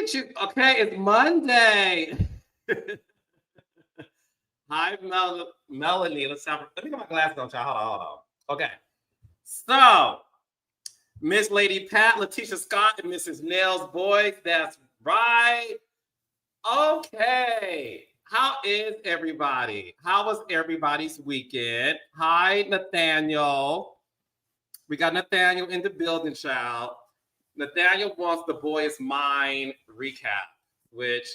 at you. Okay, it's Monday. Hi, Melanie. Let me get my glasses on, child. Hold on. Okay. So, Miss Lady Pat, Letitia Scott, and Mrs. Nell's boys. That's right. Okay. How is everybody? How was everybody's weekend? Hi, Nathaniel. We got Nathaniel in the building, child. Nathaniel wants the Boy Is Mine recap, which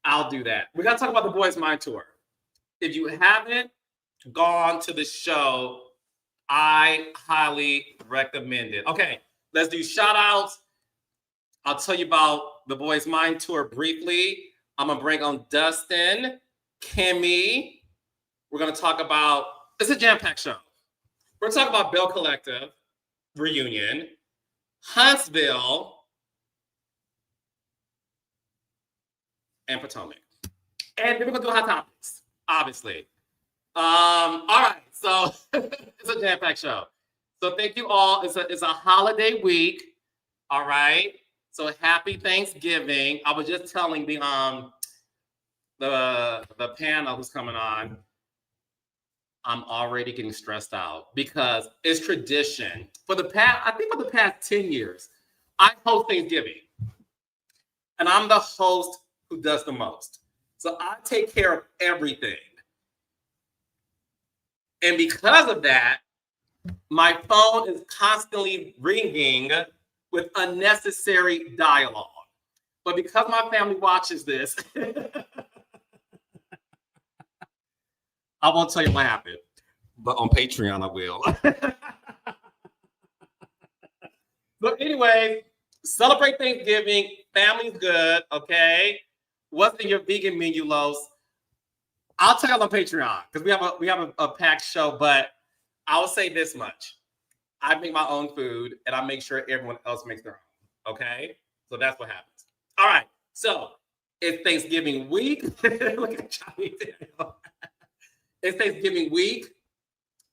I'll do that. We got to talk about the Boy Is Mine tour. If you haven't gone to the show, I highly recommend it. Okay, let's do shout outs. I'll tell you about the Boy Is Mine tour briefly. I'm going to bring on Dustin, Kimmi. We're going to talk about, it's a jam-packed show. We're going to talk about Bell Collective reunion, Huntsville, and Potomac. And then we're going to do Hot Topics, obviously. All right, so it's a jam-packed show. So thank you all. It's a holiday week, all right? So happy Thanksgiving. I was just telling the panel who's coming on, I'm already getting stressed out because it's tradition. For the past 10 years, I host Thanksgiving. And I'm the host who does the most. So I take care of everything. And because of that, my phone is constantly ringing with unnecessary dialogue. But because my family watches this, I won't tell you what happened. But on Patreon, I will. But anyway, celebrate Thanksgiving. Family's good, okay? What's in your vegan menu, Los? I'll tell you on Patreon because we have a packed show, but I will say this much. I make my own food and I make sure everyone else makes their own. Okay? So that's what happens. All right. So it's Thanksgiving week. Look at Johnny. It's Thanksgiving week.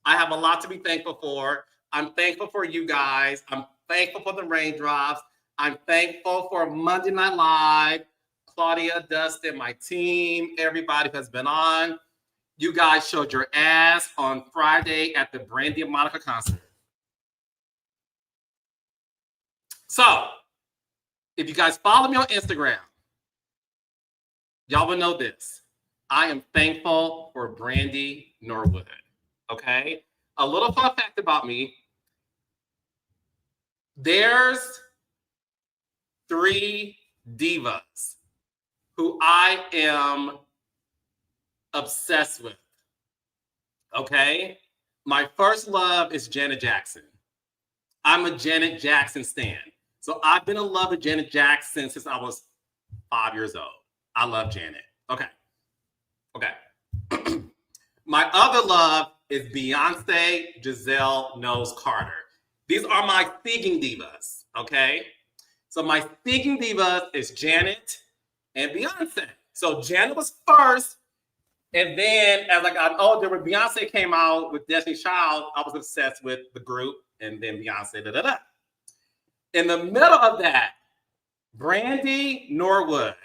I have a lot to be thankful for. I'm thankful for you guys. I'm thankful for the raindrops. I'm thankful for Monday Night Live. Claudia, Dustin, my team, everybody who has been on. You guys showed your ass on Friday at the Brandy and Monica concert. So, if you guys follow me on Instagram, y'all will know this. I am thankful for Brandy Norwood, okay? A little fun fact about me. There's 3 divas who I am obsessed with, okay? My first love is Janet Jackson. I'm a Janet Jackson stan. So I've been in love with Janet Jackson since I was 5 years old. I love Janet. Okay. My other love is Beyonce, Giselle, Knowles, Carter. These are my thinking divas, okay? So my thinking divas is Janet and Beyonce. So Janet was first, and then as I got older, when Beyonce came out with Destiny's Child, I was obsessed with the group, and then Beyonce, da-da-da. In the middle of that, Brandy Norwood,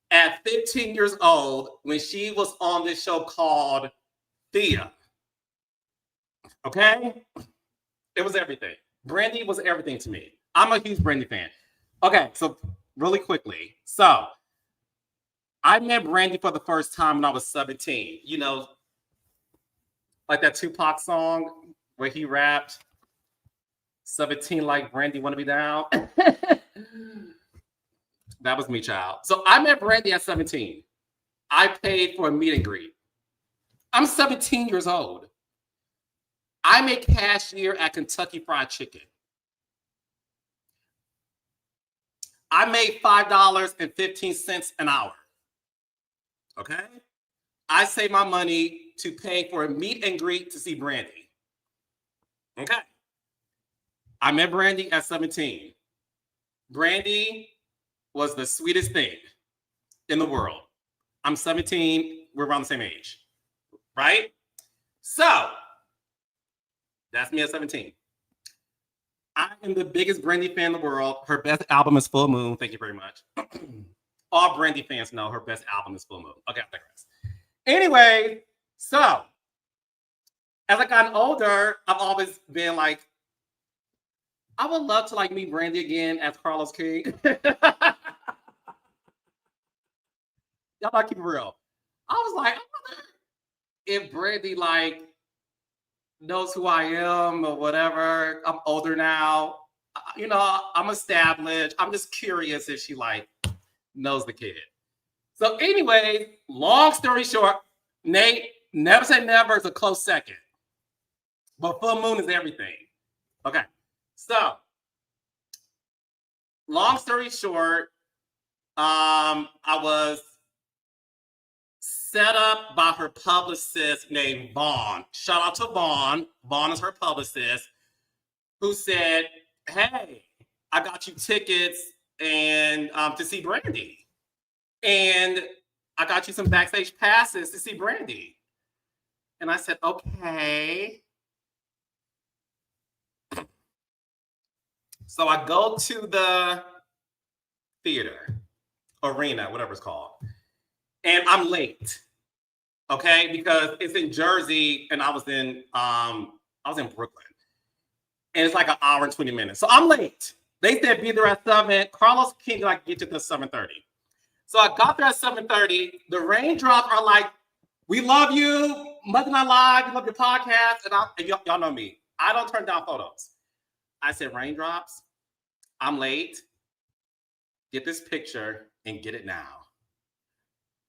at 15 years old, when she was on this show called Thea, okay? It was everything. Brandy was everything to me. I'm a huge Brandy fan. Okay, so really quickly. So, I met Brandy for the first time when I was 17. You know, like that Tupac song where he rapped, 17 like Brandy, wanna be down? That was me, child. So I met Brandy at 17. I paid for a meet and greet. I'm 17 years old. I make cashier at Kentucky Fried Chicken. I made $5.15 an hour. Okay? I save my money to pay for a meet and greet to see Brandy. Okay? I met Brandy at 17. Brandy was the sweetest thing in the world. I'm 17. We're around the same age. Right? So, that's me at 17. I am the biggest Brandy fan in the world. Her best album is Full Moon. Thank you very much. All Brandy fans know her best album is Full Moon. Okay, I digress. Anyway, so as I gotten older, I've always been like, I would love to like meet Brandy again as Carlos King. Y'all gotta keep it real. I was like, I wonder if Brandy like knows who I am or whatever. I'm older now. You know, I'm established. I'm just curious if she like knows the kid. So anyway, long story short, Nate, never say never is a close second. But Full Moon is everything. Okay. So long story short, I was set up by her publicist named Vaughn. Shout out to Vaughn. Vaughn is her publicist, who said, hey, I got you tickets and to see Brandy. And I got you some backstage passes to see Brandy. And I said, okay. So I go to the theater, arena, whatever it's called. And I'm late, okay, because it's in Jersey, and I was in Brooklyn, and it's like an hour and 20 minutes. So I'm late. They said be there at 7. Carlos King like get you to 7:30. So I got there at 7:30. The raindrops are like, "We love you, Mother Not Live. We love your podcast." And y'all know me. I don't turn down photos. I said, "Raindrops, I'm late. Get this picture and get it now."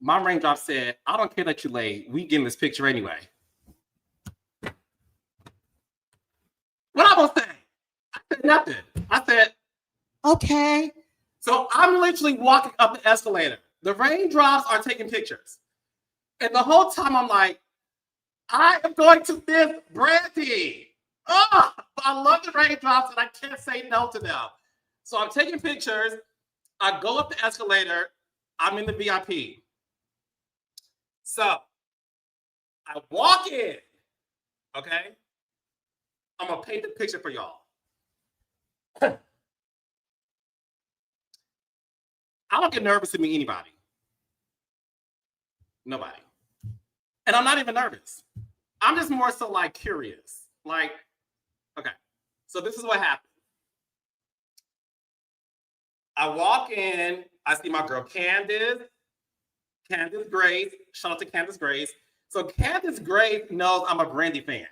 My raindrop said, I don't care that you're late. We getting this picture anyway. What I gonna say? I said nothing. I said, okay. So I'm literally walking up the escalator. The raindrops are taking pictures. And the whole time I'm like, I am going to miss Brandy. Oh, I love the raindrops and I can't say no to them. So I'm taking pictures. I go up the escalator. I'm in the VIP. So I walk in, okay? I'm gonna paint the picture for y'all. I don't get nervous to meet anybody. Nobody. And I'm not even nervous. I'm just more so like curious. Like, okay, so this is what happened. I walk in, I see my girl Candice Grace. Shout out to Candice Grace. So Candice Grace knows I'm a Brandy fan.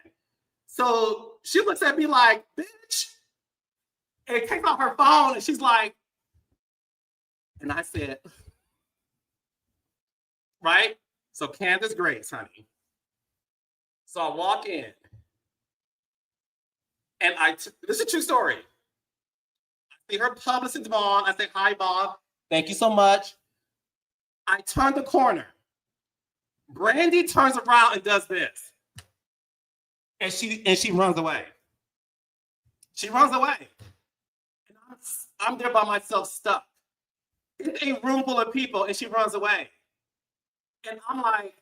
So she looks at me like, bitch, and takes out her phone and she's like, and I said, right? So Candice Grace, honey. So I walk in and this is a true story. I see her publicist Vaughn. I say, hi, Vaughn. Thank you so much. I turn the corner. Brandy turns around and does this. And she runs away. She runs away. And I'm there by myself stuck. It's a room full of people and she runs away. And I'm like,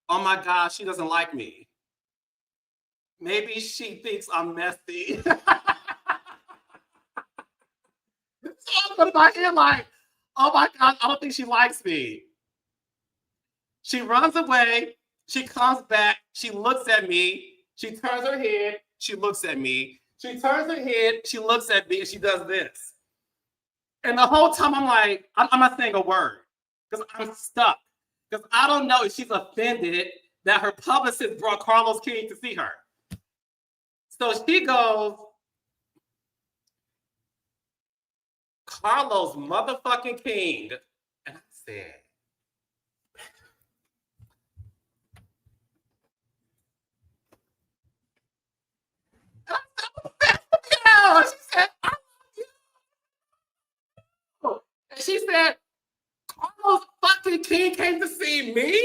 oh my gosh, she doesn't like me. Maybe she thinks I'm messy. So I'm going to my head like, oh my God, I don't think she likes me. She runs away. She comes back. She looks at me. She turns her head. She looks at me. She turns her head. She looks at me and she does this. And the whole time I'm like, I'm not saying a word because I'm stuck. Because I don't know if she's offended that her publicist brought Carlos King to see her. So she goes, Carlos motherfucking King. And I said, and she said, I love you. And she said, Carlos fucking King came to see me?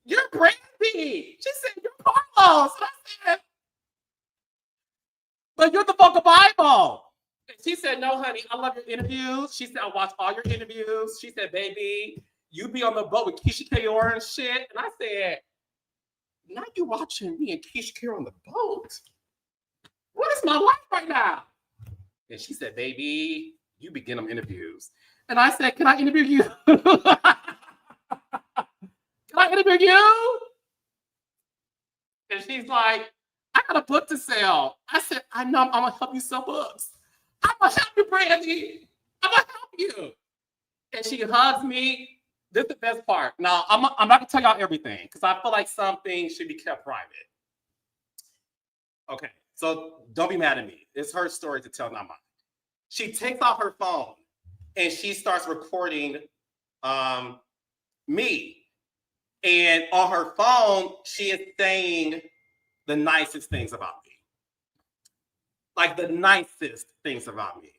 You're Brandy. She said, you're Carlos. And I said, but you're the book of Bible. And she said, no, honey, I love your interviews. She said, I watch all your interviews. She said, baby, you be on the boat with Keisha Kayor and shit. And I said, now you watching me and Keisha Care on the boat. What is my life right now? And she said, baby, you begin them interviews. And I said, can I interview you? Can I interview you? And she's like, I got a book to sell. I said, I know, I'm going to help you sell books. I'm going to help you, Brandy. I'm going to help you. And she hugs me. This is the best part. Now, I'm not going to tell y'all everything because I feel like some things should be kept private. Okay, so don't be mad at me. It's her story to tell, not mine. She takes out her phone and she starts recording me. And on her phone, she is saying the nicest things about me. Like the nicest things about me.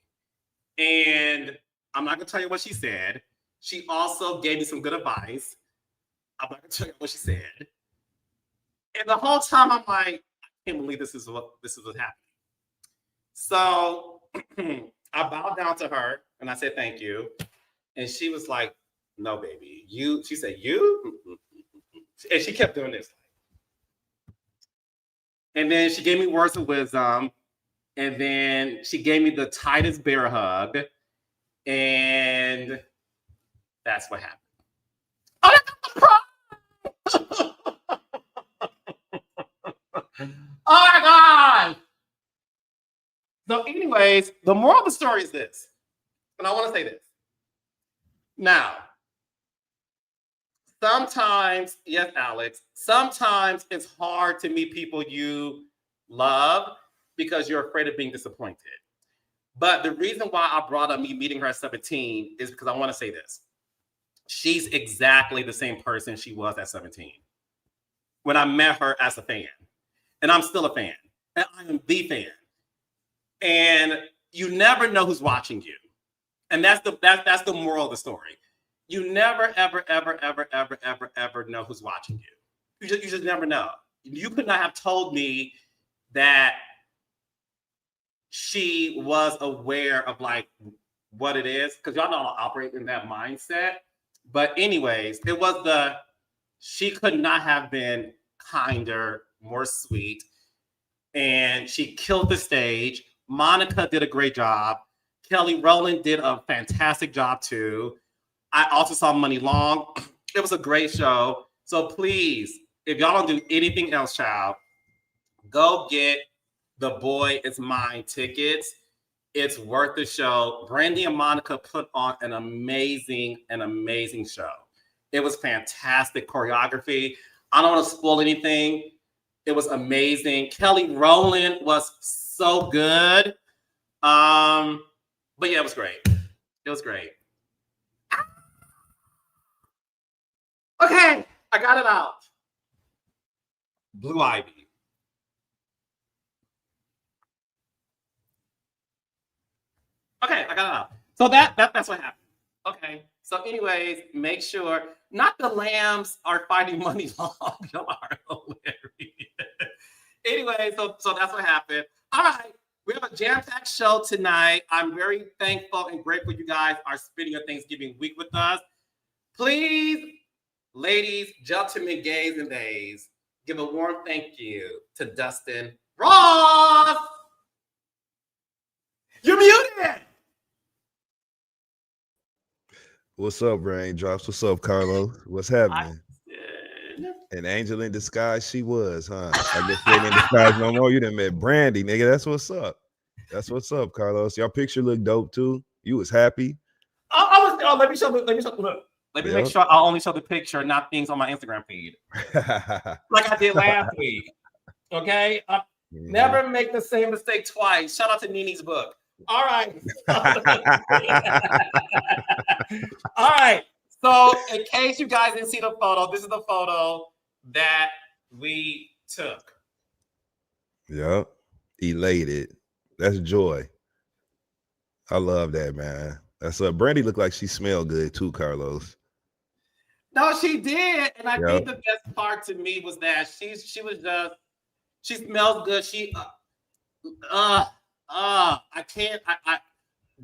And I'm not going to tell you what she said. She also gave me some good advice. I'm not going to tell you what she said. And the whole time I'm like, I can't believe this is what's happening. So I bowed down to her and I said, thank you. And she was like, no, baby, you. She said, you? And she kept doing this. And then she gave me words of wisdom. And then she gave me the tightest bear hug. And that's what happened. Oh, oh my God. So anyways, the moral of the story is this. And I want to say this. Now, sometimes, yes, Alex, sometimes it's hard to meet people you love because you're afraid of being disappointed. But the reason why I brought up me meeting her at 17 is because I want to say this. She's exactly the same person she was at 17 when I met her as a fan. And I'm still a fan. And I am the fan. And you never know who's watching you. And that's the moral of the story. You never, ever, ever, ever, ever, ever, ever know who's watching you. You just never know. You could not have told me that she was aware of like what it is, because y'all know I operate in that mindset. But anyways, it was she could not have been kinder, more sweet. And she killed the stage. Monica did a great job. Kelly Rowland did a fantastic job too. I also saw Money Long. It was a great show. So please, if y'all don't do anything else, child, go get the Boy Is Mine tickets. It's worth the show. Brandy and Monica put on an amazing show. It was fantastic choreography. I don't want to spoil anything. It was amazing. Kelly Rowland was so good. But yeah, it was great. It was great. Okay, I got it out. Blue Ivy. Okay, I got it out. So that's what happened. Okay. So anyways, make sure not the lambs are fighting Money Long. Y'all are hilarious. Anyway, so that's what happened. All right. We have a jam-packed show tonight. I'm very thankful and grateful you guys are spending your Thanksgiving week with us. Please, ladies, gentlemen, gays, and days, give a warm thank you to Dustin Ross. You're muted. What's up, Raindrops? What's up, Carlos? What's happening? An angel in disguise she was, huh? I guess she ain't in disguise no more. You done met Brandy, nigga. That's what's up. That's what's up, Carlos. Your picture looked dope too. You was happy. Let me show. Look. Let me make sure I'll only show the picture, not things on my Instagram feed. Like I did last week. Okay? Never make the same mistake twice. Shout out to Nini's book. All right. All right. So in case you guys didn't see the photo, this is the photo that we took. Yep. Elated. That's joy. I love that, man. That's Brandy looked like she smelled good too, Carlos. No, she did. And I think the best part to me was that she smells good.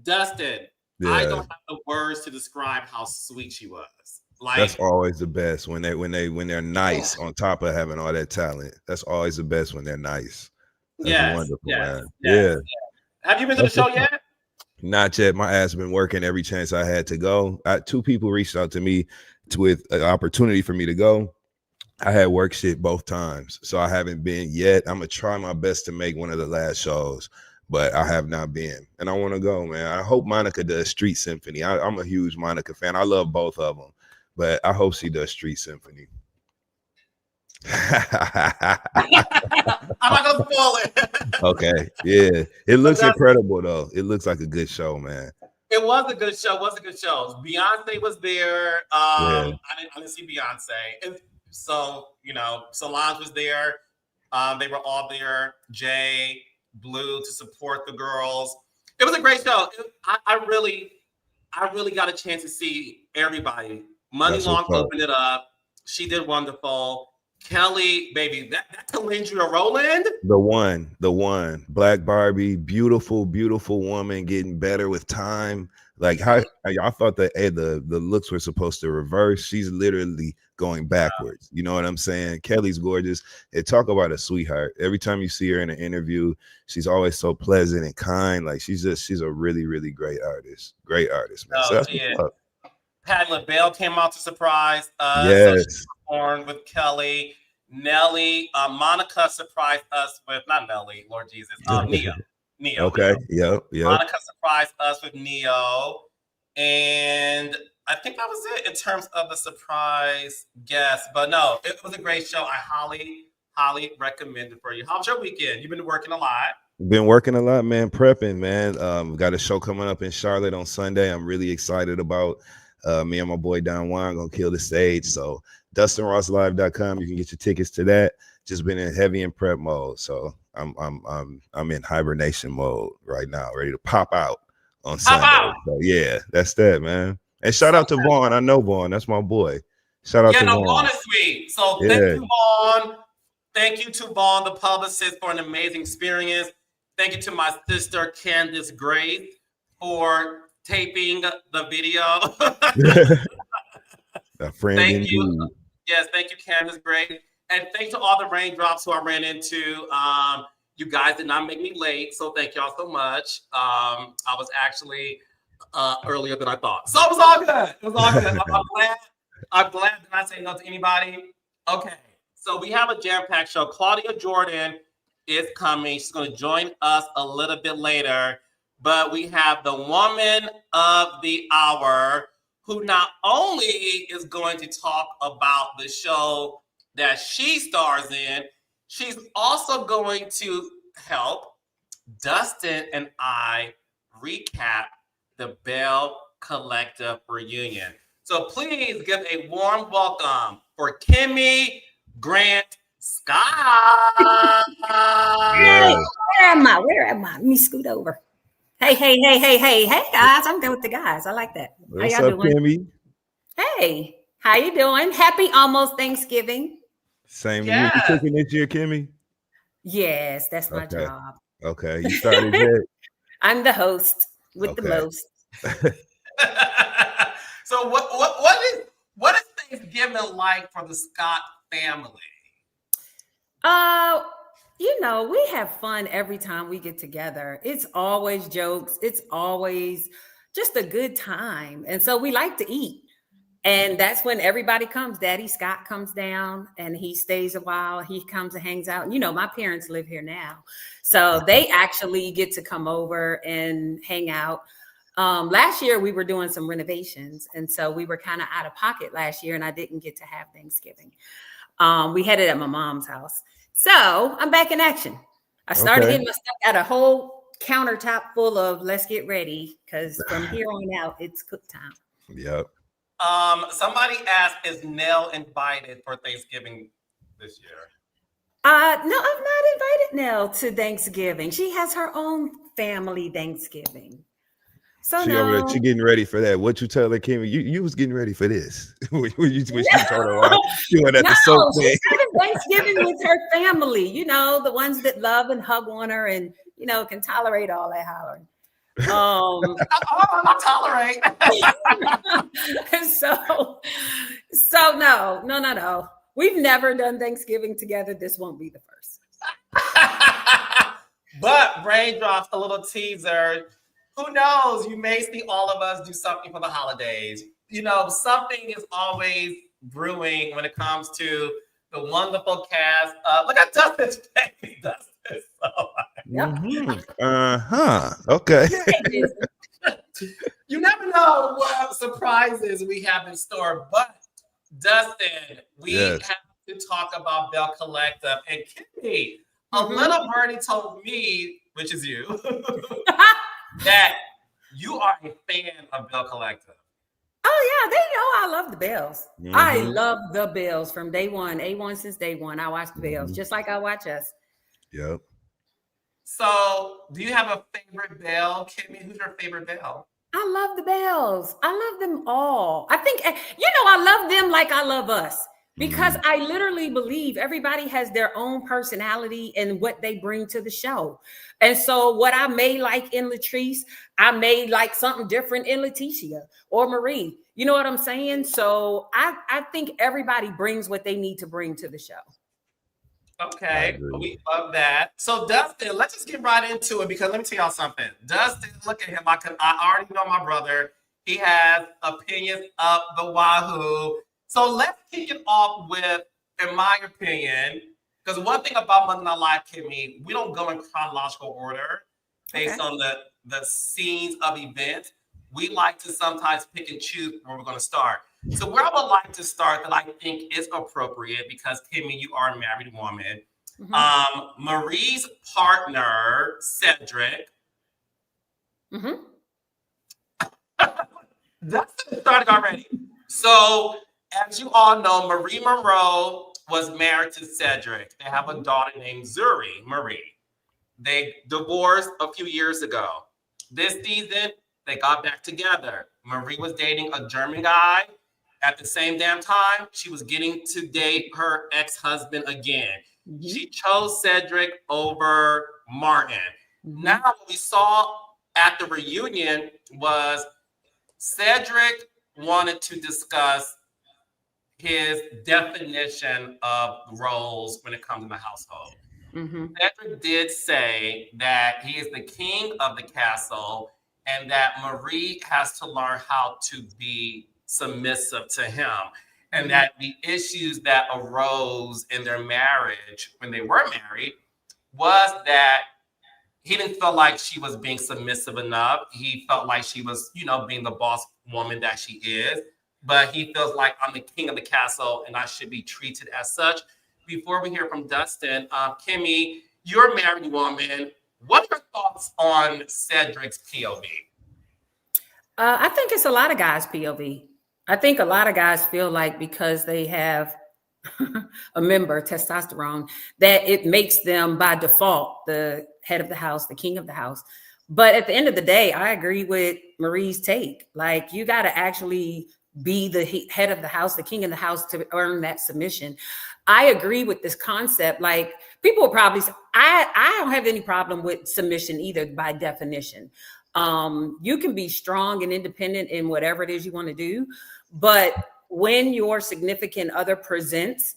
Dustin, I don't have the words to describe how sweet she was. Like that's always the best when they're nice on top of having all that talent. That's always the best when they're nice. That's wonderful, man. Yeah. Have you been to the show yet? Not yet. My ass been working every chance I had to go. Two people reached out to me with an opportunity for me to go. I had work shit both times, so I haven't been yet. I'm gonna try my best to make one of the last shows, but I have not been, and I want to go, man. I hope Monica does Street Symphony. I'm a huge Monica fan. I love both of them, but I hope she does Street Symphony. I'm not gonna spoil it. Okay, yeah, it looks incredible though. It looks like a good show, man. It was a good show. Beyonce was there. I didn't see Beyonce. So, Solange was there. They were all there. Jay, Blue to support the girls. It was a great show. I really got a chance to see everybody. Money Long opened it up. She did wonderful. Kelly, baby, that Calendria Rowland. The one. Black Barbie, beautiful, beautiful woman, getting better with time. Like how I thought the looks were supposed to reverse. She's literally going backwards. You know what I'm saying? Kelly's gorgeous. And talk about a sweetheart. Every time you see her in an interview, she's always so pleasant and kind. Like she's a really, really great artist. Great artist, man. So that's Patti LaBelle came out to surprise us. Yes. So she performed with Kelly. Nelly, Monica surprised us with not Nelly, Lord Jesus, Neo. Okay. Yep. Monica surprised us with Neo, and I think that was it in terms of the surprise guest. But no, it was a great show. I highly recommend it for you. How's your weekend? You've been working a lot. Been working a lot, man. Prepping, man. Got a show coming up in Charlotte on Sunday. I'm really excited about. Me and my boy Don Juan gonna kill the stage. So DustinRossLive.com. You can get your tickets to that. Just been in prep mode. So I'm in hibernation mode right now, ready to pop out on Sunday. So yeah, that's that, man. And shout out to Vaughn. I know Vaughn. That's my boy. Shout out to Vaughn. Vaughn is sweet. So thank you, Vaughn. Thank you to Vaughn, the publicist, for an amazing experience. Thank you to my sister Candace Grace for taping the video. A friend. Thank you. Yes, thank you, Candace Grace. And thanks to all the raindrops who I ran into. You guys did not make me late, so thank y'all so much. I was actually earlier than I thought. So it was all good. I'm glad that I say no to anybody. Okay, so we have a jam-packed show. Claudia Jordan is coming. She's going to join us a little bit later. But we have the woman of the hour who not only is going to talk about the show that she stars in, she's also going to help Dustin and I recap the Bell Collective reunion. So please give a warm welcome for Kimmi Grant Scott. Hey, where am I? Let me scoot over. Hey, guys. I'm good with the guys. I like that. What's up, Kimmi? Hey, how you doing? Happy almost Thanksgiving. Same. You cooking this year, Kimmi? Yes, that's my job. Okay, you started yet? I'm the host with the most. So what is Thanksgiving like for the Scott family? We have fun every time we get together. It's always jokes. It's always just a good time. And so we like to eat. And that's when everybody comes. Daddy Scott comes down and he stays a while. He comes and hangs out. My parents live here now. So they actually get to come over and hang out. Last year we were doing some renovations. And so we were kind of out of pocket last year and I didn't get to have Thanksgiving. We had it at my mom's house. So I'm back in action. I started getting my stuff, got a whole countertop full of let's get ready because from here on out, it's cook time. Yep. Somebody asked, is Nell invited for Thanksgiving this year? No, I've not invited Nell to Thanksgiving. She has her own family Thanksgiving. So she getting ready for that. What you tell her, Kimmi? You was getting ready for this. when you told her doing at the soap thing. She's having Thanksgiving with her family. The ones that love and hug on her and can tolerate all that hollering. I tolerate. so no. We've never done Thanksgiving together. This won't be the first. But Raindrops, a little teaser. Who knows? You may see all of us do something for the holidays. You know, something is always brewing when it comes to the wonderful cast. Look at Dustin's face. Dustin. So, Okay. You never know what surprises we have in store. But Dustin, we have to talk about Bell Collective. And Kimmi, a little birdie told me, which is you, that you are a fan of Bell Collective. Oh yeah, they know I love the Bells. I love the Bells from day one. A1 since day one. I watch the Bells just like I watch us. Yep. So, do you have a favorite Bell, Kimmi? Who's your favorite Bell? I love the Bells. I love them all. I think I love them like I love us. Because I literally believe everybody has their own personality and what they bring to the show. And so what I may like in Latrice, I may like something different in Leticia or Marie. You know what I'm saying? So I think everybody brings what they need to bring to the show. Okay, we love that. So Dustin, let's just get right into it because let me tell y'all something. Dustin, look at him. I already know my brother. He has opinions up the wahoo. So let's kick it off with, in my opinion, because one thing about Monday Night Live, Kimmi, we don't go in chronological order based on the scenes of events. We like to sometimes pick and choose where we're going to start. So where I would like to start that I think is appropriate, because Kimmi, you are a married woman. Marie's partner, Cedric. Dustin started already. So as you all know, Marie Monroe was married to Cedric. They have a daughter named Marie. They divorced a few years ago. This season, they got back together. Marie was dating a German guy. At the same damn time, she was getting to date her ex-husband again. She chose Cedric over Martin. Now, what we saw at the reunion was Cedric wanted to discuss his definition of roles when it comes to the household. Cedric did say that he is the king of the castle and that Marie has to learn how to be submissive to him, and that the issues that arose in their marriage when they were married was that he didn't feel like she was being submissive enough. He felt like she was, being the boss woman that she is. But he feels like I'm the king of the castle and I should be treated as such. Before we hear from Dustin, Kimmi, you're a married woman. What are your thoughts on Cedric's POV? I think it's a lot of guys' POV. I think a lot of guys feel like because they have a member, testosterone, that it makes them by default the head of the house, the king of the house. But at the end of the day, I agree with Marie's take. Like, you got to actually be the head of the house, the king of the house, to earn that submission. I agree with this concept. Like, people will probably say, I don't have any problem with submission either by definition. You can be strong and independent in whatever it is you want to do. But when your significant other presents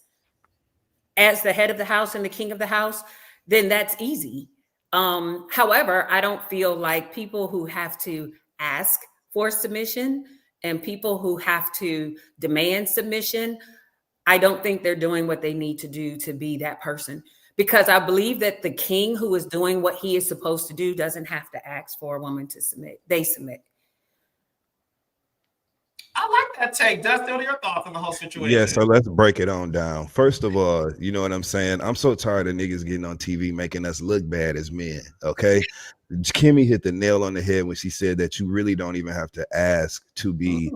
as the head of the house and the king of the house, then that's easy. However, I don't feel like people who have to ask for submission and people who have to demand submission, I don't think they're doing what they need to do to be that person. Because I believe that the king who is doing what he is supposed to do doesn't have to ask for a woman to submit. They submit. I like that take. Dustin, what are your thoughts on the whole situation? Yeah, so let's break it on down. First of all, you know what I'm saying? I'm so tired of niggas getting on TV making us look bad as men, okay? Kimmi hit the nail on the head when she said that you really don't even have to ask to be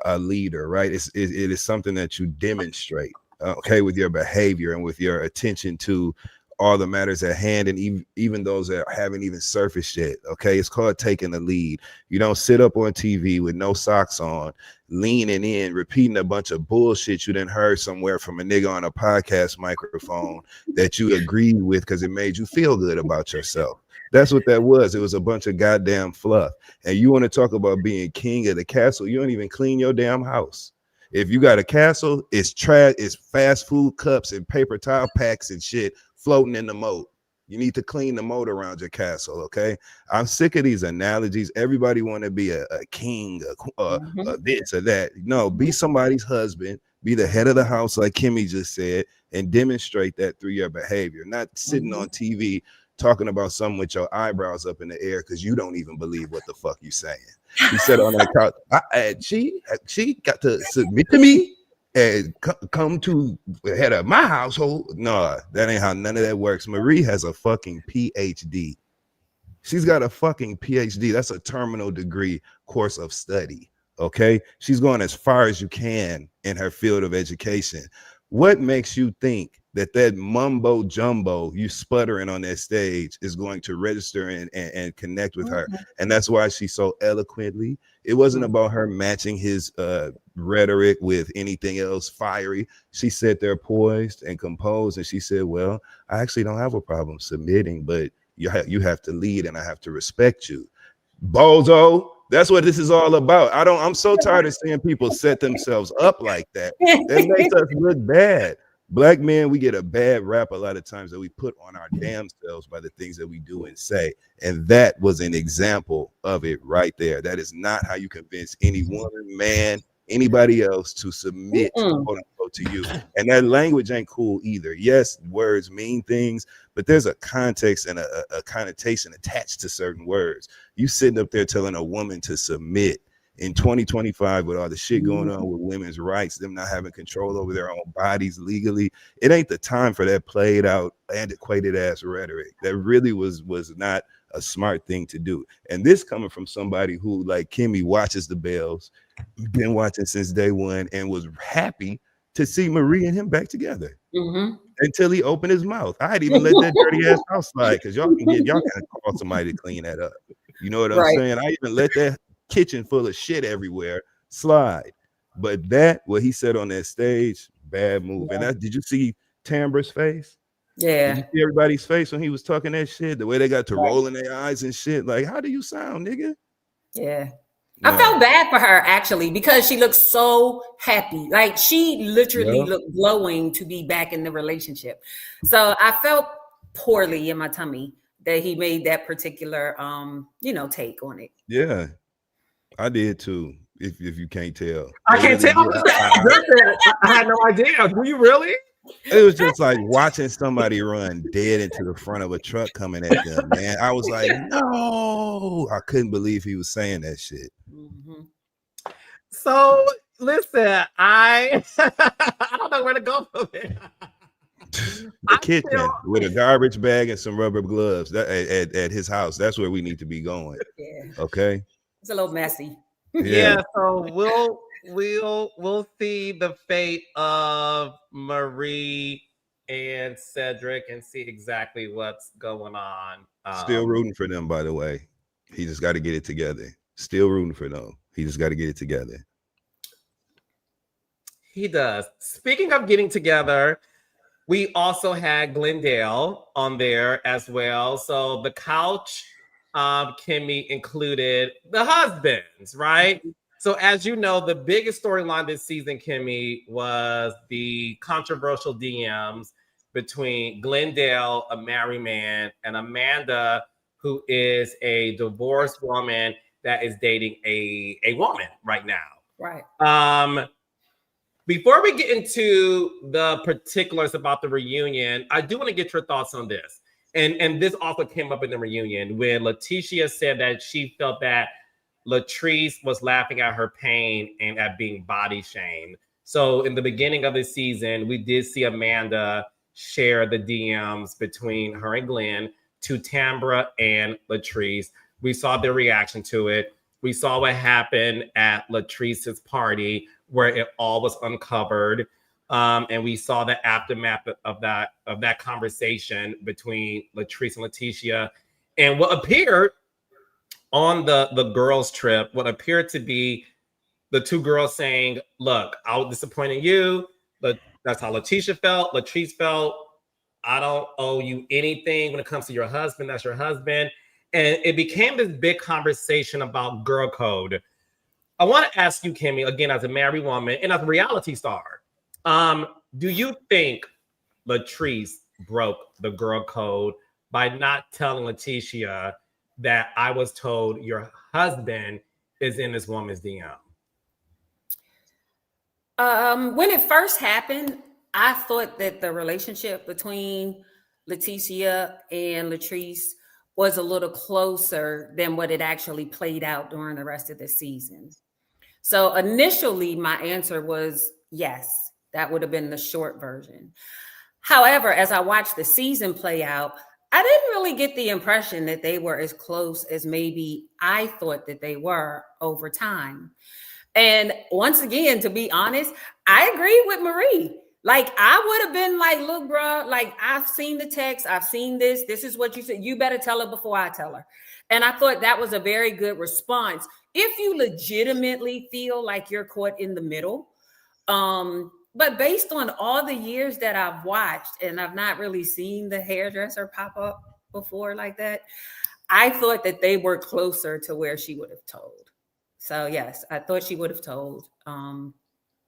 a leader, right? It is something that you demonstrate, okay, with your behavior and with your attention to all the matters at hand, and even those that haven't even surfaced yet. Okay, it's called taking the lead. You don't sit up on TV with no socks on, leaning in, repeating a bunch of bullshit you done heard somewhere from a nigga on a podcast microphone that you agreed with because it made you feel good about yourself. That's what that was. It was a bunch of goddamn fluff. And you want to talk about being king of the castle? You don't even clean your damn house. If you got a castle, it's trash, it's fast food cups and paper towel packs and shit floating in the moat. You need to clean the moat around your castle, okay? I'm sick of these analogies. Everybody want to be a king, a this or that. No, be somebody's husband, be the head of the house, like Kimmi just said, and demonstrate that through your behavior, not sitting on TV talking about something with your eyebrows up in the air because you don't even believe what the fuck you saying. He said on that couch, she got to submit to me and come to the head of my household. No, that ain't how none of that works. Marie has a fucking PhD. She's got a fucking PhD. That's a terminal degree course of study. Okay, she's going as far as you can in her field of education. What makes you think that mumbo jumbo you sputtering on that stage is going to register and connect with her? And that's why she's so eloquently. It wasn't about her matching his rhetoric with anything else fiery. She sat there poised and composed, and she said, well, I actually don't have a problem submitting, but you have to lead and I have to respect you. Bozo, that's what this is all about. I'm so tired of seeing people set themselves up like that. That makes us look bad. Black men, we get a bad rap a lot of times that we put on our damn selves by the things that we do and say. And that was an example of it right there. That is not how you convince any woman, man, anybody else to submit, quote unquote, to you. And that language ain't cool either. Yes, words mean things, but there's a context and a connotation attached to certain words. You sitting up there telling a woman to submit in 2025 with all the shit going on with women's rights, them not having control over their own bodies legally, it ain't the time for that played out, antiquated ass rhetoric. That really was not a smart thing to do. And this coming from somebody who, like Kimmi, watches the Bells, been watching since day one, and was happy to see Marie and him back together until he opened his mouth. I'd even let that dirty ass house slide because y'all can call somebody to clean that up. You know what I'm saying? I even let that kitchen full of shit everywhere slide. But what he said on that stage, bad move. And did you see Tambra's face? Yeah. Did you see everybody's face when he was talking that shit? The way they got to rolling their eyes and shit. Like, how do you sound, nigga? Yeah. No. I felt bad for her actually because she looked so happy. Like she literally looked glowing to be back in the relationship. So I felt poorly in my tummy that he made that particular take on it. Yeah. I did too. If you can't tell, I can't tell. I had no idea. Do you really? It was just like watching somebody run dead into the front of a truck coming at them, man. I was like, no, I couldn't believe he was saying that shit. So listen, I don't know where to go from it. The kitchen with a garbage bag and some rubber gloves at his house. That's where we need to be going. Yeah. Okay. It's a little messy. Yeah. So we'll see the fate of Marie and Cedric and see exactly what's going on. Still rooting for them, by the way. He just got to get it together. Still rooting for them. He just got to get it together. He does. Speaking of getting together, we also had Glendale on there as well. So the couch, Kimmi, included the husbands, right? So as you know, the biggest storyline this season, Kimmi, was the controversial DMs between Glendale, a married man, and Amanda, who is a divorced woman that is dating a woman right now. Right. Before we get into the particulars about the reunion, I do want to get your thoughts on this. And this also came up in the reunion when Letitia said that she felt that Latrice was laughing at her pain and at being body shamed. So in the beginning of the season, we did see Amanda share the DMs between her and Glenn to Tambra and Latrice. We saw their reaction to it. We saw what happened at Latrice's party where it all was uncovered. And we saw the aftermath of that conversation between Latrice and Leticia, and what appeared on the girls' trip, what appeared to be the two girls saying, "Look, I was disappointed in you," but that's how Leticia felt. Latrice felt, "I don't owe you anything when it comes to your husband. That's your husband." And it became this big conversation about girl code. I want to ask you, Kimmi, again, as a married woman and as a reality star, do you think Latrice broke the girl code by not telling Leticia that I was told your husband is in this woman's DM? When it first happened, I thought that the relationship between Leticia and Latrice was a little closer than what it actually played out during the rest of the season. So initially, my answer was yes, that would have been the short version. However, as I watched the season play out, I didn't really get the impression that they were as close as maybe I thought that they were over time. And once again, to be honest, I agree with Marie. Like, I would have been like, look, bro, like, I've seen the text, I've seen this. This is what you said. You better tell her before I tell her. And I thought that was a very good response. If you legitimately feel like you're caught in the middle, but based on all the years that I've watched, and I've not really seen the hairdresser pop up before like that, I thought that they were closer to where she would have told. So yes, I thought she would have told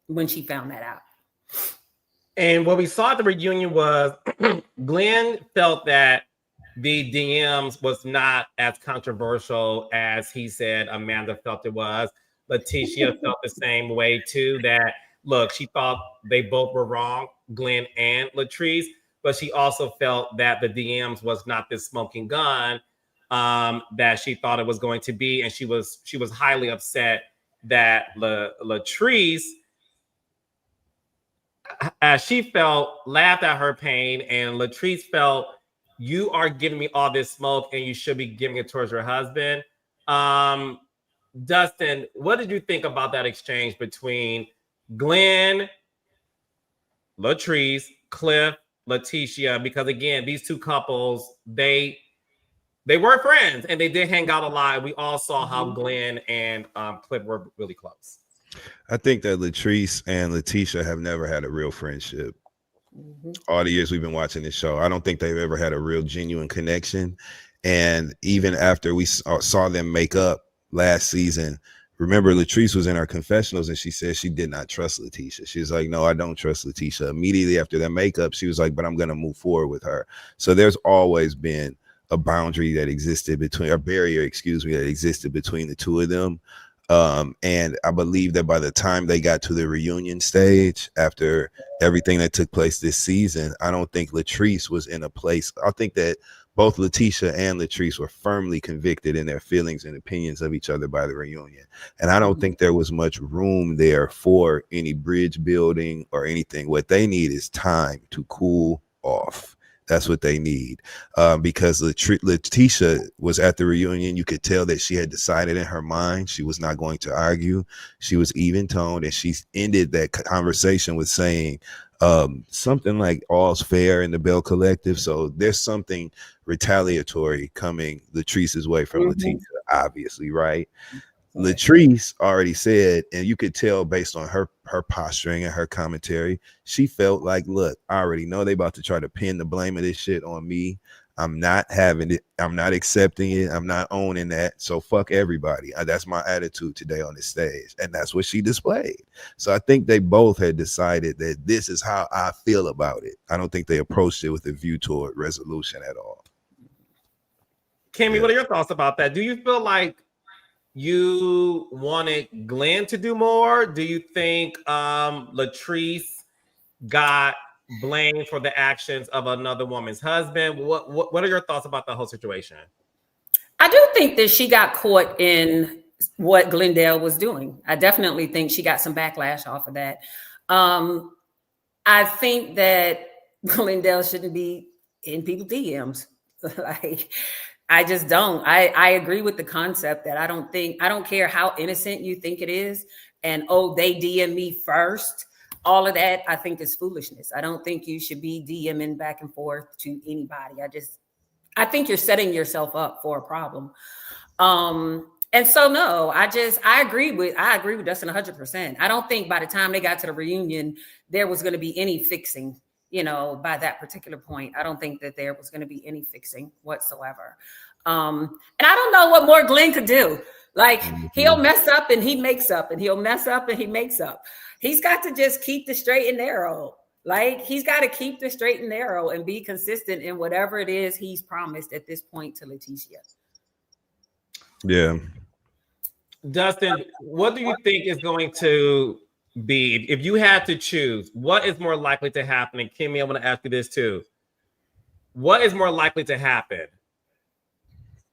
when she found that out. And what we saw at the reunion was Glenn felt that the DMs was not as controversial as he said Amanda felt it was. Leticia felt the same way too, that look, she thought they both were wrong, Glenn and Latrice, but she also felt that the DMs was not this smoking gun that she thought it was going to be. And she was highly upset that Latrice, as she felt, laughed at her pain, and Latrice felt, you are giving me all this smoke and you should be giving it towards your husband. Dustin, what did you think about that exchange between Glenn, Latrice, Cliff, Leticia? Because again, these two couples, they were friends and they did hang out a lot. We all saw how Glenn and Cliff were really close. I think that Latrice and Leticia have never had a real friendship. All the years we've been watching this show, I don't think they've ever had a real genuine connection. And even after we saw them make up last season, remember Latrice was in our confessionals and she said she did not trust Leticia. She was like, no, I don't trust Leticia. Immediately after that makeup, she was like, but I'm going to move forward with her. So there's always been a boundary that existed between, a barrier, that existed between the two of them. And I believe that by the time they got to the reunion stage, after everything that took place this season, I don't think Latrice was in a place. I think that both Leticia and Latrice were firmly convicted in their feelings and opinions of each other by the reunion. And I don't think there was much room there for any bridge building or anything. What they need is time to cool off. That's what they need, because Leticia was at the reunion. You could tell that she had decided in her mind she was not going to argue. She was even toned, and she ended that conversation with saying something like all's fair in the Bell Collective. So there's something retaliatory coming Latrice's way from Leticia, obviously, right? Latrice already said, and you could tell based on her posturing and her commentary, she felt like, look, I already know they about to try to pin the blame of this shit on me. I'm not having it. I'm not accepting it. I'm not owning that. So fuck everybody. That's my attitude today on this stage. And that's what she displayed. So I think they both had decided that this is how I feel about it. I don't think they approached it with a view toward resolution at all. Kimmi, what are your thoughts about that? Do you feel like you wanted Glenn to do more? Do you think Latrice got blamed for the actions of another woman's husband? What are your thoughts about the whole situation? I do think that she got caught in what Glendale was doing. I definitely think she got some backlash off of that. I think that Glendale shouldn't be in people's DMs. Like, I just don't. I agree with the concept that I don't care how innocent you think it is, and they DM me first. all of that, I think, is foolishness. I don't think you should be DMing back and forth to anybody. I think you're setting yourself up for a problem. And so no, I agree with Dustin 100%. I don't think by the time they got to the reunion, there was going to be any fixing, by that particular point. I don't think that there was going to be any fixing whatsoever. And I don't know what more Glenn could do. Like, he'll mess up and he makes up, and he'll mess up and he makes up. He's got to just keep the straight and narrow. Like, he's got to keep the straight and narrow and be consistent in whatever it is he's promised at this point to Leticia. Yeah. Dustin, what do you think is going to be, if you had to choose, what is more likely to happen? And Kimmi, I'm going to ask you this too. What is more likely to happen?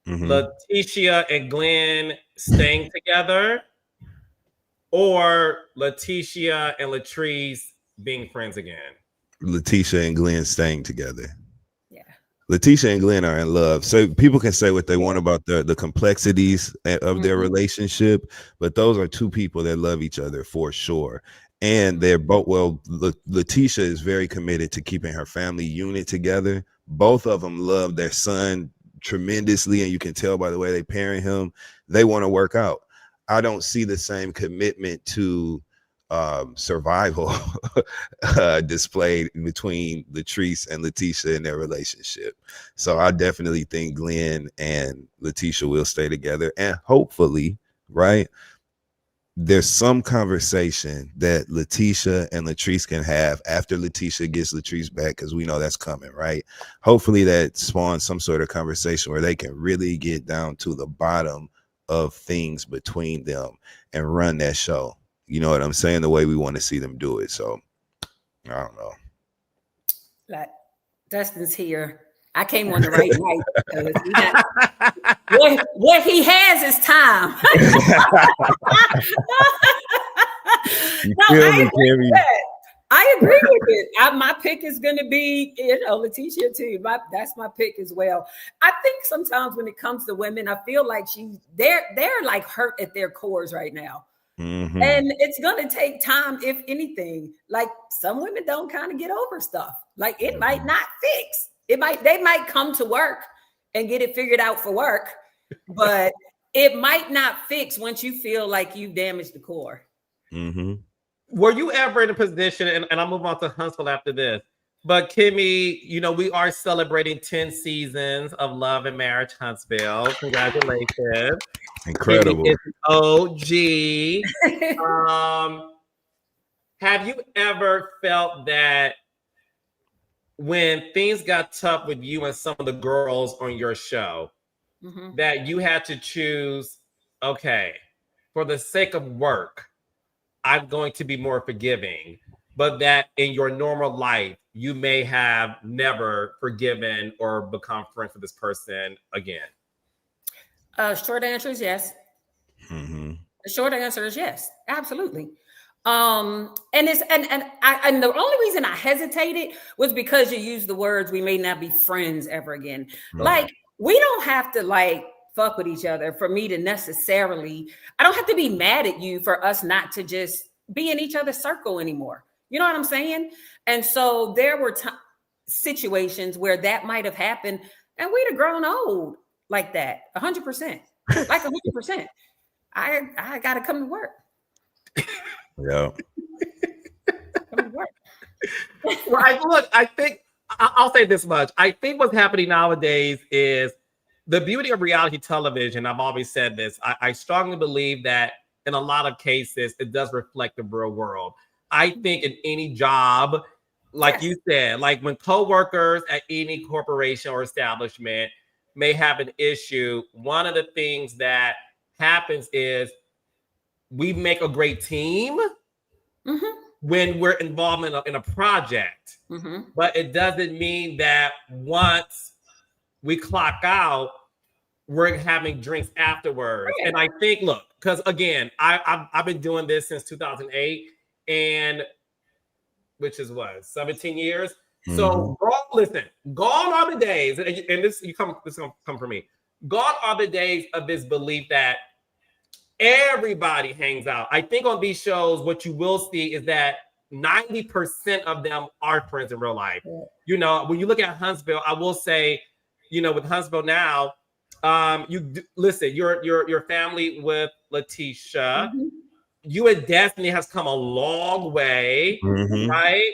Leticia and Glenn staying together, or Leticia and Latrice being friends again? Leticia and Glenn staying together. Yeah. Leticia and Glenn are in love. So people can say what they want about the complexities of their relationship, but those are two people that love each other for sure. And they're both, Leticia is very committed to keeping her family unit together. Both of them love their son tremendously, and you can tell by the way they parent him, they want to work out. I don't see the same commitment to survival displayed between Latrice and Leticia in their relationship. So I definitely think Glenn and Leticia will stay together, and hopefully, right, there's some conversation that Leticia and Latrice can have after Leticia gets Latrice back, because we know that's coming, right? Hopefully that spawns some sort of conversation where they can really get down to the bottom of things between them and run that show. You know what I'm saying? The way we want to see them do it. So I don't know. Like, Dustin's here. I came on the right night. What he has is time. I agree with it. My pick is going to be, Leticia too. That's my pick as well. I think sometimes when it comes to women, I feel like they're like hurt at their cores right now. And it's going to take time, if anything. Like, some women don't kind of get over stuff. Like, it might not fix. They might come to work and get it figured out for work, but it might not fix once you feel like you've damaged the core. Were you ever in a position, and I'll move on to Huntsville after this, but Kimmi, we are celebrating 10 seasons of Love and Marriage Huntsville. Congratulations. Incredible. Kimmi is OG. Have you ever felt that when things got tough with you and some of the girls on your show, that you had to choose, okay, for the sake of work, I'm going to be more forgiving, but that in your normal life, you may have never forgiven or become friends with this person again? Short answer is yes. The short answer is yes, absolutely. And the only reason I hesitated was because you used the words, we may not be friends ever again. Like, we don't have to fuck with each other for me to necessarily, I don't have to be mad at you for us not to just be in each other's circle anymore. You know what I'm saying? And so there were situations where that might have happened, and we'd have grown old like that, 100%, like 100%. I got to come to work. Yeah. Come to work. Right. Look, I think I'll say this much. I think what's happening nowadays is the beauty of reality television. I've always said this. I strongly believe that in a lot of cases, it does reflect the real world. I think in any job, like you said, like when coworkers at any corporation or establishment may have an issue, one of the things that happens is we make a great team when we're involved in a project. But it doesn't mean that once we clock out, we're having drinks afterwards. And I think, look, because again, I've been doing this since 2008, and which is what, 17 years. So gone are the days, and this gonna come from me. Gone are the days of this belief that everybody hangs out. I think on these shows, what you will see is that 90% of them are friends in real life. Yeah. You know, when you look at Huntsville, I will say, you know, with Huntsville now, listen, your family with Letitia, Mhm. you and Destiny has come a long way, Mhm. right?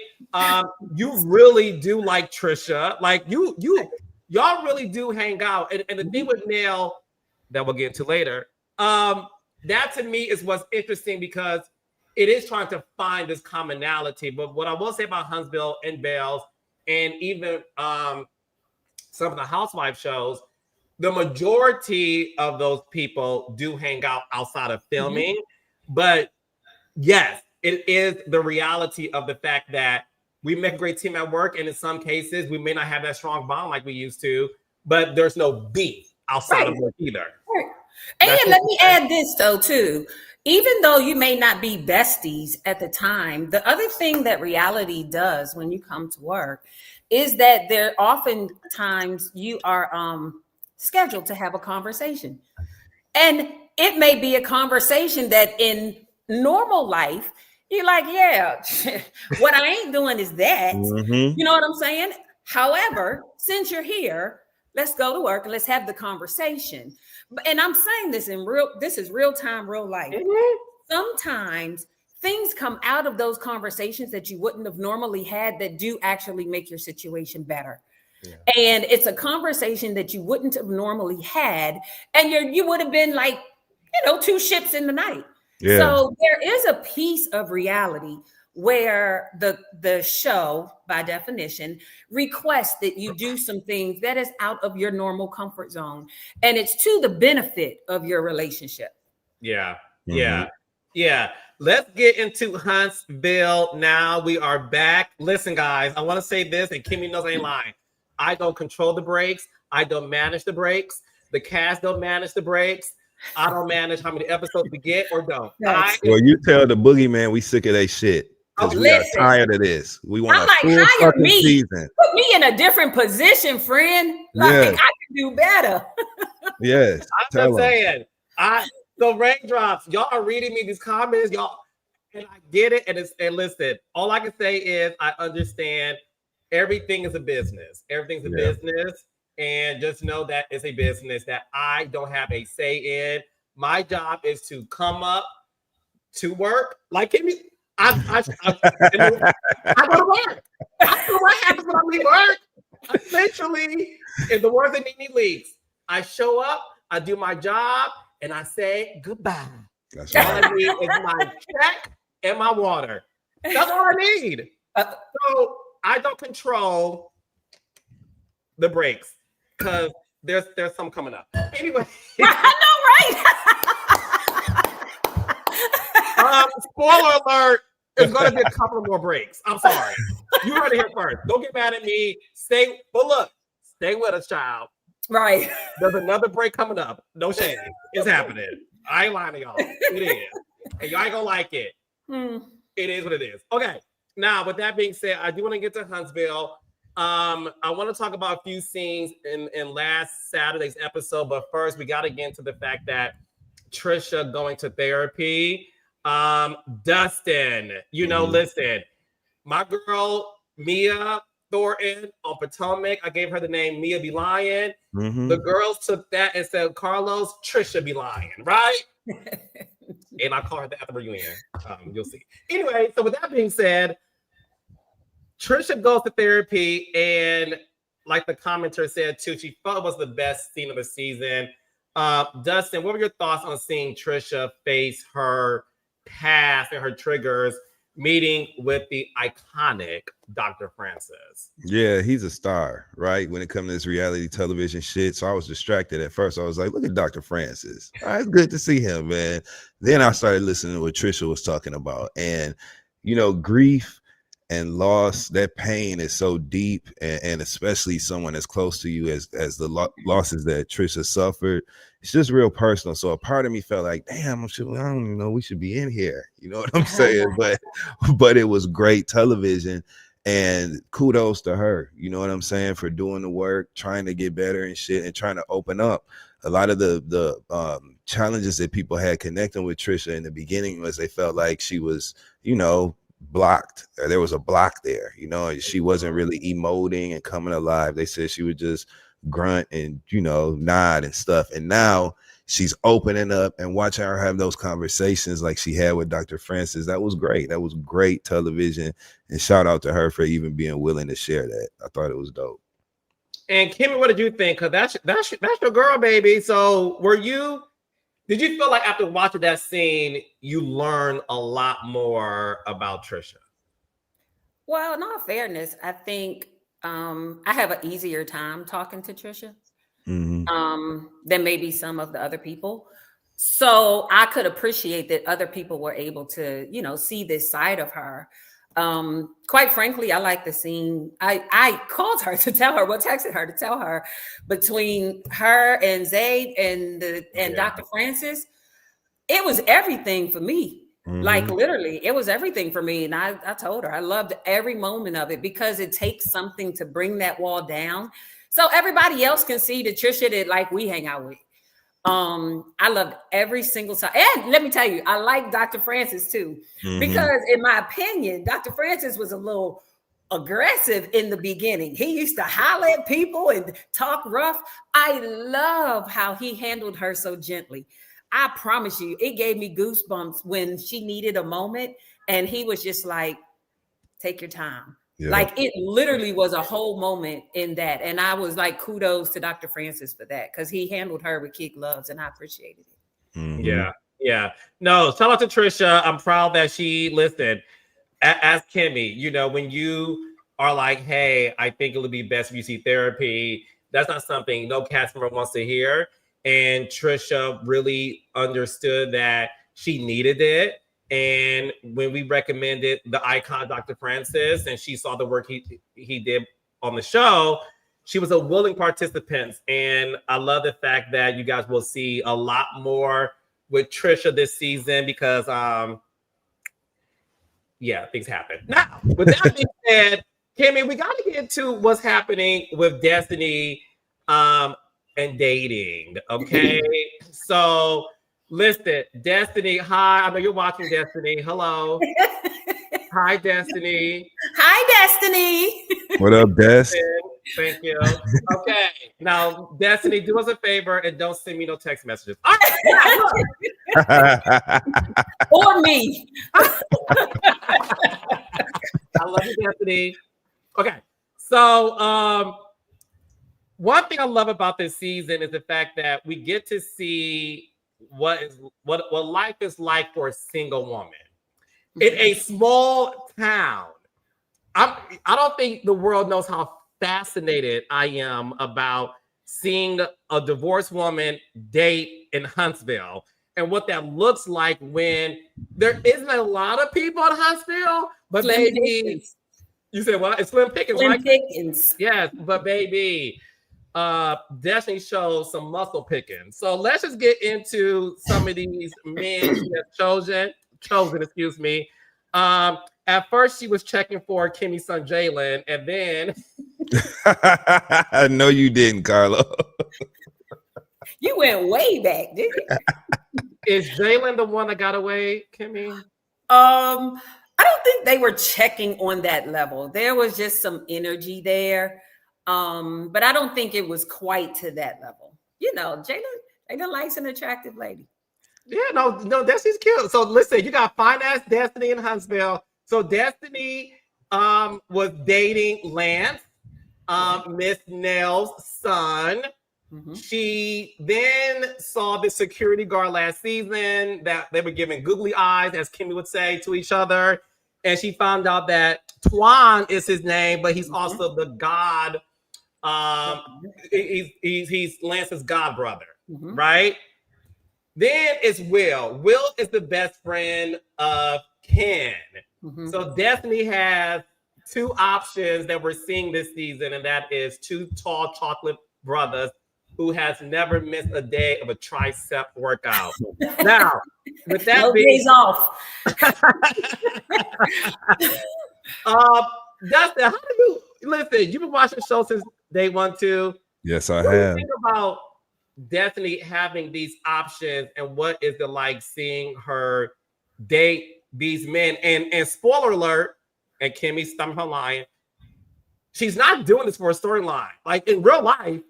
You really do like Trisha. Like y'all really do hang out. And the thing with Nell that we'll get into later, that to me is what's interesting because it is trying to find this commonality. But what I will say about Huntsville and Bells and even some of the housewife shows, the majority of those people do hang out outside of filming. But yes, it is the reality of the fact that we make a great team at work. And in some cases, we may not have that strong bond like we used to, but there's no beef outside of work either. Right. And let me add this though, too. Even though you may not be besties at the time, the other thing that reality does when you come to work is that there oftentimes you are scheduled to have a conversation. And it may be a conversation that in normal life, you're like, yeah, what I ain't doing is that. Mhm. You know what I'm saying? However, since you're here, let's go to work and let's have the conversation. And I'm saying this this is real time, real life. Sometimes things come out of those conversations that you wouldn't have normally had that do actually make your situation better. Yeah. And it's a conversation that you wouldn't have normally had. And you would have been like, you know, two ships in the night. Yeah. So there is a piece of reality where the show, by definition, requests that you do some things that is out of your normal comfort zone. And it's to the benefit of your relationship. Yeah. Mm-hmm. Yeah. Let's get into Huntsville now. We are back. Listen, guys, I want to say this, and Kimmi knows I ain't lying. I don't control the breaks. I don't manage the breaks. The cast don't manage the breaks. I don't manage how many episodes we get or don't. Yes. Well, you tell the boogeyman we sick of that shit. Because we are tired of this. We want a full fucking season. Put me in a different position, friend. Like I can do better. Yes. I'm just saying. The raindrops, y'all are reading me these comments, y'all, and I get it. And listen, all I can say is I understand everything is a business. Everything's a business. And just know that it's a business that I don't have a say in. My job is to come up to work. Like I go to work. I know what happens when I leave work. Essentially, in the words of Nene Leakes, I show up, I do my job, and I say goodbye. That's all I need is my check and my water. That's all I need. So I don't control the breaks because there's some coming up. Anyway. I know, right? Spoiler alert. There's going to be a couple more breaks. I'm sorry. You heard it here first. Don't get mad at me. Stay with us, child. Right. There's another break coming up. No shame. It's happening. I ain't lying to y'all. It is. And y'all ain't gonna like it. It is what it is. Okay. Now, with that being said, I do want to get to Huntsville. I want to talk about a few scenes in last Saturday's episode, but first we got to get into the fact that Trisha going to therapy. Dustin, listen, my girl Mia Thornton on Potomac, I gave her the name Mia Be Lying. The girls took that and said, Carlos, Trisha Be Lying, right? And I call her that at the reunion. You'll see. Anyway, so with that being said, Trisha goes to therapy, and like the commenter said too, she felt it was the best scene of the season. Dustin, what were your thoughts on seeing Trisha face her past and her triggers, meeting with the iconic Dr. Francis? Yeah, he's a star, right? When it comes to this reality television shit. So I was distracted at first. I was like, look at Dr. Francis. All right, it's good to see him, man. Then I started listening to what Trisha was talking about. And, grief and loss, that pain is so deep. And especially someone as close to you as the losses that Trisha suffered. It's just real personal. So a part of me felt like, damn, I don't even know we should be in here. You know what I'm saying? But it was great television, and kudos to her. You know what I'm saying? For doing the work, trying to get better and shit, and trying to open up. A lot of the challenges that people had connecting with Trisha in the beginning was they felt like she was, blocked. There was a block there, you know, and she wasn't really emoting and coming alive. They said she would just grunt and, you know, nod and stuff. And now she's opening up, and watching her have those conversations like she had with Dr. Francis. That was great. That was great television. And shout out to her for even being willing to share that. I thought it was dope. And Kimmi, what did you think? Because that's your girl, baby. So did you feel like after watching that scene, you learned a lot more about Trisha? Well, in all fairness, I think I have an easier time talking to Trisha than maybe some of the other people. So I could appreciate that other people were able to, you know, see this side of her. Quite frankly, I like the scene. I called her to tell her, texted her to tell her, between her and Zayd and Dr. Francis, it was everything for me. Like literally, it was everything for me. And I told her I loved every moment of it, because it takes something to bring that wall down so everybody else can see the Trisha that like we hang out with. I loved every single time. And let me tell you, I like Dr. Francis too, because in my opinion, Dr. Francis was a little aggressive in the beginning. He used to holler at people and talk rough. I love how he handled her so gently. I promise you, it gave me goosebumps when she needed a moment and he was just like, take your time. Yeah. Like it literally was a whole moment in that. And I was like, kudos to Dr. Francis for that, because he handled her with kid gloves and I appreciated it. Yeah. Yeah. No, shout out to Trisha. I'm proud that she listened. As Kimmi, you know, when you are like, hey, I think it would be best if you see therapy, that's not something no cast member wants to hear. And Trisha really understood that she needed it. And when we recommended the icon, Dr. Francis, and she saw the work he did on the show, she was a willing participant. And I love the fact that you guys will see a lot more with Trisha this season, because things happen. Now, with that being said, Kimmi, we got to get into what's happening with Destiny and dating. Okay. So listen, Destiny, hi. I know you're watching, Destiny. Hello. Hi, Destiny. Hi, Destiny. What up, Des? Thank you. Okay. Now, Destiny, do us a favor and don't send me no text messages. All right. Or me. I love you, Destiny. Okay. So, one thing I love about this season is the fact that we get to see what life is like for a single woman in a small town. I don't think the world knows how fascinated I am about seeing a divorced woman date in Huntsville and what that looks like when there isn't a lot of people in Huntsville, but Slim maybe Pickens. You said what? It's Slim Pickens, Slim right? Pickens. Yes, but baby, Destiny shows some muscle picking. So let's just get into some of these men she has chosen, excuse me. At first she was checking for Kimmi's son Jalen, and then I know you didn't, Carlo. You went way back, didn't you? Is Jalen the one that got away, Kimmi? I don't think they were checking on that level. There was just some energy there. But I don't think it was quite to that level. You know, Jalen likes an attractive lady. Yeah, no, Destiny's cute. So listen, you got fine ass Destiny in Huntsville. So Destiny was dating Lance, Miss Nell's son. She then saw the security guard last season that they were giving googly eyes, as Kimmi would say, to each other. And she found out that Twan is his name, but he's also the god. He's Lance's god brother, right? Then it's Will. Will is the best friend of Ken. So Destiny has two options that we're seeing this season, and that is two tall chocolate brothers who has never missed a day of a tricep workout. Now, with that no being days off. Dustin, how do you listen? You've been watching the show since day 1, 2. Yes, I What do you have. think about Destiny having these options, and what is it like seeing her date these men. And spoiler alert, and Kimmi stumped her line. She's not doing this for a storyline. Like in real life,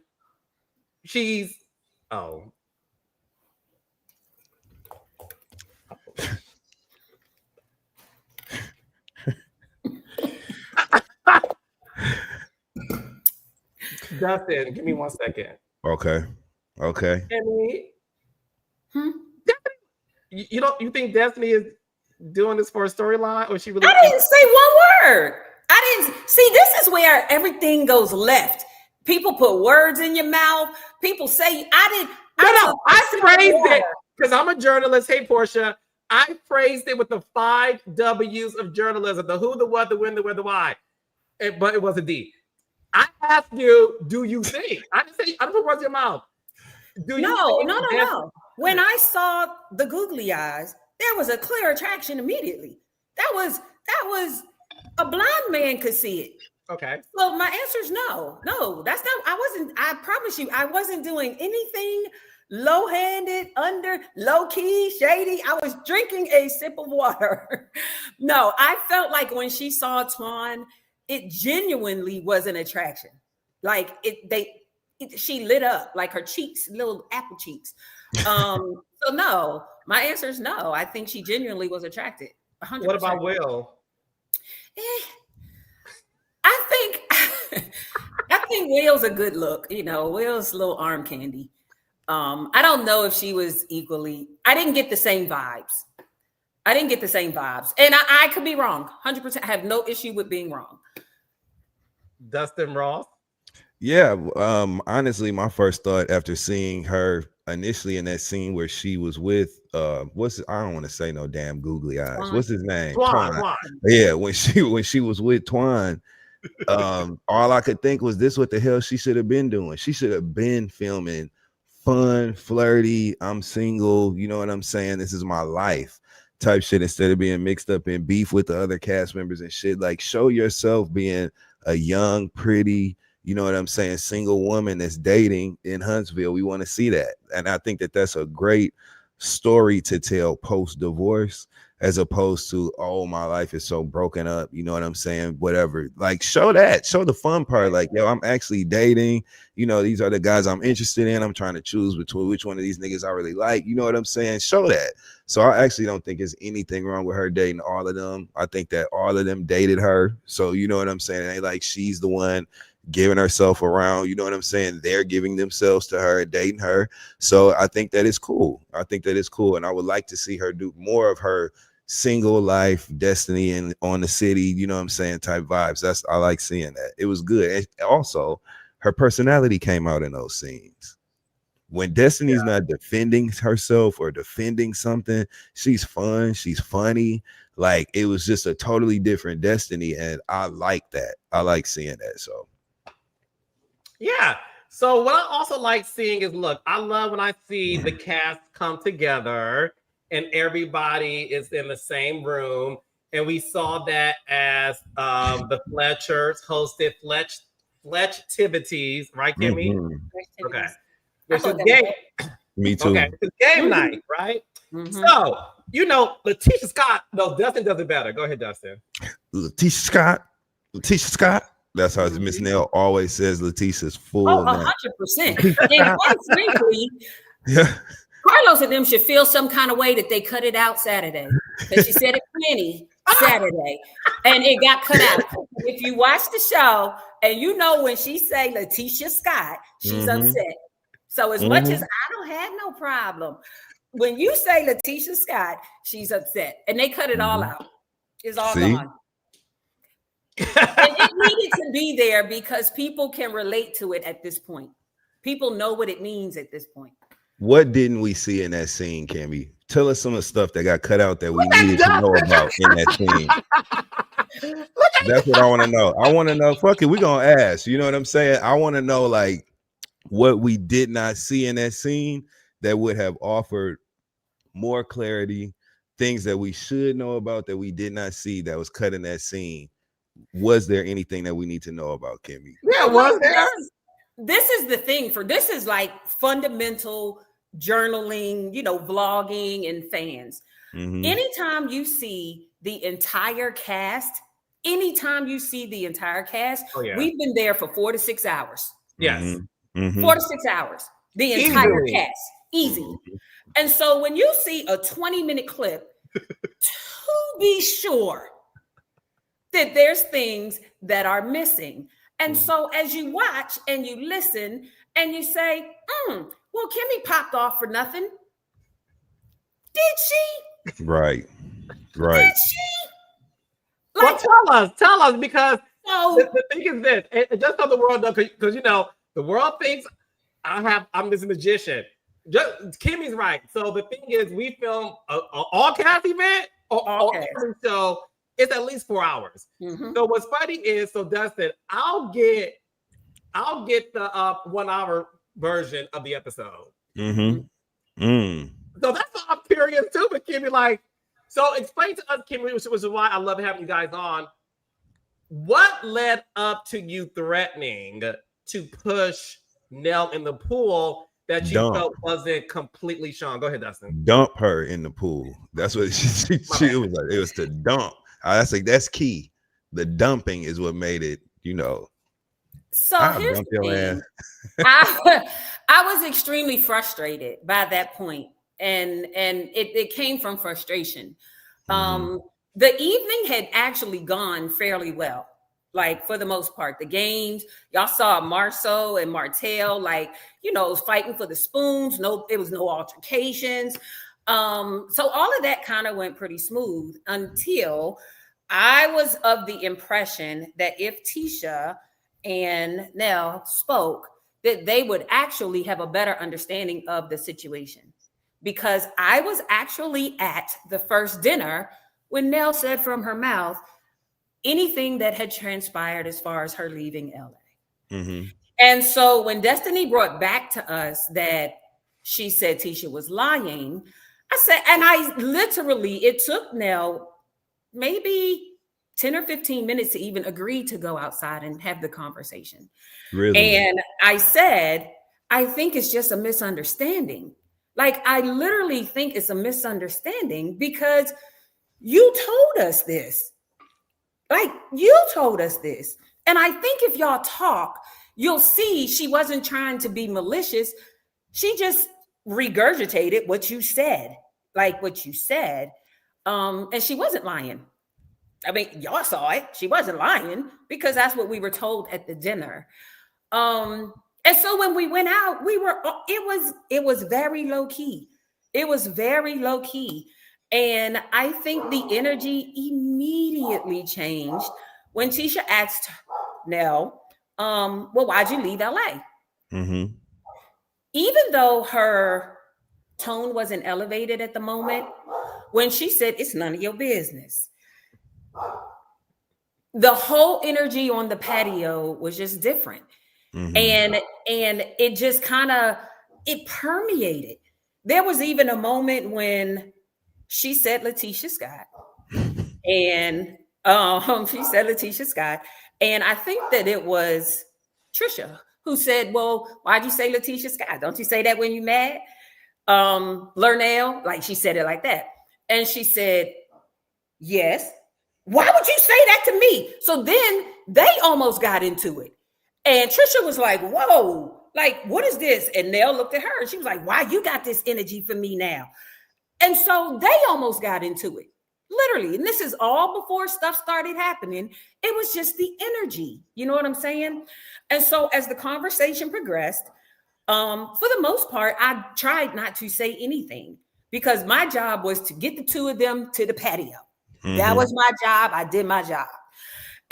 she's Dustin, give me 1 second. Okay. Kimmi, you think Destiny is doing this for a storyline, or she really? I didn't say one word. I didn't see. This is where everything goes left. People put words in your mouth. People say I phrased it because I'm a journalist. Hey, Portia, I phrased it with the 5 W's of journalism: the who, the what, the when, the where, the why. But it was a D. I asked you, do you think? I didn't put words in your mouth. No. When I saw the googly eyes, there was a clear attraction immediately. That was a blind man could see it. Okay. So my answer is no. No, that's not. I promise you, I wasn't doing anything low-handed, low-key, shady. I was drinking a sip of water. No, I felt like when she saw Twan, it genuinely was an attraction. Like she lit up, like her cheeks, little apple cheeks. So no, my answer is no. I think she genuinely was attracted. 100%. What about Will? I think Will's a good look. Will's a little arm candy. I don't know if she was equally. I didn't get the same vibes. And I could be wrong. 100%. I have no issue with being wrong. Dustin Ross? Yeah, honestly, my first thought after seeing her initially in that scene where she was with I don't want to say no damn googly eyes. Twan. What's his name? Twan. Yeah, when she was with Twan, all I could think was this what the hell she should have been doing. She should have been filming fun, flirty, I'm single, you know what I'm saying? This is my life type shit instead of being mixed up in beef with the other cast members and shit. Like, show yourself being a young, pretty, you know what I'm saying, single woman that's dating in Huntsville. We want to see that. And I think that that's a great story to tell post-divorce, as opposed to, oh, my life is so broken up, you know what I'm saying, whatever. Like, show the fun part. Like, yo, I'm actually dating, these are the guys I'm interested in. I'm trying to choose between which one of these niggas I really like, you know what I'm saying? Show that. So I actually don't think there's anything wrong with her dating all of them. I think that all of them dated her. So you know what I'm saying? It ain't like she's the one giving herself around, you know what I'm saying? They're giving themselves to her, dating her. So I think that is cool. And I would like to see her do more of her single life, destiny, and on the city, you know what I'm saying, type vibes. I like seeing that. It was good. And also, her personality came out in those scenes. When Destiny's not defending herself or defending something, she's fun, she's funny. Like, it was just a totally different Destiny, and I like that. I like seeing that. So yeah. So what I also like seeing is, look, I love when I see the cast come together and everybody is in the same room. And we saw that as the Fletchers hosted Fletchtivities, right, Kimmi? Mm-hmm. Okay. Which is game. Me too. Okay, it's game night, right? Mm-hmm. So, Letitia Scott, no, Dustin does it better. Go ahead, Dustin. Letitia Scott. That's how Miss Nell always says Letitia's full name. 100%. And quite frankly, Carlos and them should feel some kind of way that they cut it out Saturday. Because she said it plenty Saturday. And it got cut out. If you watch the show and when she say Letitia Scott, she's upset. So as much as I don't have no problem, when you say Letitia Scott, she's upset. And they cut it all out. It's all gone. And it needed to be there because people can relate to it at this point. People know what it means at this point. What didn't we see in that scene, Kimmi? Tell us some of the stuff that got cut out that we needed to know about in that scene. That's what I want to know. I want to know, fuck it, we're going to ask. You know what I'm saying? I want to know, like, what we did not see in that scene that would have offered more clarity, things that we should know about that we did not see that was cut in that scene. Was there anything that we need to know about, Kimmi? Yeah, was there? This is the thing this is like fundamental journaling, vlogging and fans. Anytime you see the entire cast, we've been there for 4 to 6 hours. Yes. 4 to 6 hours. The entire cast. Easy. And so when you see a 20-minute clip, to be sure that there's things that are missing. And so as you watch and you listen and you say, well, Kimmi popped off for nothing. Did she? Right. Did she? Well, tell us, because the thing is this, and just so the world knows, because the world thinks I'm this magician. Kimmy's right. So the thing is, we film an all-cast event or every show. It's at least 4 hours. So what's funny is, so Dustin, I'll get the 1 hour version of the episode. So that's I'm curious too. But Kimmi, like, so explain to us, Kimmi, which is why I love having you guys on. What led up to you threatening to push Nell in the pool that you felt wasn't completely Sean? Go ahead, Dustin. Dump her in the pool. That's what she was like. It was to dump. I think that's key. The dumping is what made it, So here's the thing. I was extremely frustrated by that point. And it came from frustration. The evening had actually gone fairly well. Like, for the most part, the games, y'all saw Marceau and Martell, fighting for the spoons. It was no altercations. So all of that kind of went pretty smooth until I was of the impression that if Tisha and Nell spoke, that they would actually have a better understanding of the situation. Because I was actually at the first dinner when Nell said from her mouth anything that had transpired as far as her leaving LA. And so when Destiny brought back to us that she said Tisha was lying, I said, and it took Nell maybe 10 or 15 minutes to even agree to go outside and have the conversation. Really? And I said, I think it's just a misunderstanding. Like, I literally think it's a misunderstanding because you told us this. Like, you told us this. And I think if y'all talk, you'll see she wasn't trying to be malicious. She just regurgitated what you said. And she wasn't lying. I mean, y'all saw it. She wasn't lying because that's what we were told at the dinner. And so when we went out, it was very low key. It was very low key. And I think the energy immediately changed when Tisha asked Nell, well, why'd you leave LA? Even though her tone wasn't elevated at the moment, when she said, it's none of your business, the whole energy on the patio was just different. And it just it permeated. There was even a moment when she said Letitia Scott. And she said Letitia Scott. And I think that it was Trisha who said, well, why'd you say Letitia Scott? Don't you say that when you're mad? Lernell, like, she said it like that. And she said, yes. Why would you say that to me? So then they almost got into it. And Trisha was like, whoa, like, what is this? And Nell looked at her and she was like, why you got this energy for me now? And so they almost got into it, literally. And this is all before stuff started happening. It was just the energy. You know what I'm saying? And so as the conversation progressed, for the most part, I tried not to say anything because my job was to get the two of them to the patio. That was my job. I did my job.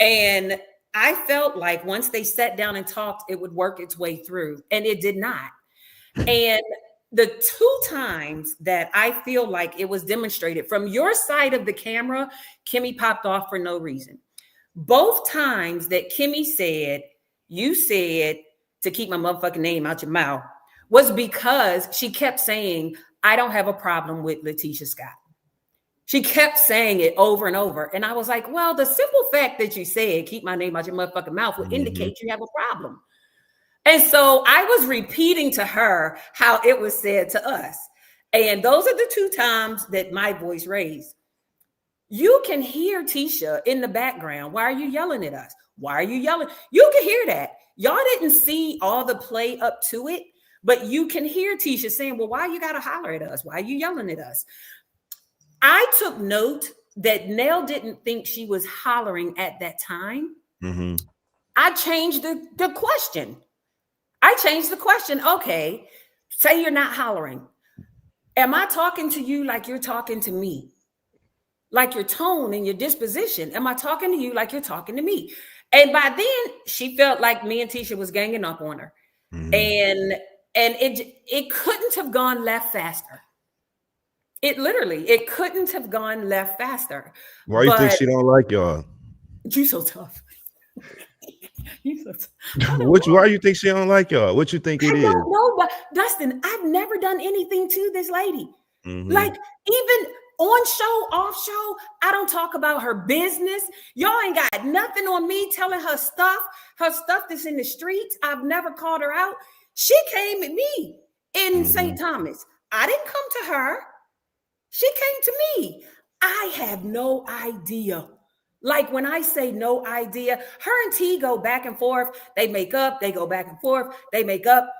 And I felt like once they sat down and talked, it would work its way through. And it did not. And the two times that I feel like it was demonstrated from your side of the camera, Kimmi popped off for no reason. Both times that Kimmi said, you said to keep my motherfucking name out your mouth, was because she kept saying, I don't have a problem with Letitia Scott. She kept saying it over and over. And I was like, well, the simple fact that you said, keep my name out your motherfucking mouth would indicate you have a problem. And so I was repeating to her how it was said to us. And those are the two times that my voice raised. You can hear Tisha in the background. Why are you yelling at us? Why are you yelling? You can hear that. Y'all didn't see all the play up to it, but you can hear Tisha saying, well, why you got to holler at us? Why are you yelling at us? I took note that Nell didn't think she was hollering at that time. Mm-hmm. I changed the question. Okay, say you're not hollering. Am I talking to you like you're talking to me? Like your tone and your disposition? Am I talking to you like you're talking to me? And by then, she felt like me and Tisha was ganging up on her. Mm-hmm. And it couldn't have gone left faster. It couldn't have gone left faster. Why do you think she don't like y'all? You so tough. Why do you think she don't like y'all? What you think it is? I don't know, but Dustin, I've never done anything to this lady. Mm-hmm. Like even on show, off show, I don't talk about her business. Y'all ain't got nothing on me telling her stuff that's in the streets. I've never called her out. She came at me in St. Thomas. I didn't come to her. She came to me. I have no idea. Like when I say no idea, her and T go back and forth. They make up. They go back and forth. They make up.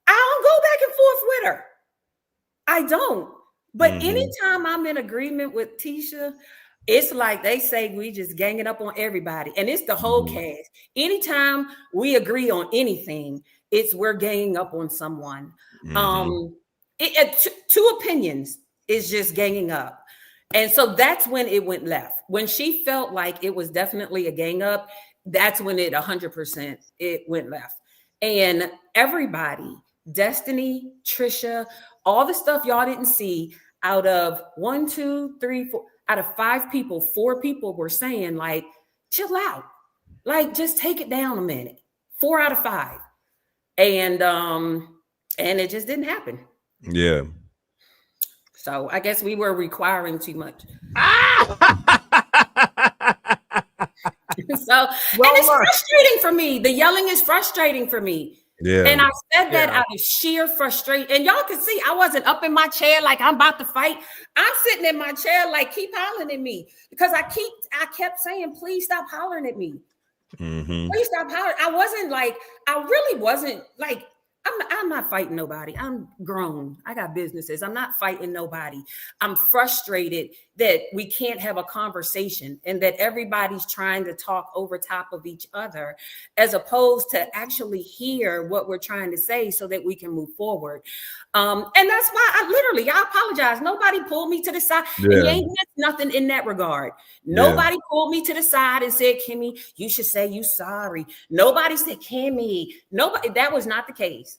I don't go back and forth with her. I don't. But anytime I'm in agreement with Tisha, it's like they say we just ganging up on everybody. And it's the whole cast. Anytime we agree on anything, it's we're ganging up on someone. Two opinions is just ganging up. And so that's when it went left. When she felt like it was definitely a gang up, that's when it 100% it went left. And everybody, Destiny, Trisha, all the stuff y'all didn't see, out of 1, 2, 3, 4, out of 5 people, 4 people were saying like, chill out. Like, just take it down a minute. 4 out of 5. And it just didn't happen. Yeah. So I guess we were requiring too much. So, and it's frustrating for me. The yelling is frustrating for me. Yeah. And I said that out of sheer frustration. And y'all can see I wasn't up in my chair like I'm about to fight. I'm sitting in my chair like, keep hollering at me. Because I kept saying, please stop hollering at me. Mm-hmm. Please stop hollering. I really wasn't like, I'm not fighting nobody. I'm grown. I got businesses. I'm not fighting nobody. I'm frustrated that we can't have a conversation and that everybody's trying to talk over top of each other as opposed to actually hear what we're trying to say so that we can move forward. And that's why I apologize. Nobody pulled me to the side. Yeah. And you ain't missed nothing in that regard. Nobody pulled me to the side and said, Kimmi, you should say you sorry. Nobody said, Kimmi. Nobody. That was not the case.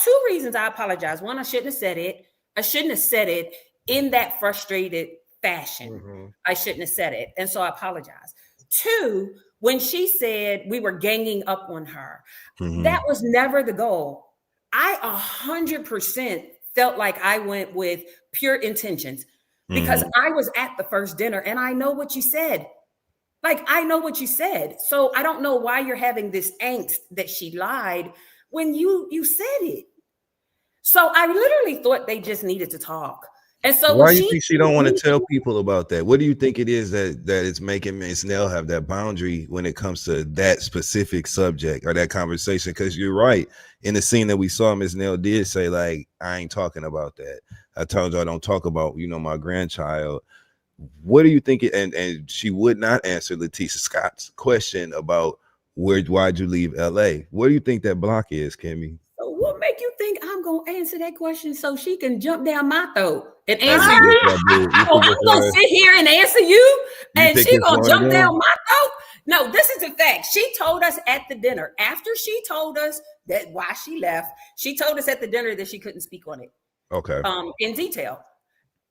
Two reasons I apologize. One, I shouldn't have said it. I shouldn't have said it in that frustrated fashion. Mm-hmm. I shouldn't have said it. And so I apologize. 2, when she said we were ganging up on her, that was never the goal. I 100% felt like I went with pure intentions because I was at the first dinner and I know what you said. Like, I know what you said. So I don't know why you're having this angst that she lied when you said it. So I literally thought they just needed to talk. And so why do you think she don't want to tell people about that? What do you think it is that it's making Miss Nell have that boundary when it comes to that specific subject or that conversation? Because you're right. In the scene that we saw, Miss Nell did say, like, I ain't talking about that. I told you I don't talk about, my grandchild. What do you think? And she would not answer Letitia Scott's question about why'd you leave LA? What do you think that block is, Kimmi? So what make you think I'm gonna answer that question so she can jump down my throat and answer you? I'm gonna sit here and answer you, and she gonna jump down my throat? No, this is a fact. She told us at the dinner after she told us that why she left. She told us at the dinner that she couldn't speak on it. Okay. In detail.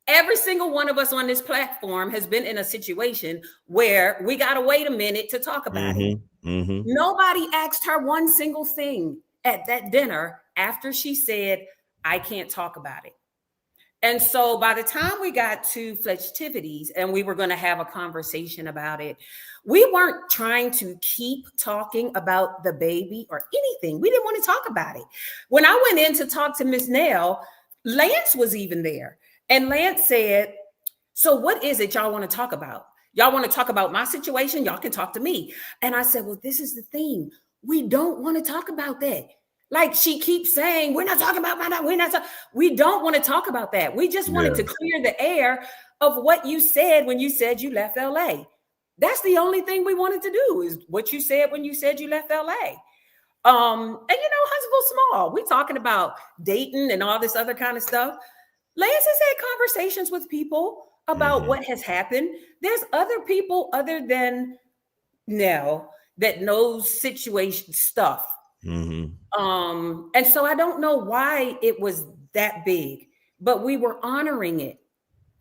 Every single one of us on this platform has been in a situation where we got to wait a minute to talk about it. Mm-hmm. Nobody asked her one single thing at that dinner after she said, I can't talk about it. And so by the time we got to Festivities and we were going to have a conversation about it, we weren't trying to keep talking about the baby or anything. We didn't want to talk about it. When I went in to talk to Miss Nell, Lance was even there. And Lance said, so what is it y'all want to talk about? Y'all want to talk about my situation? Y'all can talk to me. And I said, well, this is the thing. We don't want to talk about that. Like she keeps saying, we're not talking about my, we don't want to talk about that. We just wanted to clear the air of what you said when you said you left LA. That's the only thing we wanted to do is what you said when you said you left LA. And Huntsville small. We're talking about dating and all this other kind of stuff. Lance has had conversations with people about what has happened. There's other people other than Nell that knows situation stuff. And so I don't know why it was that big, but we were honoring it.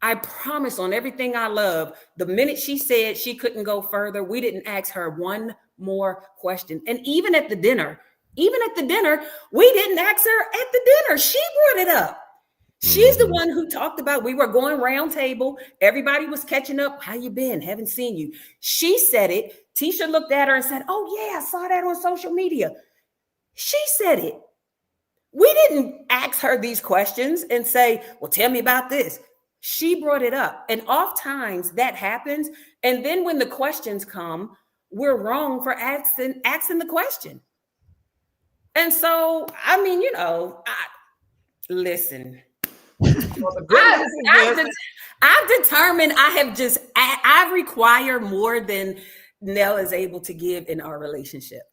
I promise on everything I love, the minute she said she couldn't go further, we didn't ask her one more question. And even at the dinner, we didn't ask her at the dinner. She brought it up. She's the one who talked about, we were going round table. Everybody was catching up. How you been? Haven't seen you. She said it. Tisha looked at her and said, oh yeah, I saw that on social media. She said it. We didn't ask her these questions and say, well, tell me about this. She brought it up. And oftentimes that happens. And then when the questions come, we're wrong for asking the question. And so, I mean, listen. I've determined I require more than Nell is able to give in our relationship.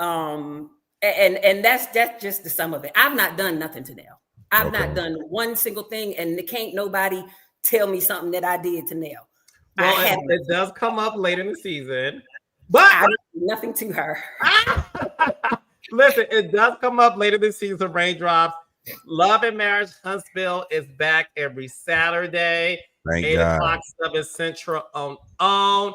And that's just the sum of it. I've not done nothing to Nell. I've not done one single thing, and can't nobody tell me something that I did to Nell. Well, it does come up later in the season, but I did nothing to her. Listen, it does come up later this season. Raindrops. Love and Marriage Huntsville is back every Saturday, 8 o'clock 7 Central on.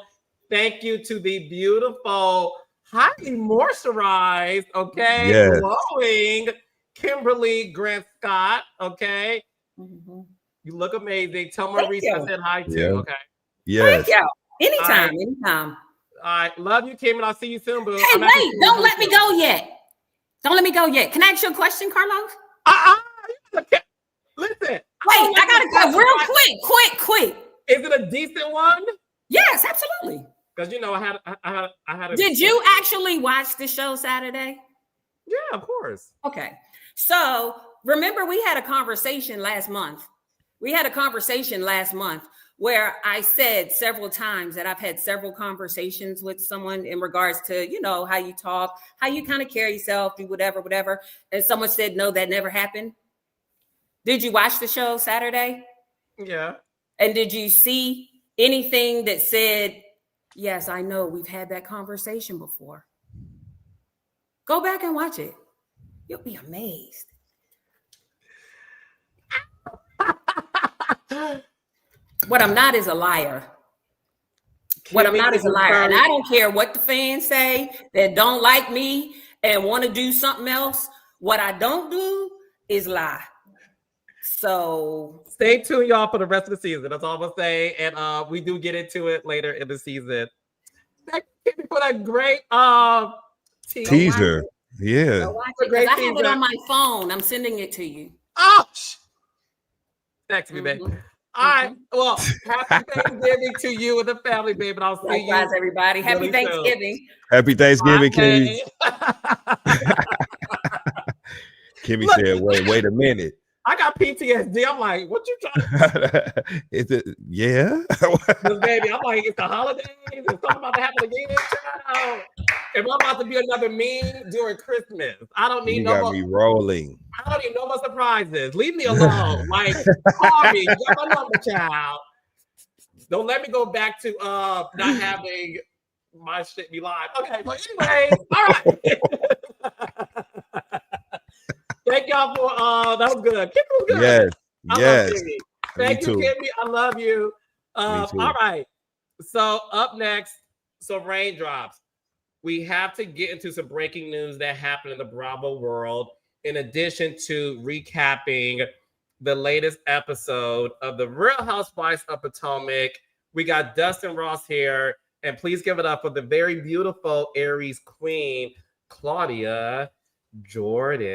Thank you to the beautiful, highly moisturized, glowing Kimberly Grant Scott. Okay, you look amazing. Tell Maurice I said hi too. Okay, thank you. Anytime. All right, love you, Kim, and I'll see you soon, boo. Hey, wait! Don't let me go yet. Can I ask you a question, Carlos? Listen. Wait, I gotta go real quick. Is it a decent one? Yes, absolutely. Because I had. Did you actually watch the show Saturday? Yeah, of course. Okay, so remember we had a conversation last month. Where I said several times that I've had several conversations with someone in regards to, how you talk, how you kind of carry yourself, do whatever. And someone said, no, that never happened. Did you watch the show Saturday? Yeah. And did you see anything that said, yes, I know we've had that conversation before? Go back and watch it. You'll be amazed. What I'm not is a liar. And I don't care what the fans say that don't like me and want to do something else. What I don't do is lie. So stay tuned, y'all, for the rest of the season. That's all I'm gonna say. And we do get into it later in the season. Thank you for that great teaser. Yeah. I have it on my phone. I'm sending it to you. Oh, text me, baby. All right. Well, happy Thanksgiving to you and the family, baby. And I'll see you. Everybody. Happy Thanksgiving. Happy Thanksgiving, Kimmi. Kimmi said, wait a minute. I got PTSD. I'm like, what you trying to do? Is it? Yeah. Baby, I'm like, it's the holidays. It's something about to happen again. If I'm about to be another meme during Christmas, I don't need no more. Rolling. I don't need no more surprises. Leave me alone. Like, call me. Get my number, child. Don't let me go back to not having my shit be live. Okay, but anyway, all right. Thank y'all for that was good. Kimmi was good. Yes. Thank you, Kimmi. I love you. All right. So up next, Raindrops. We have to get into some breaking news that happened in the Bravo world. In addition to recapping the latest episode of The Real Housewives of Potomac, we got Dustin Ross here, and please give it up for the very beautiful Aries queen, Claudia Jordan.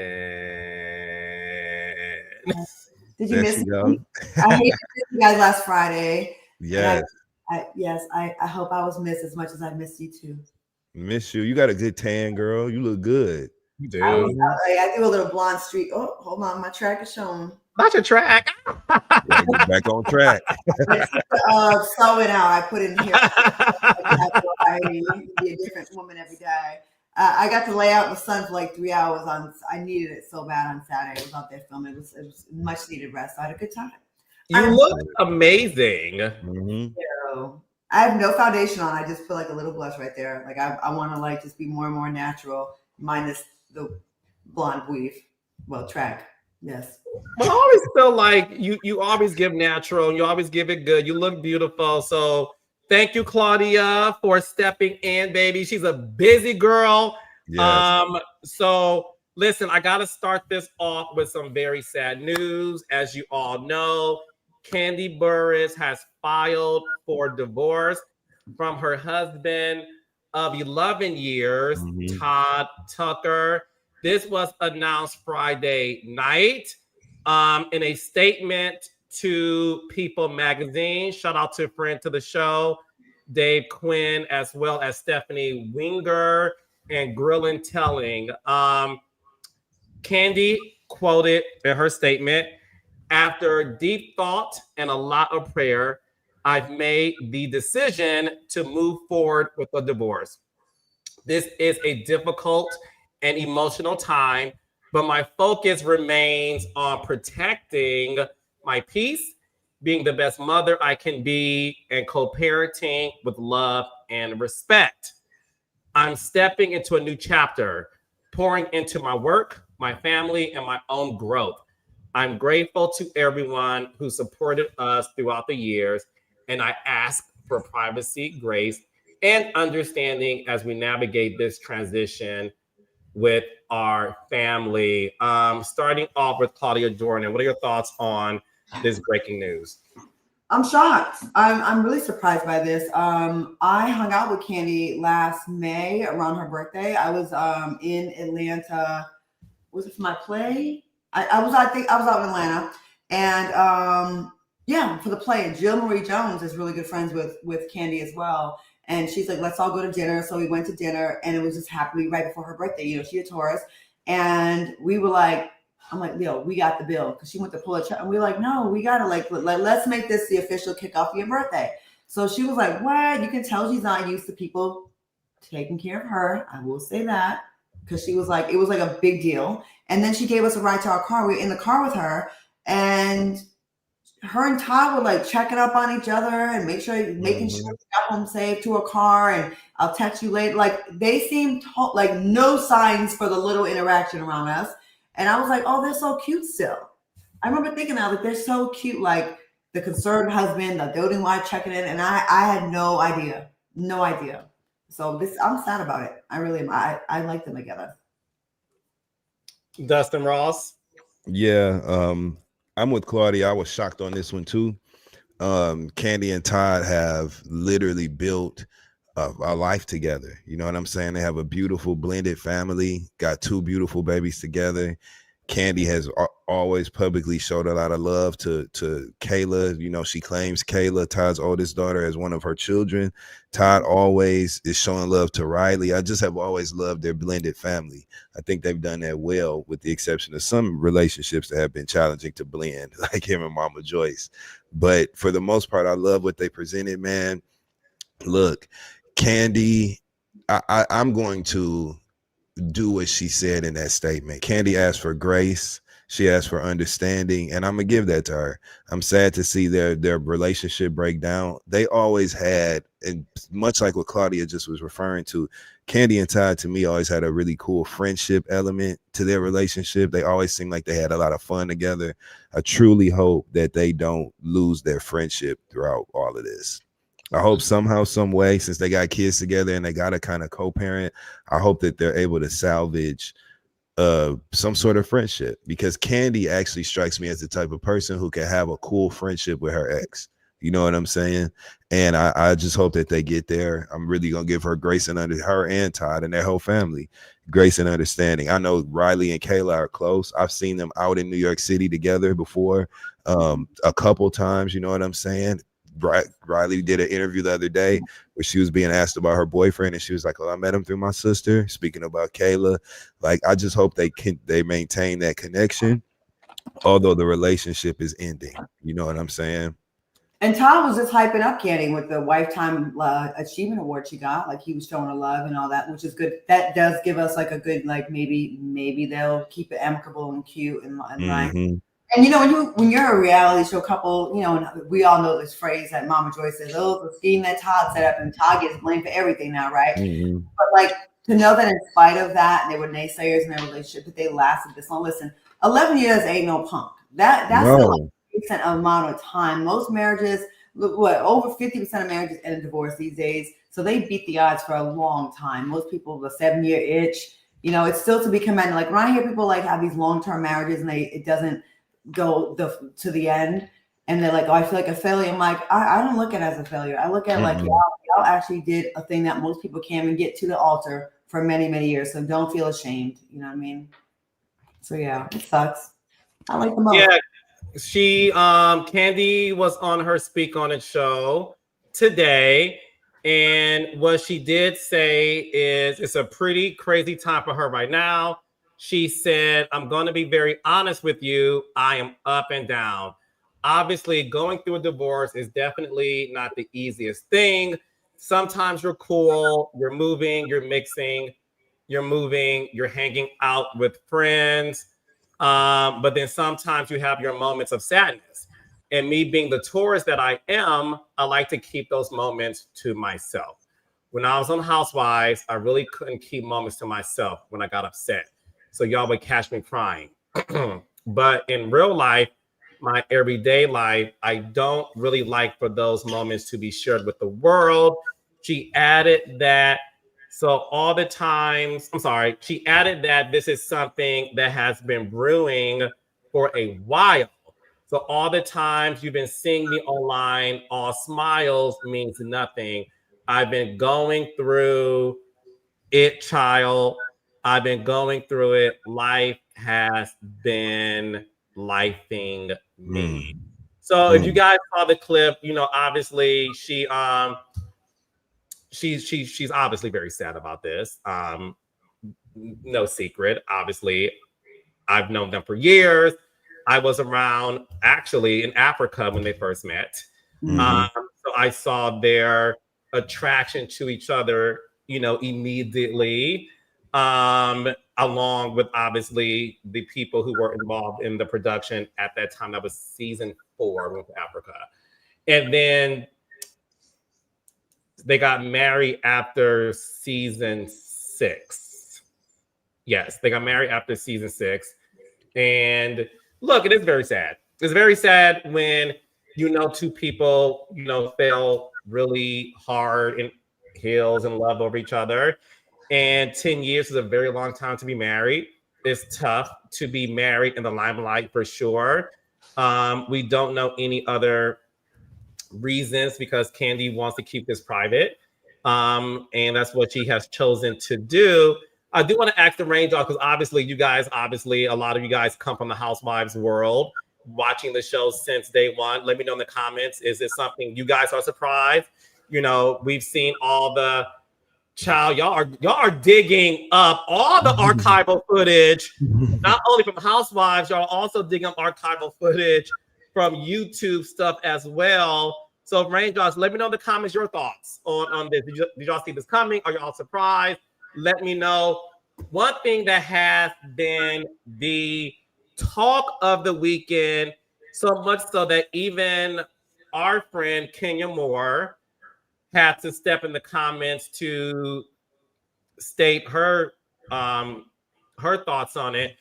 Did you There miss she me? go. I hate to miss you guys last Friday. Yes. I hope I was missed as much as I missed you too. Miss you. You got a good tan, girl. You look good. You I do a little blonde streak. Oh, hold on, my track is showing. Not your track. Gotta get back on track. Sew it out. I put in here. Be a different woman every day. I got to lay out in the sun for like 3 hours. I needed it so bad on Saturday. I was out there filming. It was much needed rest. I had a good time. You look amazing. Mm-hmm. So, I have no foundation on. I just put like a little blush right there. Like I want to like just be more and more natural, minus the blonde weave. Well, track. Yes. But I always feel like you always give natural and you always give it good. You look beautiful. So thank you, Claudia, for stepping in, baby. She's a busy girl. Yes. So listen, I gotta start this off with some very sad news. As you all know, Kandi Burris has filed for divorce from her husband of 11 years, Todd Tucker. This was announced Friday night in a statement to People Magazine. Shout out to a friend to the show, Dave Quinn, as well as Stephanie Winger and Grill and Telling. Kandi quoted in her statement, "After deep thought and a lot of prayer, I've made the decision to move forward with a divorce. This is a difficult and emotional time, but my focus remains on protecting my peace, being the best mother I can be, and co-parenting with love and respect. I'm stepping into a new chapter, pouring into my work, my family, and my own growth. I'm grateful to everyone who supported us throughout the years, and I ask for privacy, grace, and understanding as we navigate this transition with our family." Starting off with Claudia Jordan, what are your thoughts on this breaking news? I'm shocked. I'm really surprised by this. I hung out with Kandi last May around her birthday. I was in Atlanta. Was it for my play? I was out in Atlanta, and yeah, for the play. Jill Marie Jones is really good friends with Kandi as well. And she's like, let's all go to dinner. So we went to dinner, and it was just happening right before her birthday. You know, she a Taurus. And we were like, I'm like, Leo, we got the bill. Because she went to pull a check. And we were like, no, we got to like, let's make this the official kickoff of your birthday. So she was like, what? You can tell she's not used to people taking care of her. I will say that. Because she was like, it was like a big deal. And then she gave us a ride to our car. We were in the car with her. And her and Todd were like checking up on each other and making sure we got home safe to a car, and I'll text you later. Like they seemed like no signs for the little interaction around us. And I was like, oh, they're so cute still. I remember thinking that, like, they're so cute, like the concerned husband, the doting wife checking in. And I had no idea. So I'm sad about it. I really am. I like them together. Dustin Ross. Yeah. I'm with Claudia. I was shocked on this one too. Kandi and Todd have literally built a life together. You know what I'm saying? They have a beautiful blended family, got 2 beautiful babies together. Kandi has always publicly showed a lot of love to Kayla. You know, she claims Kayla, Todd's oldest daughter, as one of her children. Todd always is showing love to Riley. I just have always loved their blended family. I think they've done that well, with the exception of some relationships that have been challenging to blend, like him and Mama Joyce. But for the most part, I love what they presented, man. Look, Kandi, I'm going to do what she said in that statement. Kandi asked for grace. She asked for understanding, and I'm gonna give that to her. I'm sad to see their relationship break down. They always had, and much like what Claudia just was referring to, Kandi and Todd to me always had a really cool friendship element to their relationship. They always seemed like they had a lot of fun together. I truly hope that they don't lose their friendship throughout all of this. I hope somehow, some way, since they got kids together and they got to kind of co-parent, I hope that they're able to salvage some sort of friendship, because Kandi actually strikes me as the type of person who can have a cool friendship with her ex. You know what I'm saying? And I just hope that they get there. I'm really going to give her grace and under her and Todd and their whole family. grace and understanding. I know Riley and Kayla are close. I've seen them out in New York City together before, a couple times. You know what I'm saying? Riley did an interview the other day where she was being asked about her boyfriend, and she was like, "Oh, I met him through my sister." Speaking about Kayla, like, I just hope they maintain that connection, although the relationship is ending. You know what I'm saying? And Todd was just hyping up Kandi with the Lifetime Achievement Award she got. Like, he was showing her love and all that, which is good. That does give us like a good, like, maybe they'll keep it amicable and cute and like. And you know, when you're a reality show couple, you know, and we all know this phrase that Mama Joy says, "Oh, the scheme that Todd set up," and Todd gets blamed for everything now, right? But like, to know that in spite of that, they were naysayers in their relationship, but they lasted this long. Listen, 11 years ain't no punk. That's a decent amount of time. Most marriages, over 50% of marriages end in divorce these days. So they beat the odds for a long time. Most people, the 7-year itch, you know, it's still to be commended. Like, when I hear people like have these long-term marriages and it doesn't go to the end, and they're like, "Oh, I feel like a failure." I'm like, I don't look at it as a failure. I look at it like y'all actually did a thing that most people can't even get to the altar for many, many years. So don't feel ashamed. You know what I mean? So yeah, it sucks. I like the most. Yeah, she Kandi was on her Speak On It show today, and what she did say is it's a pretty crazy time for her right now. She said, "I'm going to be very honest with you. I am up and down. Obviously, going through a divorce is definitely not the easiest thing. Sometimes you're cool, you're moving, you're mixing, you're moving, you're hanging out with friends. But then sometimes you have your moments of sadness. And me being the tourist that I am, I like to keep those moments to myself. When I was on Housewives, I really couldn't keep moments to myself when I got upset. So y'all would catch me crying. But in real life, my everyday life, I don't really like for those moments to be shared with the world." She added that she added that this is something that has been brewing for a while. So all the times you've been seeing me online, all smiles means nothing. I've been going through it, child. I've been going through it. Life has been lifing me. So if you guys saw the clip, you know, obviously she's obviously very sad about this. No secret. Obviously, I've known them for years. I was around actually in Africa when they first met. So I saw their attraction to each other, you know, immediately, along with obviously the people who were involved in the production at that time. That was season 4 with Africa. And then they got married after season 6. Yes, they got married after season 6. And look, it is very sad. It's very sad when, you know, two people, you know, fell really hard in heels and love over each other. And 10 years is a very long time to be married. It's tough to be married in the limelight for sure. We don't know any other reasons because Kandi wants to keep this private. And that's what she has chosen to do. I do want to ask the range off because obviously a lot of you guys come from the Housewives world, watching the show since day one. Let me know in the comments. Is this something you guys are surprised? You know, we've seen all the y'all are digging up all the archival footage, not only from Housewives, y'all also digging up archival footage from YouTube stuff as well. So Raindrops, let me know in the comments your thoughts on this. Did y'all see this coming? Are y'all surprised? Let me know. One thing that has been the talk of the weekend, so much so that even our friend Kenya Moore had to step in the comments to state her thoughts on it.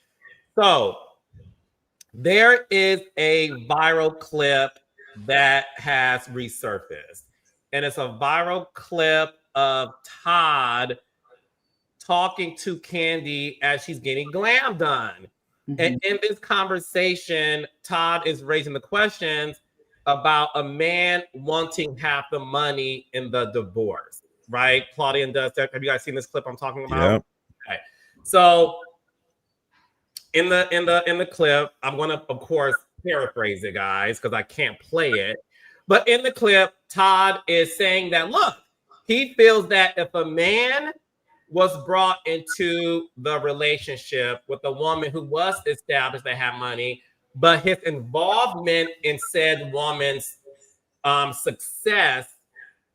So there is a viral clip that has resurfaced, and it's a viral clip of Todd talking to Kandi as she's getting glam done. And in this conversation, Todd is raising the questions about a man wanting half the money in the divorce, right? Claudia and Dustin, have you guys seen this clip I'm talking about? Yeah. Okay. So in the clip, I'm gonna of course paraphrase it, guys, because I can't play it. But in the clip, Todd is saying that look, he feels that if a man was brought into the relationship with a woman who was established that had money, but his involvement in said woman's success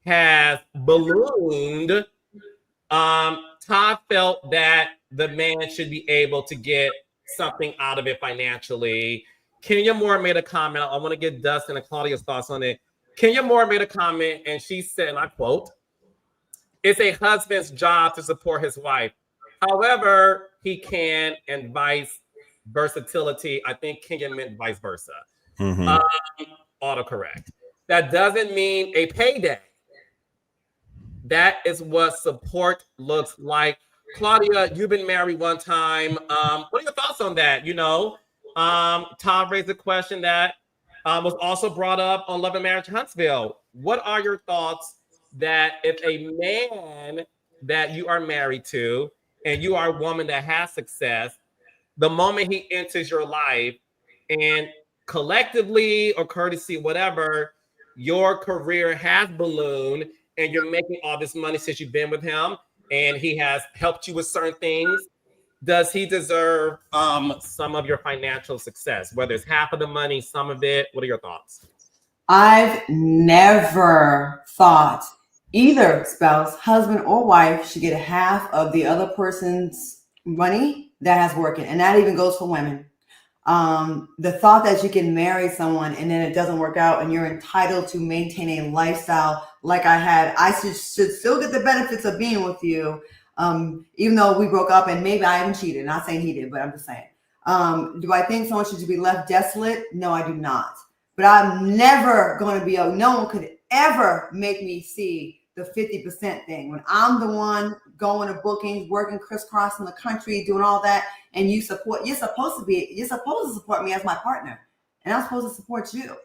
has ballooned. Todd felt that the man should be able to get something out of it financially. Kenya Moore made a comment. I want to get Dustin and Claudia's thoughts on it. Kenya Moore made a comment, and she said, and I quote, "It's a husband's job to support his wife. However, he can, and vice versatility." I think Kenya meant vice versa. Autocorrect. That doesn't mean a payday. That is what support looks like. Claudia, you've been married one time. What are your thoughts on that? You know, Todd raised a question that was also brought up on Love and Marriage Huntsville. What are your thoughts that if a man that you are married to and you are a woman that has success, the moment he enters your life and collectively or courtesy, whatever, your career has ballooned and you're making all this money since you've been with him and he has helped you with certain things, does he deserve some of your financial success? Whether it's half of the money, some of it, what are your thoughts? I've never thought either spouse, husband or wife, should get half of the other person's money that has working. And that even goes for women. The thought that you can marry someone and then it doesn't work out and you're entitled to maintain a lifestyle like I had, I should still get the benefits of being with you, even though we broke up and maybe I even cheated. Not saying he did, but I'm just saying. Do I think someone should be left desolate? No, I do not. But I'm never going to be, no one could ever make me see the 50% thing. When I'm the one going to bookings, working crisscrossing the country, doing all that, and you're supposed to support me as my partner, and I'm supposed to support you.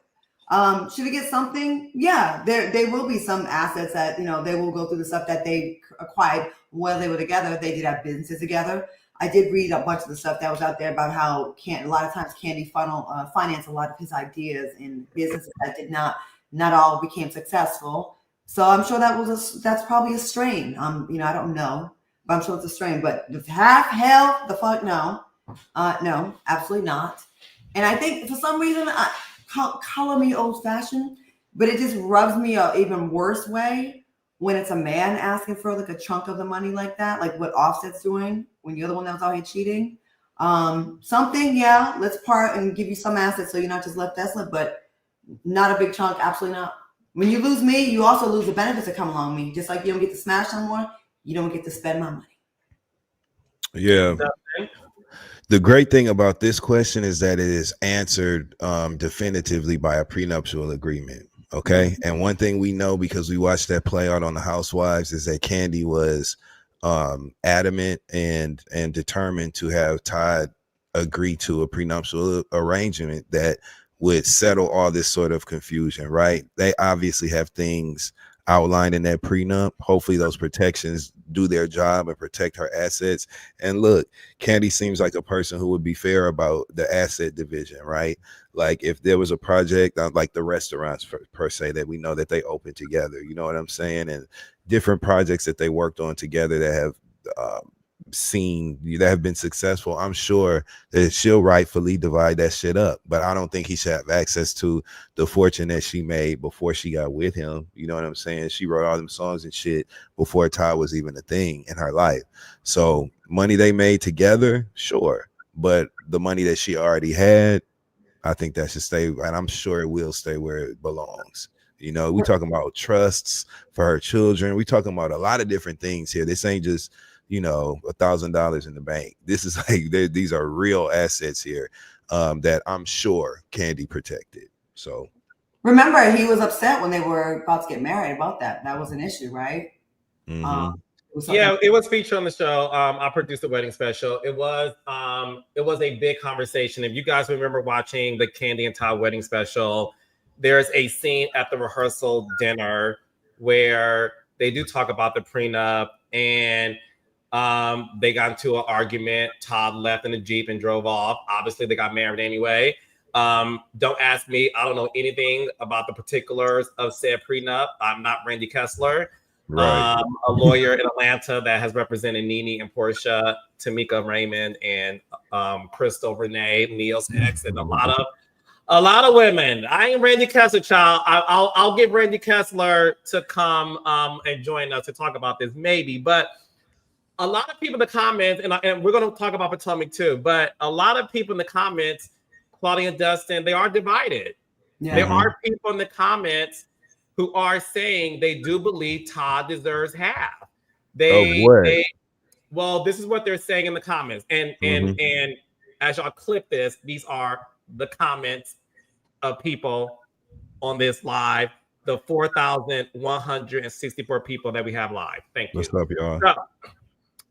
Should we get something? Yeah, there will be some assets that, they will go through the stuff that they acquired while they were together. They did have businesses together. I did read a bunch of the stuff that was out there about how a lot of times Kandi financed a lot of his ideas in businesses that did not all became successful. So I'm sure that's probably a strain. I don't know, but I'm sure it's a strain. But hell, the fuck no, no, absolutely not. And I think for some reason, color me old fashioned, but it just rubs me an even worse way when it's a man asking for like a chunk of the money like that, like what Offset's doing when you're the one that was out here cheating. Something, yeah, let's part and give you some assets so you're not just left desolate, but not a big chunk, absolutely not. When you lose me, you also lose the benefits that come along with me. Just like you don't get to smash no more, you don't get to spend my money. Yeah. The great thing about this question is that it is answered definitively by a prenuptial agreement. Okay. And one thing we know, because we watched that play out on the Housewives, is that Kandi was adamant and determined to have Todd agree to a prenuptial arrangement that would settle all this sort of confusion, right? They obviously have things outlined in that prenup. Hopefully those protections do their job and protect her assets. And look, Kandi seems like a person who would be fair about the asset division, right? Like if there was a project like the restaurants per se that we know that they open together, you know what I'm saying? And different projects that they worked on together that have that have been successful, I'm sure that she'll rightfully divide that shit up. But I don't think he should have access to the fortune that she made before she got with him. You know what I'm saying? She wrote all them songs and shit before Todd was even a thing in her life. So money they made together, sure. But the money that she already had, I think that should stay, and I'm sure it will stay where it belongs. We talking about trusts for her children. We talking about a lot of different things here. This ain't just $1,000 in the bank. This is like these are real assets here that I'm sure Kandi protected. So remember, he was upset when they were about to get married about that. That was an issue, right? Mm-hmm. It was featured on the show. I produced a wedding special. It was a big conversation. If you guys remember watching the Kandi and Todd wedding special, there's a scene at the rehearsal dinner where they do talk about the prenup, and They got into an argument. Todd left in the Jeep and drove off. Obviously, they got married anyway. Don't ask me. I don't know anything about the particulars of said prenup. I'm not Randy Kessler. Right. A lawyer in Atlanta that has represented Nene and Portia, Tamika Raymond, and Crystal Renee, Neil's ex, and a lot of women. I ain't Randy Kessler, child. I'll get Randy Kessler to come and join us to talk about this, maybe. But a lot of people in the comments, and we're going to talk about Potomac too, but a lot of people in the comments, Claudia and Dustin, they are divided. Yeah. There are people in the comments who are saying they do believe Todd deserves half. Well, this is what they're saying in the comments. And as y'all clip this, these are the comments of people on this live, the 4,164 people that we have live. Thank you. What's up, y'all? So,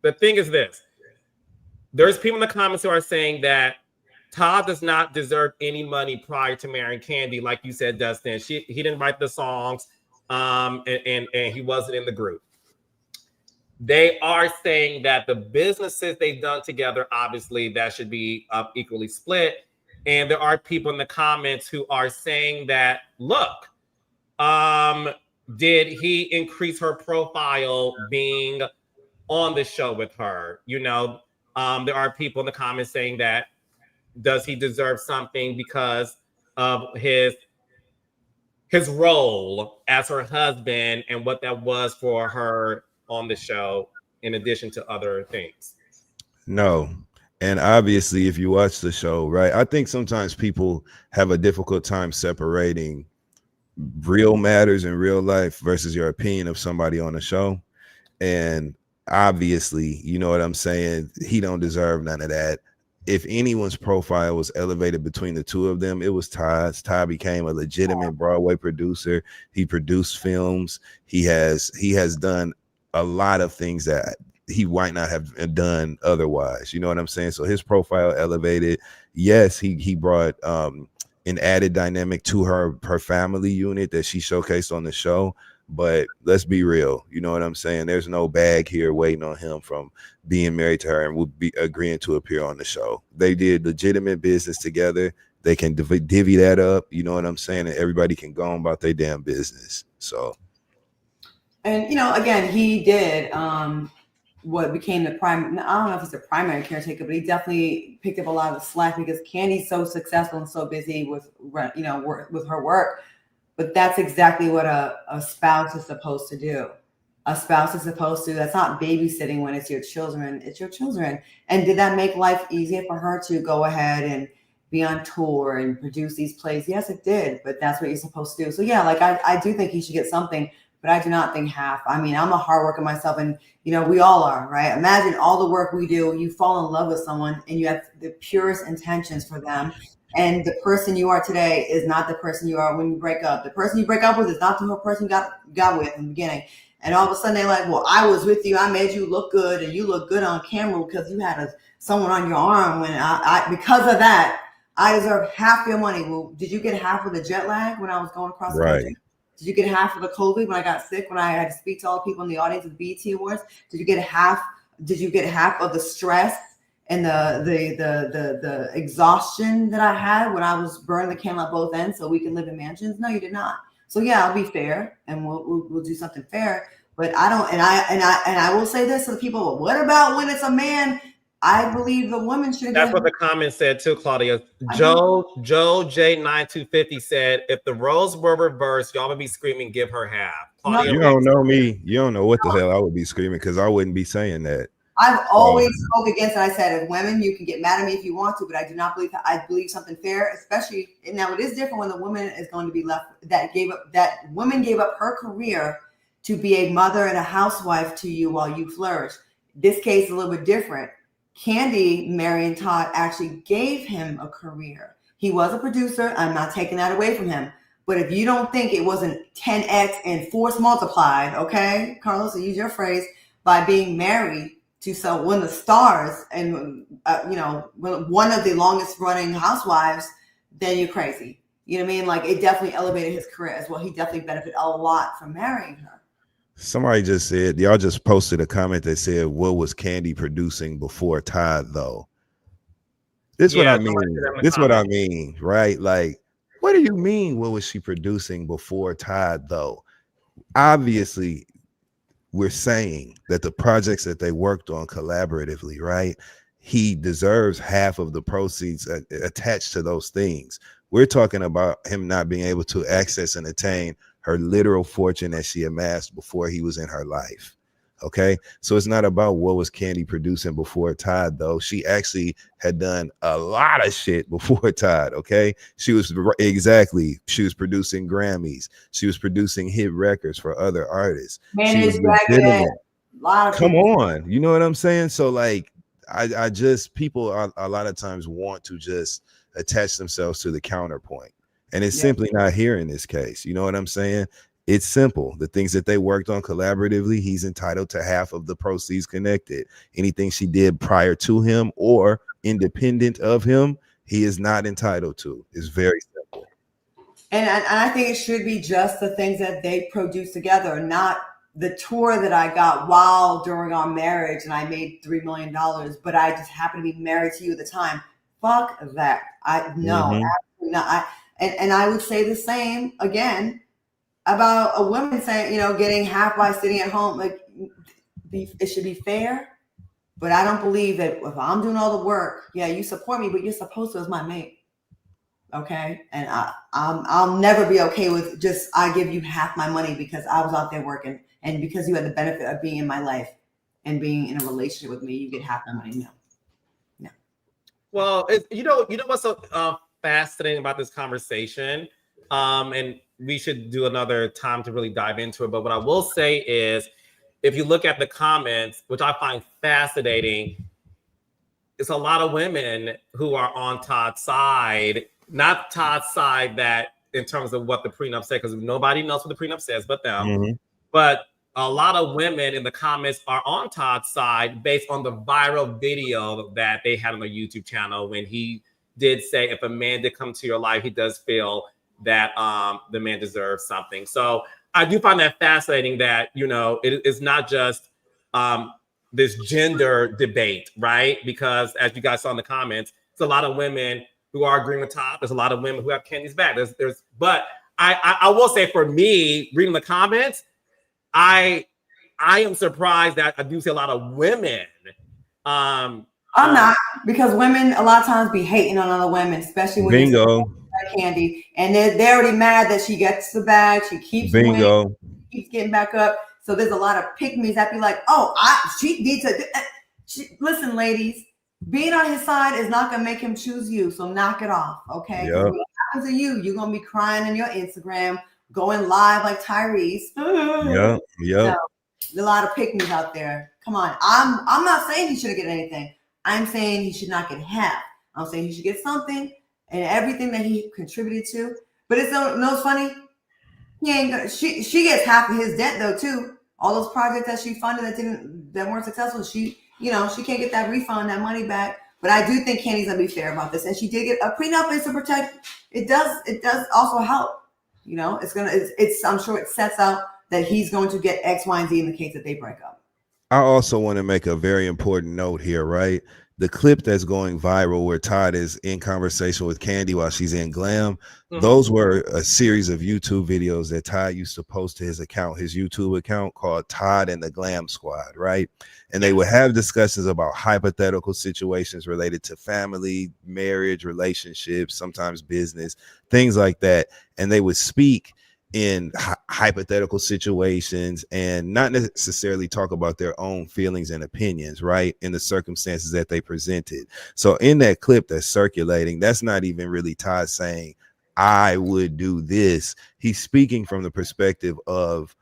the thing is this. There's people in the comments who are saying that Todd does not deserve any money prior to marrying Kandi, like you said, Dustin. He didn't write the songs, and he wasn't in the group. They are saying that the businesses they've done together, obviously, that should be equally split. And there are people in the comments who are saying that, look, did he increase her profile being on the show with her? You know, there are people in the comments saying that, does he deserve something because of his role as her husband and what that was for her on the show, in addition to other things? No. And obviously, if you watch the show, right, I think sometimes people have a difficult time separating real matters in real life versus your opinion of somebody on the show. And obviously, you know what I'm saying? He don't deserve none of that. If anyone's profile was elevated between the two of them, it was Todd's. Todd became a legitimate Broadway producer. He produced films. He has done a lot of things that he might not have done otherwise. You know what I'm saying? So his profile elevated. Yes, he brought an added dynamic to her family unit that she showcased on the show. But let's be real. You know what I'm saying? There's no bag here waiting on him from being married to her and would be agreeing to appear on the show. They did legitimate business together. They can divvy that up. You know what I'm saying? And everybody can go on about their damn business. So. And, you know, again, he did what became the prime. I don't know if he's the primary caretaker, but he definitely picked up a lot of the slack because Kandi's so successful and so busy with, you know, with her work. But that's exactly what a spouse is supposed to do. A spouse is supposed to, that's not babysitting when it's your children, it's your children. And did that make life easier for her to go ahead and be on tour and produce these plays? Yes, it did, but that's what you're supposed to do. So yeah, like I do think he should get something, but I do not think half. I mean, I'm a hard worker myself, and you know, we all are, right? Imagine all the work we do, you fall in love with someone and you have the purest intentions for them. And the person you are today is not the person you are when you break up. The person you break up with is not the person you got with in the beginning. And all of a sudden they're like, well, I was with you. I made you look good, and you look good on camera because you had someone on your arm. When I because of that, I deserve half your money. Well, did you get half of the jet lag when I was going across the country? Did you get half of the COVID when I got sick, when I had to speak to all the people in the audience of the BET Awards? Did you get half of the stress and the exhaustion that I had when I was burning the candle at both ends so we can live in mansions? No, you did not. So yeah, I'll be fair, and we'll do something fair. But I don't, and I will say this to the people. Well, what about when it's a man? I believe the woman should. That's what the comments said too, Claudia. Joe J9250 said, if the roles were reversed, y'all would be screaming, give her half. Claudia, you don't know me. You don't know what the hell I would be screaming, because I wouldn't be saying that. I've always spoke against it. I said, as women, you can get mad at me if you want to, but I do not believe that. I believe something fair, especially now. It is different when the woman is going to be left. That woman gave up her career to be a mother and a housewife to you while you flourish. This case is a little bit different. Kandi marrying Todd actually gave him a career. He was a producer. I'm not taking that away from him. But if you don't think it wasn't 10x and force multiplied, okay, Carlos, to use your phrase, by being married to one of the stars and one of the longest running housewives, then you're crazy. You know what I mean? Like, it definitely elevated his career as well. He definitely benefited a lot from marrying her. Somebody just said, y'all just posted a comment that said, what was Kandi producing before Todd though? This what I mean. This what I mean, right? Like, what do you mean? What was she producing before Todd though? Obviously, we're saying that the projects that they worked on collaboratively, right? He deserves half of the proceeds attached to those things. We're talking about him not being able to access and attain her literal fortune that she amassed before he was in her life. Okay, so it's not about what was Kandi producing before Todd though. She actually had done a lot of shit before Todd. Okay, she was producing Grammys, she was producing hit records for other artists. She was legitimate. Come on, you know what I'm saying? So like, I just, people are, a lot of times want to just attach themselves to the counterpoint, and it's simply not here in this case. You know what I'm saying? It's simple. The things that they worked on collaboratively, he's entitled to half of the proceeds connected. Anything she did prior to him or independent of him, he is not entitled to. It's very simple. And I think it should be just the things that they produce together, not the tour that I got during our marriage and I made $3 million, but I just happened to be married to you at the time. Fuck that. Absolutely not. And I would say the same again about a woman saying, getting half by sitting at home. Like, it should be fair, but I don't believe that if I'm doing all the work, yeah, you support me, but you're supposed to as my mate. Okay. And I'll never be okay with just, I give you half my money because I was out there working and because you had the benefit of being in my life and being in a relationship with me, you get half my money. No. Well, you know what's so fascinating about this conversation, and we should do another time to really dive into it. But what I will say is, if you look at the comments, which I find fascinating, it's a lot of women who are on Todd's side, not Todd's side that in terms of what the prenup said, because nobody knows what the prenup says but them. But a lot of women in the comments are on Todd's side based on the viral video that they had on the YouTube channel when he did say, if a man did come to your life, he does feel that the man deserves something. So I do find that fascinating that, it is not just this gender debate, right? Because as you guys saw in the comments, there's a lot of women who are agreeing with Todd. There's a lot of women who have Kandi's back. But I will say, for me, reading the comments, I am surprised that I do see a lot of women. I'm not, because women a lot of times be hating on other women, especially when Bingo. Kandi, and they're already mad that she gets the bag, she keeps winning, keeps getting back up. So there's a lot of pick-me's that be like, she needs to listen, ladies, being on his side is not gonna make him choose you, so knock it off, okay? Yep. What happens to you, you're gonna be crying on your Instagram, going live like Tyrese. Yep. A lot of pick-me's out there. Come on, I'm not saying he shouldn't get anything. I'm saying he should not get half. I'm saying he should get something and everything that he contributed to. But it's funny. He ain't gonna, she gets half of his debt though too. All those projects that she funded that weren't successful, she can't get that refund, that money back. But I do think Kandi's gonna be fair about this, and she did get a prenup is to protect. It does also help. I'm sure it sets out that he's going to get X, Y, and Z in the case that they break up. I also want to make a very important note here, right? The clip that's going viral where Todd is in conversation with Kandi while she's in glam, those were a series of YouTube videos that Todd used to post to his YouTube account called Todd and the Glam Squad, right? And they would have discussions about hypothetical situations related to family, marriage, relationships, sometimes business, things like that. And they would speak in hypothetical situations and not necessarily talk about their own feelings and opinions, right, in the circumstances that they presented. So in that clip that's circulating, that's not even really Todd saying, I would do this. He's speaking from the perspective of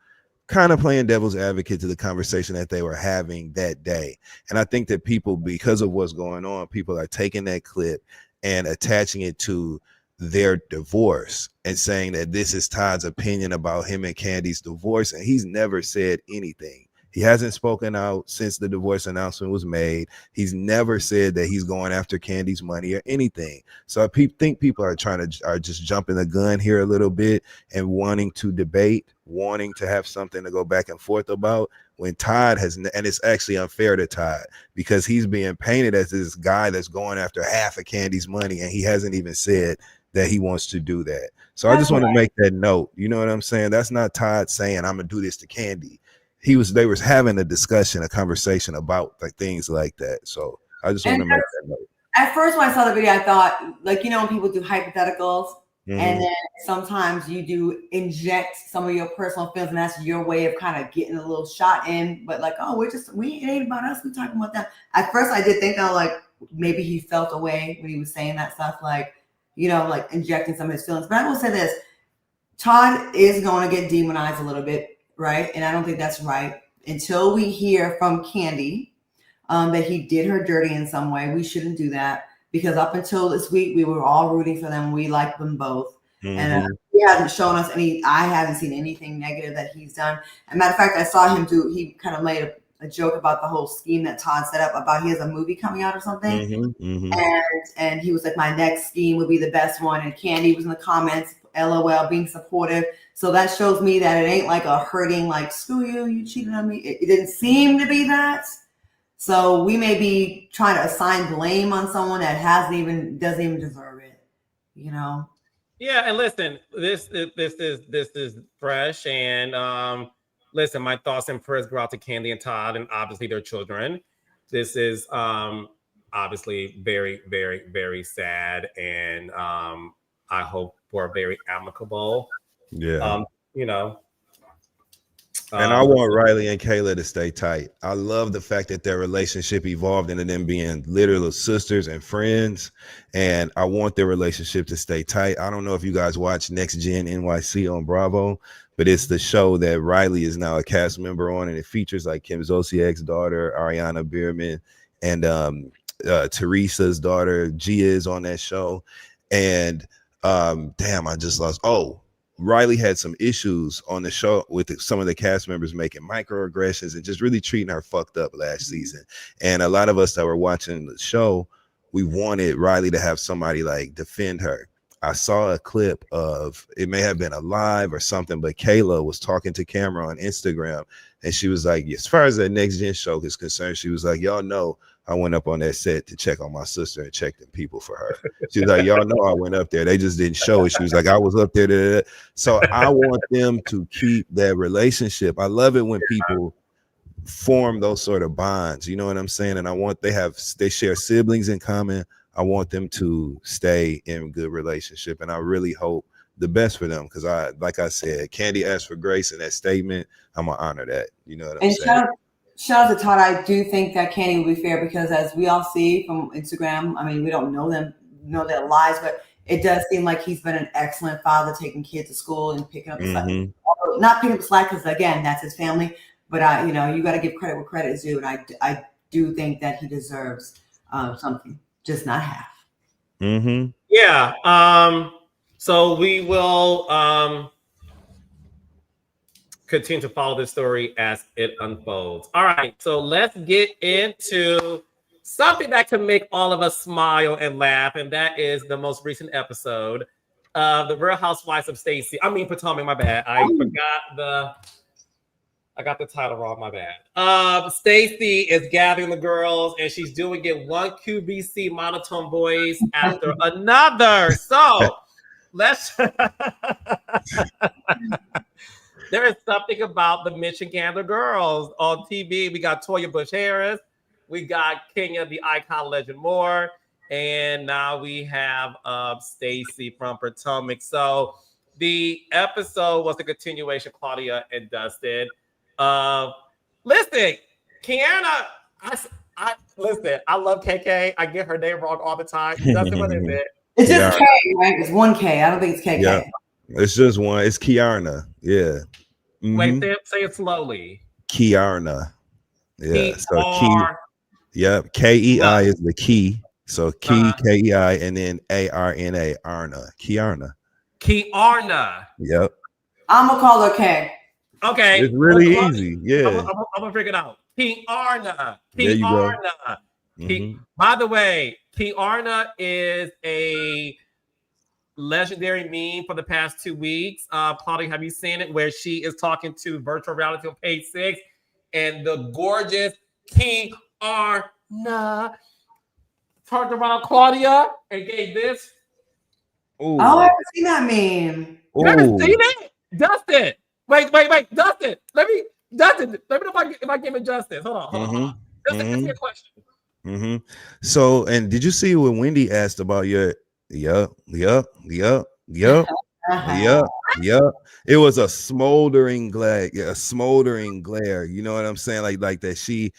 kind of playing devil's advocate to the conversation that they were having that day. And I think that people, because of what's going on, people are taking that clip and attaching it to their divorce and saying that this is Todd's opinion about him and Kandi's divorce, and he's never said anything. He hasn't spoken out since the divorce announcement was made. He's never said that he's going after Kandi's money or anything. So I think people are just jumping the gun here a little bit and wanting to debate, wanting to have something to go back and forth about, when Todd has, and it's actually unfair to Todd because he's being painted as this guy that's going after half of Kandi's money, and he hasn't even said that he wants to do that. So I just want to make that note. You know what I'm saying? That's not Todd saying I'm gonna do this to Kandi. They was having a discussion, a conversation about like things like that. So I just want to make that note. At first, when I saw the video, I thought, like, you know, when people do hypotheticals, Mhm. and then sometimes you do inject some of your personal feelings, and that's your way of kind of getting a little shot in. But like, oh, it ain't about us. We're talking about that. At first, I did think that like maybe he felt away when he was saying that stuff, like, you know, like injecting some of his feelings. But I will say this: Todd is going to get demonized a little bit, right? And I don't think that's right until we hear from Kandi that he did her dirty in some way. We shouldn't do that. Because up until this week, we were all rooting for them. We liked them both. Mhm. And he hasn't shown us I haven't seen anything negative that he's done. As a matter of fact, I saw him he kind of made a joke about the whole scheme that Todd set up about he has a movie coming out or something. Mhm. Mhm. And he was like, my next scheme would be the best one. And Kandi was in the comments, LOL, being supportive. So that shows me that it ain't like a hurting, like, screw you, you cheated on me. It didn't seem to be that. So we may be trying to assign blame on someone that doesn't even deserve it, you know? Yeah, and listen, this is fresh, and listen, my thoughts and prayers go out to Kandi and Todd, and obviously their children. This is obviously very, very, very sad, and I hope for a very amicable, Yeah. you know. And I want Riley and Kayla to stay tight. I love the fact that their relationship evolved into them being literal sisters and friends. And I want their relationship to stay tight. I don't know if you guys watch Next Gen NYC on Bravo, but it's the show that Riley is now a cast member on, and it features like Kim Zolciak's daughter, Ariana Bierman, and Teresa's daughter, Gia, is on that show. And damn, I just lost. Oh, Riley had some issues on the show with some of the cast members making microaggressions and just really treating her fucked up last season. And a lot of us that were watching the show, we wanted Riley to have somebody like defend her. I saw a clip of, it may have been a live or something, but Kayla was talking to camera on Instagram, and she was like, as far as that Next Gen show is concerned, she was like, y'all know I went up on that set to check on my sister and check the people for her. She was like, y'all know I went up there. They just didn't show it. She was like, I was up there. So I want them to keep that relationship. I love it when people form those sort of bonds. You know what I'm saying? And I want they share siblings in common. I want them to stay in good relationship. And I really hope the best for them, because like I said, Kandi asked for grace in that statement. I'm gonna honor that. You know what I'm saying? Shout out to Todd. I do think that Kandi will be fair, because as we all see from Instagram, I mean, we don't know their lives, but it does seem like he's been an excellent father, taking kids to school and picking up the slack. Not picking up the slack, because again, that's his family. But you got to give credit where credit is due, and I do think that he deserves something, just not half. Mm-hmm. Yeah. So we will continue to follow this story as it unfolds. All right, so let's get into something that can make all of us smile and laugh, and that is the most recent episode of The Real Housewives of Potomac. My bad. I got the title wrong. My bad. Stacey is gathering the girls, and she's doing it one QVC monotone voice after another. So let's. There is something about the Mitch and Gander girls on TV. We got Toya Bush Harris, we got Kenya, the icon legend Moore, and now we have Stacey from Potomac. So the episode was a continuation of Claudia and Dustin. Listen, Kiana, listen, I love KK. I get her name wrong all the time. Dustin, what is it? It's just K, right? It's one K. I don't think it's KK. Yeah. It's just one. It's Kiarna. Yeah. Mm-hmm. Wait, say it slowly. Kiarna. Yeah. So Key. Yep. KEI is the key. So key, KEI, and then ARNA. Arna. Kiarna. Kiarna. Yep. I'm gonna call her K. Okay. It's really easy. Yeah. I'm gonna figure it out. Kiana. There you go. By the way, Kiana is a legendary meme for the past 2 weeks. Claudia, have you seen it? Where she is talking to virtual reality on page 6, and the gorgeous Kiana turned around Claudia and gave this. Ooh. Oh, I haven't seen that meme. You haven't seen it? Dustin. Wait. Dustin. Let me know if I give it justice. Hold on. Dustin, ask me a question. So, and did you see when Wendy asked about your Yup. It was a smoldering glare. Yeah, a smoldering glare. You know what I'm saying? Like that. She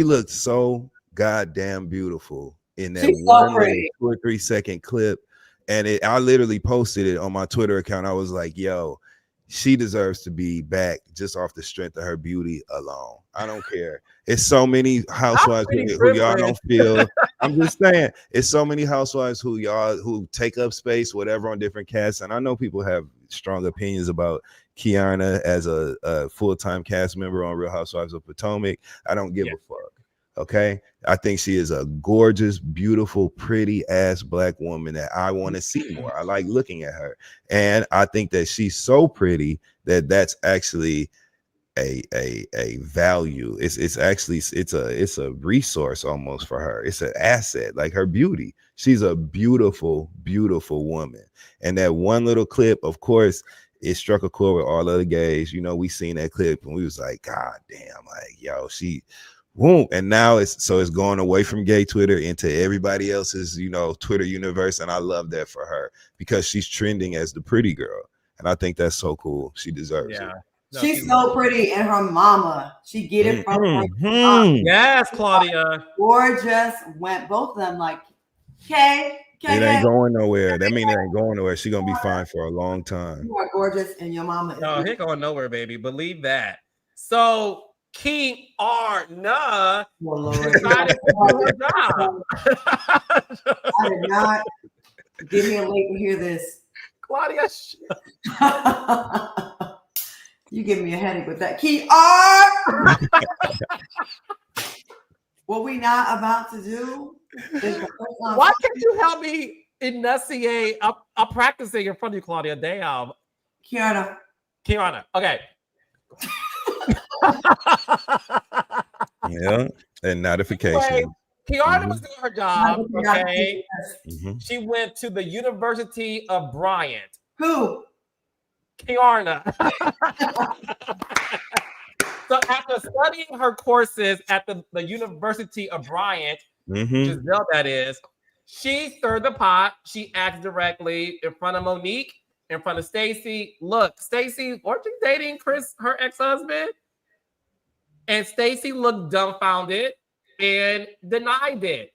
looked so goddamn beautiful in that one little 2 or 3 second clip. And I literally posted it on my Twitter account. I was like, yo, she deserves to be back just off the strength of her beauty alone. I don't care. It's so many housewives who y'all don't feel. I'm just saying, it's so many housewives who take up space, whatever, on different casts. And I know people have strong opinions about Kiana as a full-time cast member on Real Housewives of Potomac. I don't give a fuck. Okay, I think she is a gorgeous, beautiful, pretty ass black woman that I want to see more. I like looking at her, and I think that she's so pretty that that's actually a value. It's a resource almost for her. It's an asset, like her beauty. She's a beautiful, beautiful woman. And that one little clip, of course, it struck a chord with all other gays. You know, we seen that clip and we was like, God damn, like, yo, she won't. And now it's going away from gay Twitter into everybody else's, Twitter universe. And I love that for her because she's trending as the pretty girl. And I think that's so cool. She deserves it. No, she's so pretty, and her mama, she get it from her mom. Yes, Claudia. Gorgeous. Went both of them like, it ain't going nowhere. That means it ain't going nowhere. She's gonna be fine for a long time. You are gorgeous, and your mama is. No, it ain't going nowhere, baby. Believe that. So Kiana decided to do her job. I did not give me a link to hear this. Claudia. You give me a headache with that. What we not about to do is why can't you help me enunciate? I'm practicing in front of you, Claudia. Damn. Kiana. Okay. Yeah, and notification. Anyway, Kiana was doing her job. Okay. She went to the University of Bryant. Who? Kiana. So after studying her courses at the University of Bryant, Giselle that is, she stirred the pot. She asked directly in front of Monique, in front of Stacey. Look, Stacey, weren't you dating Chris, her ex-husband? And Stacey looked dumbfounded and denied it.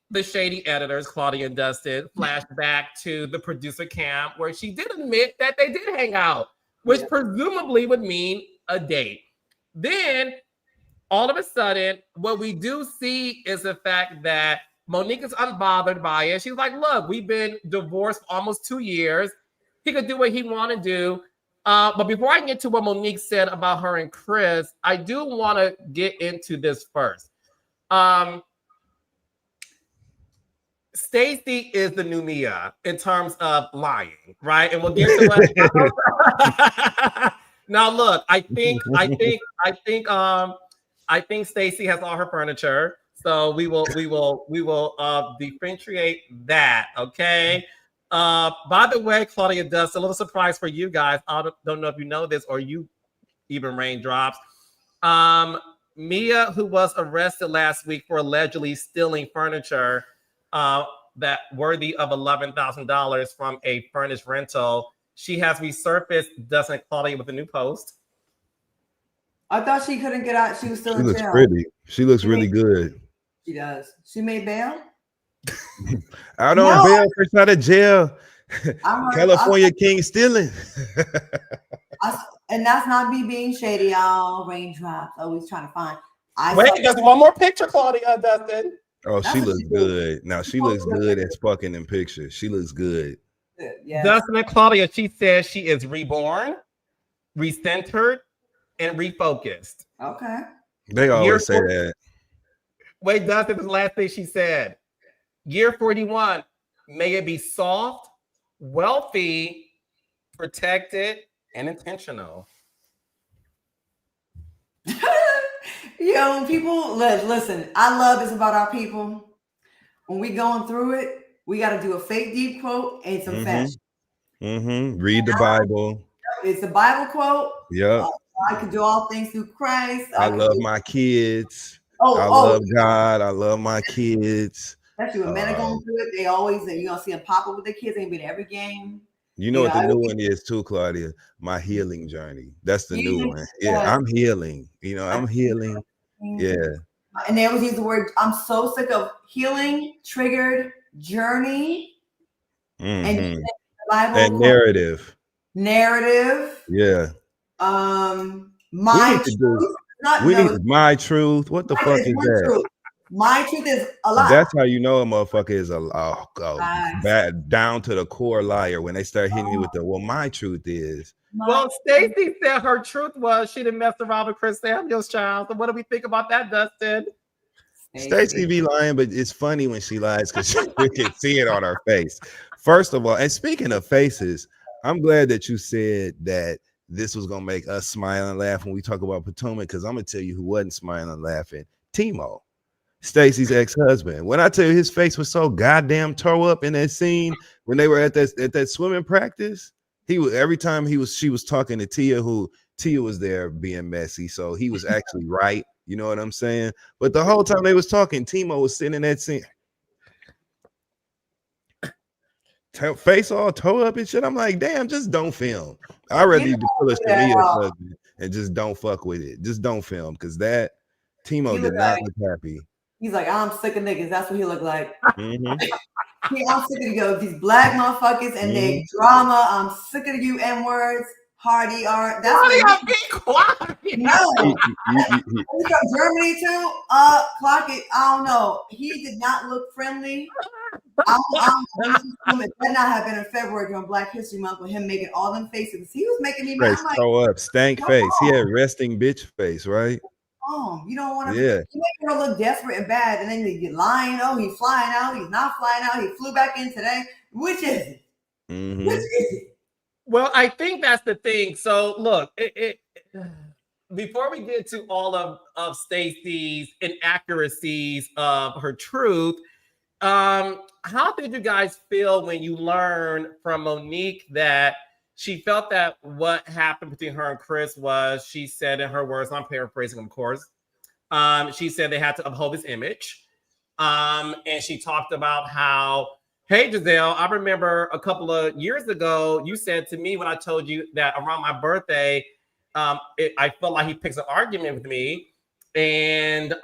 The shady editors, Claudia and Dustin, flashed back to the producer camp where she did admit that they did hang out, which presumably would mean a date. Then, all of a sudden, what we do see is the fact that Monique is unbothered by it. She's like, look, we've been divorced for almost 2 years. He could do what he want to do. But before I get to what Monique said about her and Chris, I do want to get into this first. Stacey is the new Mia in terms of lying, right? And we'll get to what. Now, look, I think Stacey has all her furniture, so we will differentiate that. Okay. By the way, Claudia, Dust, a little surprise for you guys. I don't know if you know this or you even raindrops. Mia, who was arrested last week for allegedly stealing furniture that worthy of $11,000 from a furnished rental, she has resurfaced Dustin Claudia with a new post. I thought she couldn't get out. She was still in jail. She looks pretty. She looks really good. She does. She made bail? Out on bail, fresh out of jail. California king stealing. And that's not me being shady, y'all. Raindrops. Always trying to find. Wait, there's one more picture, Claudia, Dustin. Oh, she looks good. Now she looks good as fucking in pictures. She looks good. Yeah. Dustin and Claudia, she says she is reborn. recentered, and refocused. Okay. They always say that. Wait, Dustin, this is the last thing she said. Year 41, may it be soft, wealthy, protected, and intentional. Yo, people, listen, I love this about our people. When we going through it, we got to do a fake deep quote and some facts. Read the Bible. It's a Bible quote. Yep. I can do all things through Christ. I love my kids. I love God. I love my kids. Especially when men are going through it, they always, you're going to see them pop up with their kids. They be in every game. You know what the new one is too, Claudia? My healing journey. That's the new one. Yeah, I'm healing. You know, I'm healing. Yeah. And they always use the word, I'm so sick of healing, triggered, journey, and Bible and narrative. Yeah. My truth. We need my truth. What the fuck is that? Truth. My truth is a lie. That's how you know a motherfucker is a bad down to the core liar when they start hitting you with the my truth is. Well, Stacey said her truth was she didn't mess around with Chris Samuel's child. So what do we think about that, Dustin? Stacey be lying, but it's funny when she lies because you can see it on her face. First of all, and speaking of faces, I'm glad that you said that this was gonna make us smile and laugh when we talk about Potomac, because I'm gonna tell you who wasn't smiling and laughing. Timo. Stacey's ex-husband. When I tell you his face was so goddamn tore up in that scene when they were at that swimming practice, he was every time she was talking to Tia, who Tia was there being messy, so he was actually right. You know what I'm saying? But the whole time they was talking, Timo was sitting in that scene, face all tore up and shit. I'm like, damn, just don't film. I'd rather you do this to me husband and just don't fuck with it. Just don't film, because that Timo did not look happy. He's like, I'm sick of niggas. That's what he looked like. I'm sick of these black motherfuckers and they drama. I'm sick of you N-words. Hardy art. That's what be quiet. No. He's from Germany too. Clock it. I don't know. He did not look friendly. It better not have been in February during Black History Month with him making all them faces. He was making me mad. Like, stank face. He had resting bitch face, right? You don't want to. You make her look desperate and bad, and then you get lying. Oh, he's flying out. He's not flying out. He flew back in today. Which is it? Which is it? Well, I think that's the thing. So look, before we get to all of Stacey's inaccuracies of her truth, how did you guys feel when you learned from Monique that she felt that what happened between her and Chris was, she said in her words, I'm paraphrasing, of course, she said they had to uphold his image. And she talked about how, hey, Giselle, I remember a couple of years ago, you said to me when I told you that around my birthday, I felt like he picks an argument with me. And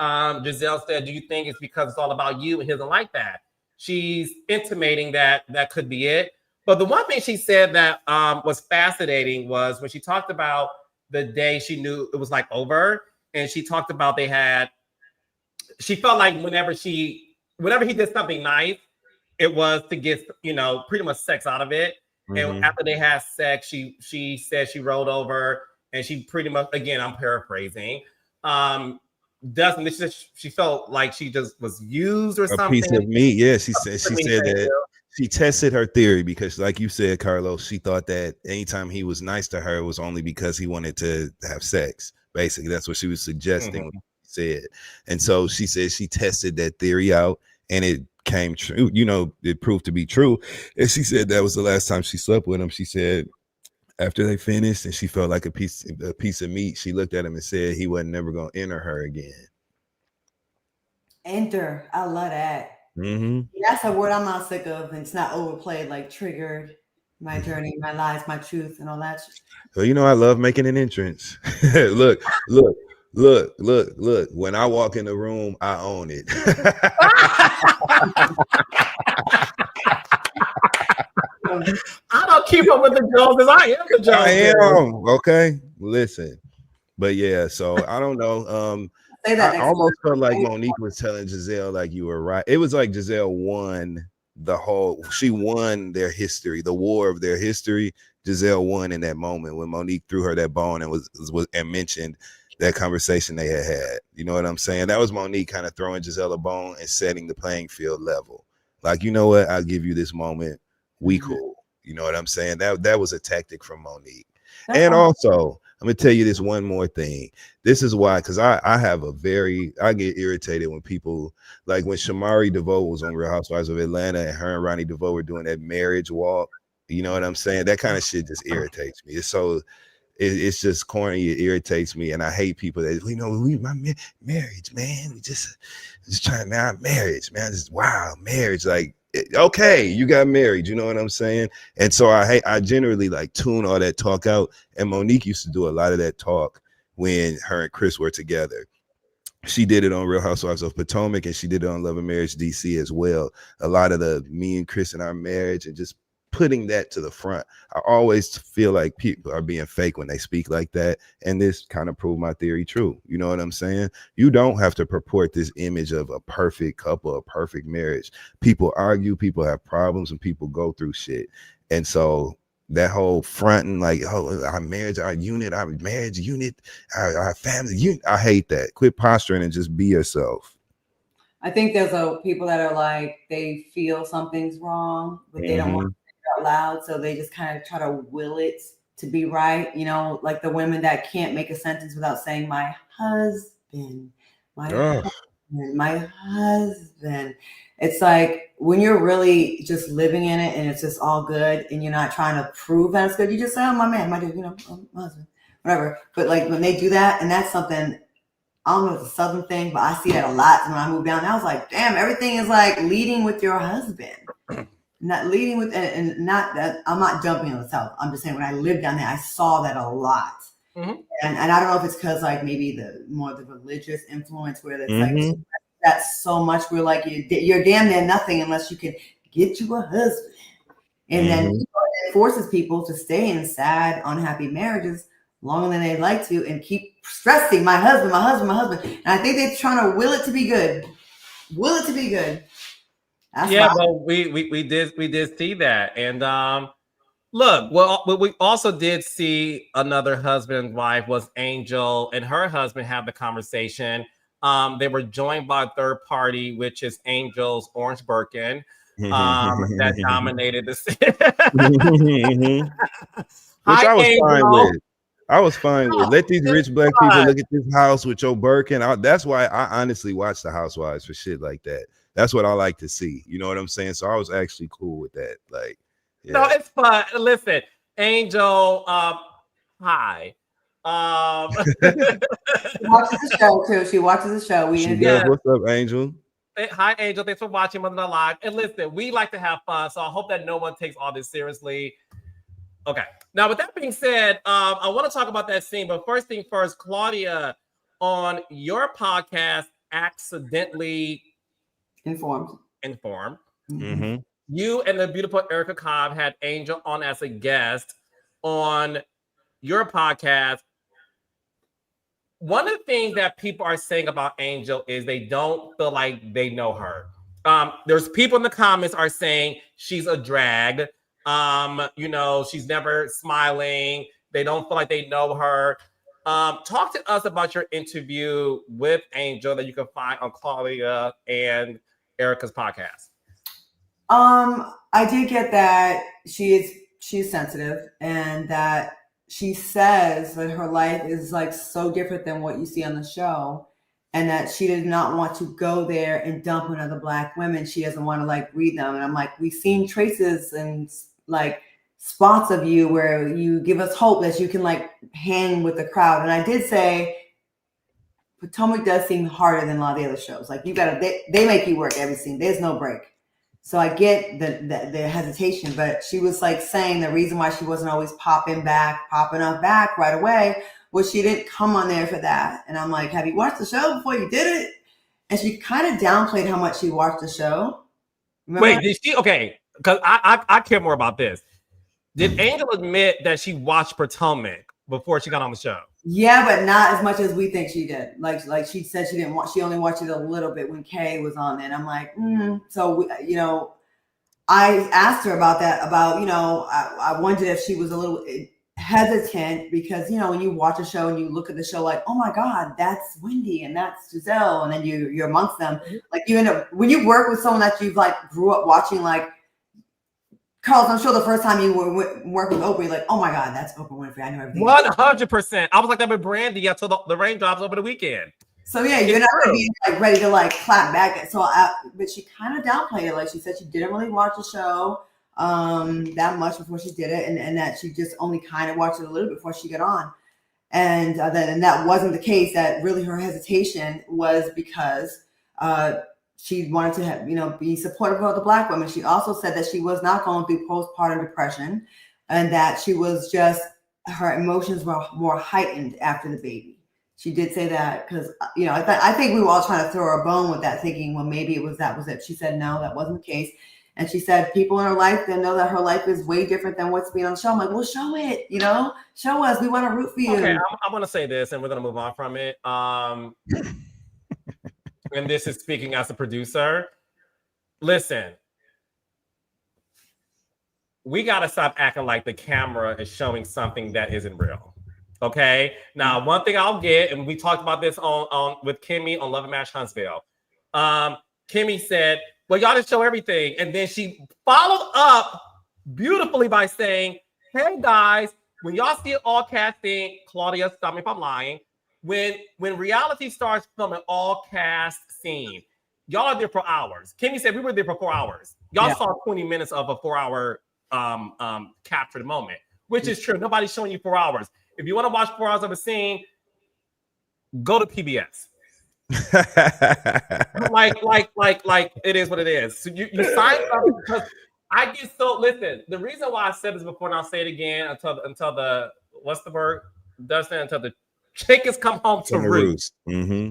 Giselle said, do you think it's because it's all about you and he doesn't like that? She's intimating that that could be it. But the one thing she said that was fascinating was when she talked about the day she knew it was like over, and she talked about she felt like whenever he did something nice, it was to get, pretty much sex out of it. And after they had sex, she said she rolled over and she pretty much, again, I'm paraphrasing, she felt like she just was used or something. A piece of meat. Yeah, she said that. She tested her theory because, like you said, Carlos, she thought that anytime he was nice to her, it was only because he wanted to have sex. Basically, that's what she was suggesting when she said. And so she said she tested that theory out and it came true. It proved to be true. And she said that was the last time she slept with him. She said after they finished and she felt like a piece of meat, she looked at him and said he wasn't never going to enter her again. Enter. I love that. That's a word I'm not sick of, and it's not overplayed like triggered, my journey, my lies, my truth, and all that. Well, I love making an entrance. Look. When I walk in the room, I own it. I don't keep up with the Joneses. I am the Joneses. I am. Okay. Listen. But yeah, so I don't know. I almost felt like Monique was telling Giselle like you were right. It was like Giselle won she won their history, the war of their history. Giselle won in that moment when Monique threw her that bone and was and mentioned that conversation they had. You know what I'm saying? That was Monique kind of throwing Giselle a bone and setting the playing field level. Like, you know what? I'll give you this moment. We cool. You know what I'm saying? That was a tactic from Monique. And also, I'm gonna tell you this one more thing. This is why, because I get irritated when people, like when Shamari DeVoe was on Real Housewives of Atlanta and her and Ronnie DeVoe were doing that marriage walk. You know what I'm saying? That kind of shit just irritates me. It's just corny. It irritates me, and I hate people that marriage, man. We just trying to marriage, man. Just wow, marriage. Like, okay, you got married. You know what I'm saying? And so I generally like tune all that talk out. And Monique used to do a lot of that talk when her and Chris were together. She did it on Real Housewives of Potomac, and she did it on Love and Marriage DC as well. A lot of the me and Chris and our marriage, and just putting that to the front. I always feel like people are being fake when they speak like that, and this kind of proved my theory true. You know what I'm saying? You don't have to purport this image of a perfect couple, a perfect marriage. People argue, people have problems, and people go through shit. And so that whole fronting, like, oh, our marriage, our marriage unit, our family unit, I hate that. Quit posturing and just be yourself. I think there's people that are like, they feel something's wrong, but they don't want to out loud, so they just kind of try to will it to be right. You know, like the women that can't make a sentence without saying my husband, my husband. It's like when you're really just living in it and it's just all good and you're not trying to prove that it's good, you just say, oh, my man, my dude, you know, my husband, whatever. But like when they do that, and that's something, I don't know if it's a Southern thing, but I see that a lot. When I moved down, I was like, damn, everything is like leading with your husband. Not leading with, and not that I'm not jumping on the South. I'm just saying when I lived down there, I saw that a lot. And I don't know if it's because like maybe the religious influence where it's like that's so much where like you're damn near nothing unless you can get you a husband. And then it forces people to stay in sad, unhappy marriages longer than they'd like to and keep stressing my husband. And I think they're trying to will it to be good. That's well, we did see that, and look, well, we also did see another husband and wife was Angel and her husband have the conversation. They were joined by a third party, which is Angel's orange Birkin, that dominated the which I was fine with. Let these rich black people look at this house with your Birkin. That's why I honestly watch the Housewives for shit like that. That's what I like to see. You know what I'm saying? So I was actually cool with that. Like, yeah. No, it's fun. Listen, Angel, hi. She watches the show too. She watches the show. What's up, Angel? Hi, Angel. Thanks for watching Mother Not Live. And listen, we like to have fun, so I hope that no one takes all this seriously. Okay. Now, with that being said, I want to talk about that scene. But first thing first, Claudia, on your podcast, accidentally informed. You and the beautiful Erica Cobb had Angel on as a guest on your podcast. One of the things that people are saying about Angel is they don't feel like they know her. There's people in the comments are saying she's a drag. You know, she's never smiling. They don't feel like they know her. Talk to us about your interview with Angel that you can find on Claudia and Erica's podcast. I did get that she's sensitive and that she says that her life is like so different than what you see on the show, and that she did not want to go there and dump on other black women. She doesn't want to like read them. And I'm like, we've seen traces and like spots of you where you give us hope that you can like hang with the crowd. And I did say Potomac does seem harder than a lot of the other shows. Like you gotta, they make you work every scene. There's no break. So I get the hesitation, but she was like saying the reason why she wasn't always popping up back right away was she didn't come on there for that. And I'm like, have you watched the show before you did it? And she kind of downplayed how much she watched the show. Remember? Wait, did she? Okay, because I care more about this. Did Angel admit that she watched Potomac before she got on the show? Yeah, but not as much as we think she did. Like she said she didn't watch. She only watched it a little bit when Kay was on it. And I'm like, So you know, I asked her about that, about, you know, I wondered if she was a little hesitant because, you know, when you watch a show and you look at the show like, oh my God, that's Wendy and that's Giselle. And then you're amongst them. Like you end up, when you work with someone that you've like grew up watching, like Carlos, I'm sure the first time you were working with Oprah, you're like, oh my God, that's Oprah Winfrey. I know everything. 100%. I was like that with Brandy until the raindrops over the weekend. So yeah, you're not gonna be like ready to like clap back. So but she kind of downplayed it. Like she said she didn't really watch the show that much before she did it, and that she just only kind of watched it a little bit before she got on. And that wasn't the case. That really her hesitation was because she wanted to have, you know, be supportive of the Black women. She also said that she was not going through postpartum depression, and that she was just, her emotions were more heightened after the baby. She did say that because, you know, I think we were all trying to throw her a bone with that, thinking, well, maybe that was it. She said, no, that wasn't the case. And she said, people in her life, they know that her life is way different than what's being on the show. I'm like, well, show it, you know, show us. We want to root for you. Okay, I want to say this, and we're going to move on from it. And this is speaking as a producer. Listen, we got to stop acting like the camera is showing something that isn't real. Okay. Now, one thing I'll get, and we talked about this on with Kimmi on Love and Match Huntsville. Kimmi said, well, y'all just show everything. And then she followed up beautifully by saying, hey guys, when y'all see it all casting, Claudia, stop me if I'm lying. When reality starts filming all cast scene, y'all are there for hours. Kimmi said we were there for 4 hours. Y'all saw 20 minutes of a 4-hour captured moment, which is true. Nobody's showing you 4 hours. If you want to watch 4 hours of a scene, go to PBS. like it is what it is. So you sign up because I get so, listen, the reason why I said this before, and I'll say it again until the what's the word? Dustin, until the chickens come home to roost. Mm-hmm.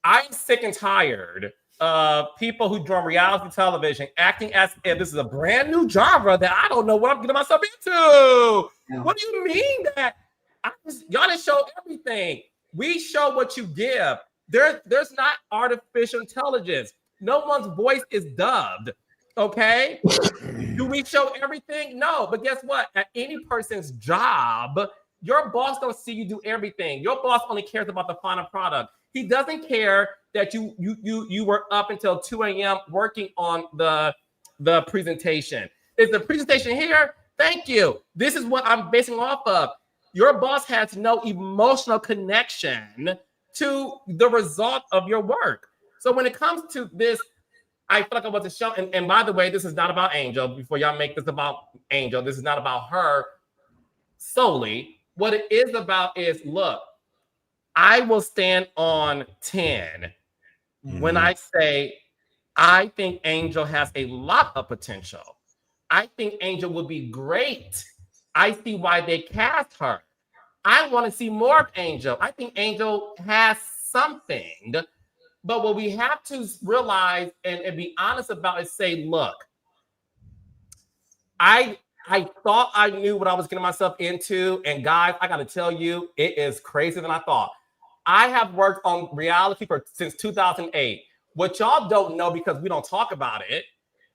I'm sick and tired of people who draw reality television acting as if this is a brand new genre that I don't know what I'm getting myself into. Yeah. What do you mean that y'all just show everything? We show what you give. There's not artificial intelligence. No one's voice is dubbed. Okay. Do we show everything? No. But guess what? At any person's job, your boss don't see you do everything. Your boss only cares about the final product. He doesn't care that you were up until 2 a.m. working on the presentation. Is the presentation here? Thank you. This is what I'm basing off of. Your boss has no emotional connection to the result of your work. So when it comes to this, I feel like I want to show, and by the way, this is not about Angel. Before y'all make this about Angel, this is not about her solely. What it is about is, look, I will stand on 10 when I say I think Angel has a lot of potential. I think Angel will be great. I see why they cast her. I want to see more of Angel. I think Angel has something. But what we have to realize and be honest about is say, look, I thought I knew what I was getting myself into. And guys, I got to tell you, it is crazier than I thought. I have worked on reality since 2008. What y'all don't know, because we don't talk about it,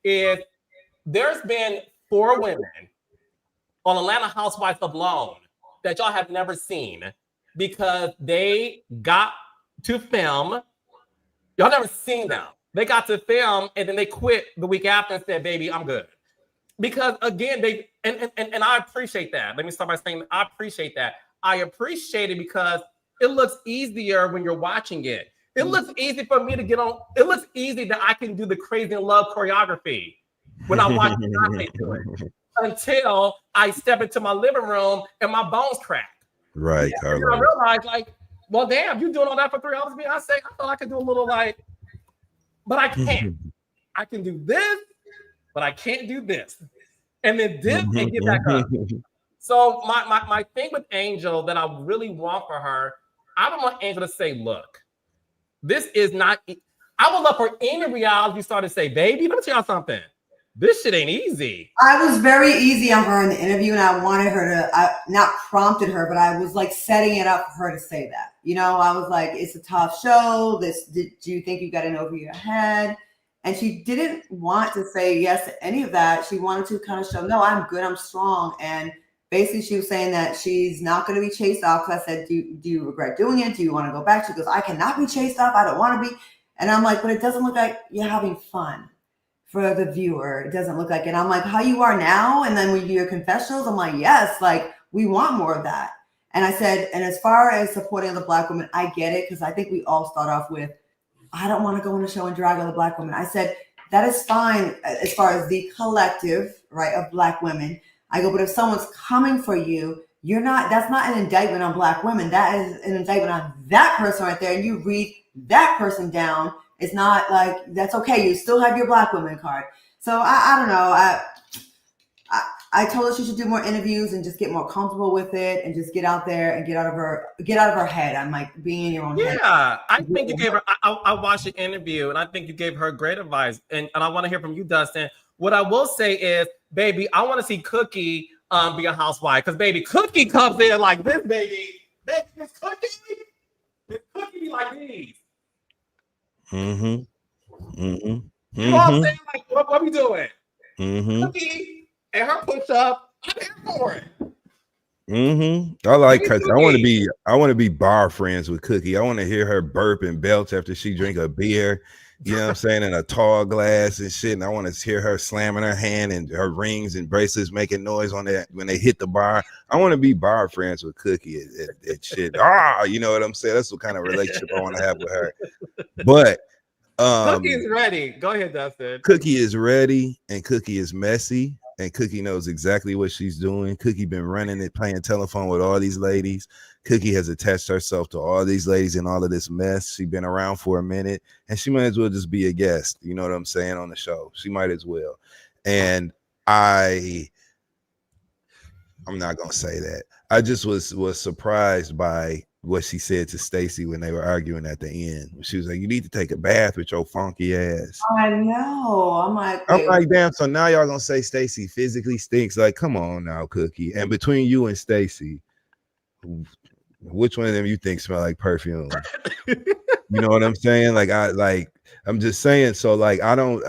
is there's been 4 women on Atlanta Housewives alone that y'all have never seen because they got to film. Y'all never seen them. They got to film and then they quit the week after and said, baby, I'm good. Because again, they and I appreciate that. Let me start by saying I appreciate that. I appreciate it because it looks easier when you're watching it. It looks easy for me to get on. It looks easy that I can do the Crazy in Love choreography when I watch Beyonce do it. Until I step into my living room and my bones crack. Right, Carlos. And I realized, like, well, damn, you doing all that for 3 hours? Beyonce, I thought I could do a little like, but I can't. I can do this, but I can't do this. And then dip and get back up. So my thing with Angel that I really want for her, I don't want Angel to say, look, this is not, I would love for any reality star to say, baby, let me tell y'all something. This shit ain't easy. I was very easy on her in the interview, and I wanted her to, I not prompted her, but I was like setting it up for her to say that. You know, I was like, it's a tough show. Do you think you got in over your head? And she didn't want to say yes to any of that. She wanted to kind of show, no, I'm good, I'm strong. And basically she was saying that she's not going to be chased off. Because I said, do you regret doing it? Do you want to go back? She goes, I cannot be chased off. I don't want to be. And I'm like, but it doesn't look like you're having fun for the viewer. It doesn't look like it. And I'm like, how you are now? And then when you do your confessionals, I'm like, yes, like we want more of that. And I said, and as far as supporting the Black women, I get it. Because I think we all start off with, I don't want to go on a show and drag other Black women. I said, that is fine as far as the collective, right, of Black women. I go, but if someone's coming for you, that's not an indictment on Black women. That is an indictment on that person right there. And you read that person down. It's not like, that's okay. You still have your Black women card. So I don't know. I told her she should do more interviews and just get more comfortable with it and just get out there and get out of her head. I'm like, being in your own head. Yeah, I think you gave her, I watched the interview and I think you gave her great advice. And I want to hear from you, Dustin. What I will say is, baby, I want to see Cookie be a housewife. Because, baby, Cookie comes in like this, baby. This Cookie be like these. Mm-hmm. Mm-hmm. You know what I'm saying? Like, what we doing? Mm-hmm. Cookie and her push up, I'm here for it. Mm-hmm. I like Cookie. I want to be bar friends with Cookie. I want to hear her burp and belch after she drink a beer. You know what I'm saying? In a tall glass and shit. And I want to hear her slamming her hand and her rings and bracelets making noise on that when they hit the bar. I want to be bar friends with Cookie and shit. You know what I'm saying? That's what kind of relationship I want to have with her. But Cookie is ready. Go ahead, Dustin. Cookie is ready and Cookie is messy. And Cookie knows exactly what she's doing. Cookie been running it, playing telephone with all these ladies. Cookie has attached herself to all these ladies and all of this mess. She's been around for a minute, and she might as well just be a guest. You know what I'm saying, on the show. She might as well. And I'm not gonna say that. I just was surprised by what she said to Stacey when they were arguing at the end. She was like, "You need to take a bath with your funky ass." I know. I'm like, damn. So now y'all gonna say Stacey physically stinks? Like, come on now, Cookie. And between you and Stacey, which one of them you think smell like perfume? You know what I'm saying? I'm just saying. So like, I don't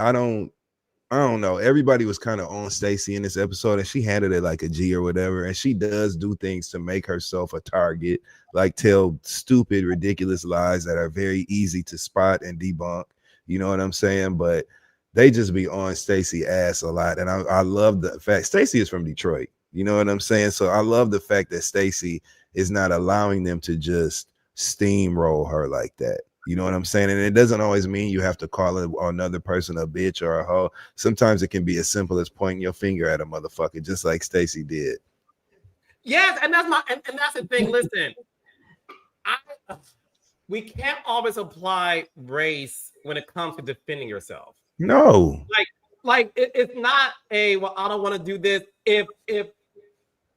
know. Everybody was kind of on Stacey in this episode, and she handled it like a G or whatever. And she does do things to make herself a target, like tell stupid, ridiculous lies that are very easy to spot and debunk. You know what I'm saying? But they just be on Stacey ass a lot. And I love the fact Stacey is from Detroit. You know what I'm saying? So I love the fact that Stacey is not allowing them to just steamroll her like that. You know what I'm saying? And it doesn't always mean you have to call another person a bitch or a hoe. Sometimes it can be as simple as pointing your finger at a motherfucker, just like Stacey did. Yes, and that's that's the thing. Listen, we can't always apply race when it comes to defending yourself. No, it's not well, I don't want to do this. If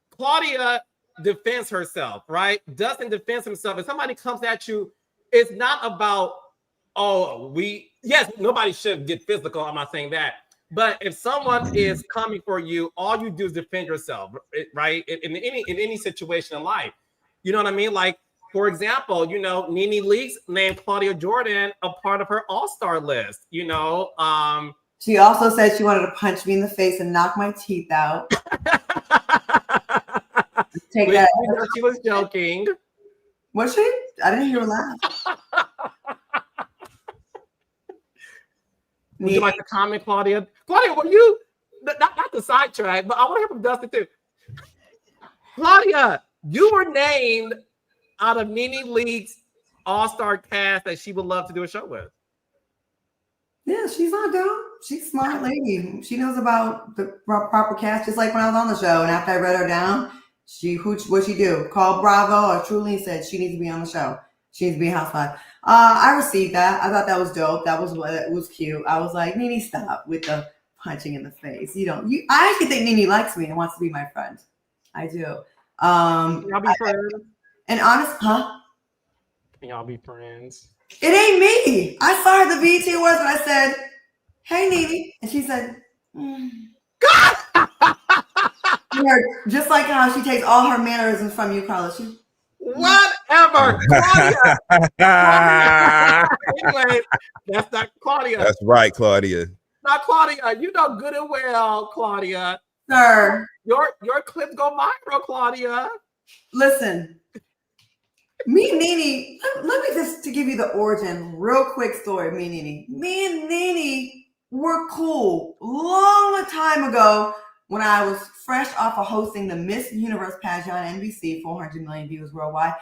Claudia defends herself, right? Dustin defends himself. If somebody comes at you, it's not about, nobody should get physical. I'm not saying that. But if someone is coming for you, all you do is defend yourself, right? In any situation in life. You know what I mean? Like, for example, you know, Nene Leakes named Claudia Jordan a part of her all-star list, you know. She also said she wanted to punch me in the face and knock my teeth out. Take that. She was joking. Was she? I didn't hear her laugh. Would you like to comment, Claudia? Claudia, were you not the sidetrack, but I want to hear from Dustin too. Claudia, you were named out of Nene Leakes all-star cast that she would love to do a show with. Yeah, she's not dumb. She's a smart lady. She knows about the proper cast, just like when I was on the show. And after I read her down, what'd she do? Called Bravo or Truly and said she needs to be on the show. She needs to be a housewife. I received that. I thought that was dope. That was what it was cute. I was like, Nene, stop with the punching in the face. I actually think Nene likes me and wants to be my friend. I do. Can y'all be friends? And honest, huh? Can y'all be friends? It ain't me. I saw her at the BET Awards and I said, "Hey, Nene," and she said, "Just like how she takes all her mannerisms from you, Carla." ever. Claudia. Anyway, that's not Claudia. That's right, Claudia. Not Claudia. You know good and well, Claudia. Sir, Your clips go viral, Claudia. listen. Me and Nene, let me just to give you the origin, real quick story of me and Nene. Me and Nene were cool long time ago when I was fresh off of hosting the Miss Universe pageant on NBC, 400 million viewers worldwide.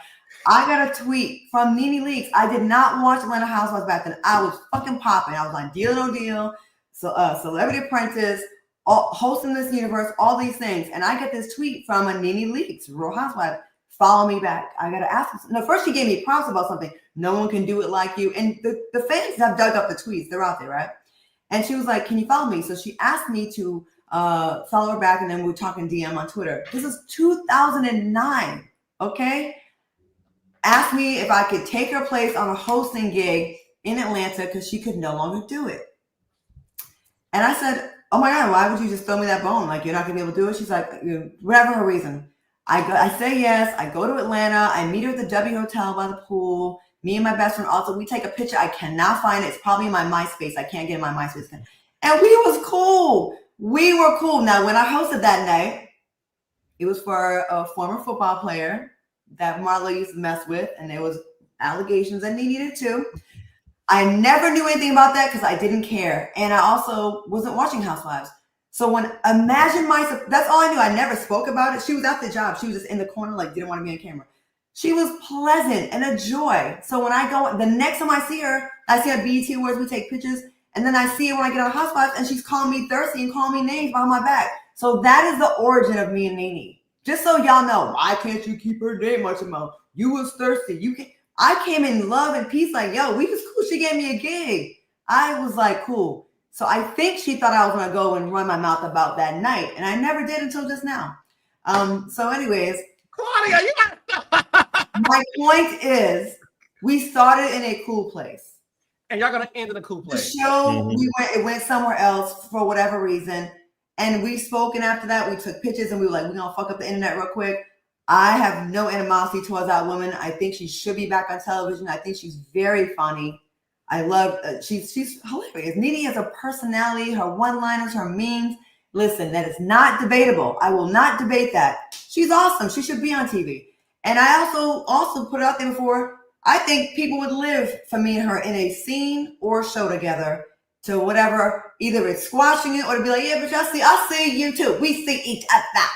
I got a tweet from Nene Leakes. I did not watch Atlanta Housewives back then. I was fucking popping. I was on Deal or No Deal, so Celebrity Apprentice, hosting Miss Universe, all these things. And I get this tweet from a Nene Leakes, Real Housewife. Follow me back. I gotta ask him. No, first she gave me props about something. No one can do it like you. And the fans have dug up the tweets. They're out there, right? And she was like, can you follow me? So she asked me to follow her back, and then we were talking DM on Twitter. This is 2009, okay? Asked me if I could take her place on a hosting gig in Atlanta because she could no longer do it. And I said, oh my God, why would you just throw me that bone? Like, you're not gonna be able to do it? She's like, whatever her reason. I say yes. I go to Atlanta. I meet her at the W Hotel by the pool. Me and my best friend also, we take a picture. I cannot find it. It's probably in my MySpace. I can't get in my MySpace. And we was cool. We were cool. Now, when I hosted that night, it was for a former football player that Marlo used to mess with. And there was allegations that he needed too. I never knew anything about that because I didn't care. And I also wasn't watching Housewives. So imagine that's all I knew. I never spoke about it. She was at the job. She was just in the corner, like didn't want to be on camera. She was pleasant and a joy. So when I go, the next time I see her at BET Awards, we take pictures. And then I see her when I get on Housewives and she's calling me thirsty and calling me names behind my back. So that is the origin of me and Nene. Just so y'all know, why can't you keep her name much amount? You was thirsty. I came in love and peace, like, yo, we was cool. She gave me a gig. I was like, cool. So I think she thought I was going to go and run my mouth about that night. And I never did until just now. So anyways. Claudia, you got my point is we started in a cool place. And y'all going to end in a cool place. The show, it went somewhere else for whatever reason. And we've spoken after that. We took pictures and we were like, we're going to fuck up the internet real quick. I have no animosity towards that woman. I think she should be back on television. I think she's very funny. I love, she's hilarious. Nene has a personality, her one-liners, her memes. Listen, that is not debatable. I will not debate that. She's awesome. She should be on TV. And I also put it out there before, I think people would live for me and her in a scene or show together to whatever, either it's squashing it or to be like, yeah, but I see you too. We see each other.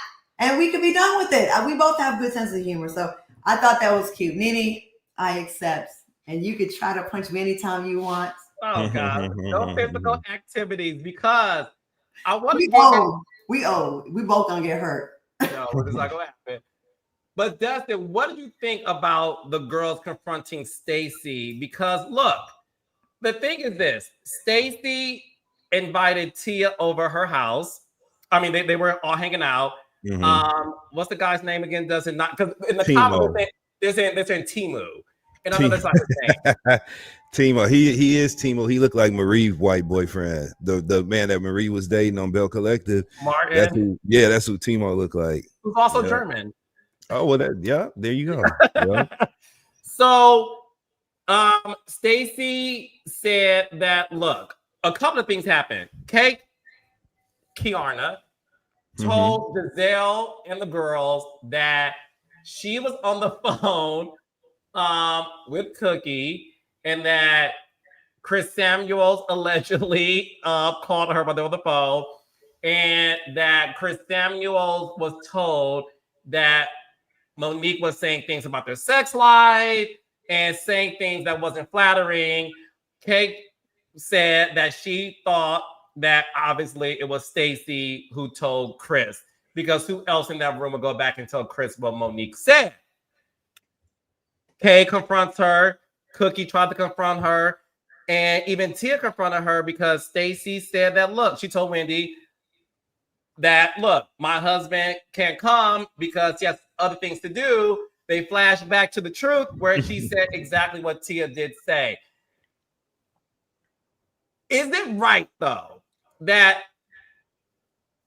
And we could be done with it. We both have a good sense of humor. So I thought that was cute. Nene, I accept. And you could try to punch me anytime you want. Oh, God. No physical activities because I want to We both gonna get hurt. No, it's not going to happen. But Dustin, what do you think about the girls confronting Stacey? Because look, the thing is this. Stacey invited Tia over her house. I mean, they were all hanging out. Mm-hmm. What's the guy's name again? Does it not? Because in the comments, they're saying Timu. And I know that's not his name. Timo, he is Timo. He looked like Marie's white boyfriend, the man that Marie was dating on Bell Collective. Martin. That's who Timo looked like. Who's also German. Oh well, there you go. Yeah. So, Stacey said that look, a couple of things happened. Kiarna told Giselle and the girls that she was on the phone with Cookie and that Chris Samuels allegedly called her while they were on the phone, and that Chris Samuels was told that Monique was saying things about their sex life and saying things that wasn't flattering. Kate said that she thought that obviously it was Stacey who told Chris, because who else in that room would go back and tell Chris what Monique said? Kay confronts her. Cookie tried to confront her. And even Tia confronted her because Stacey said that, look, she told Wendy that, look, my husband can't come because he has other things to do. They flash back to the truth where she said exactly what Tia did say. Is it right, though, that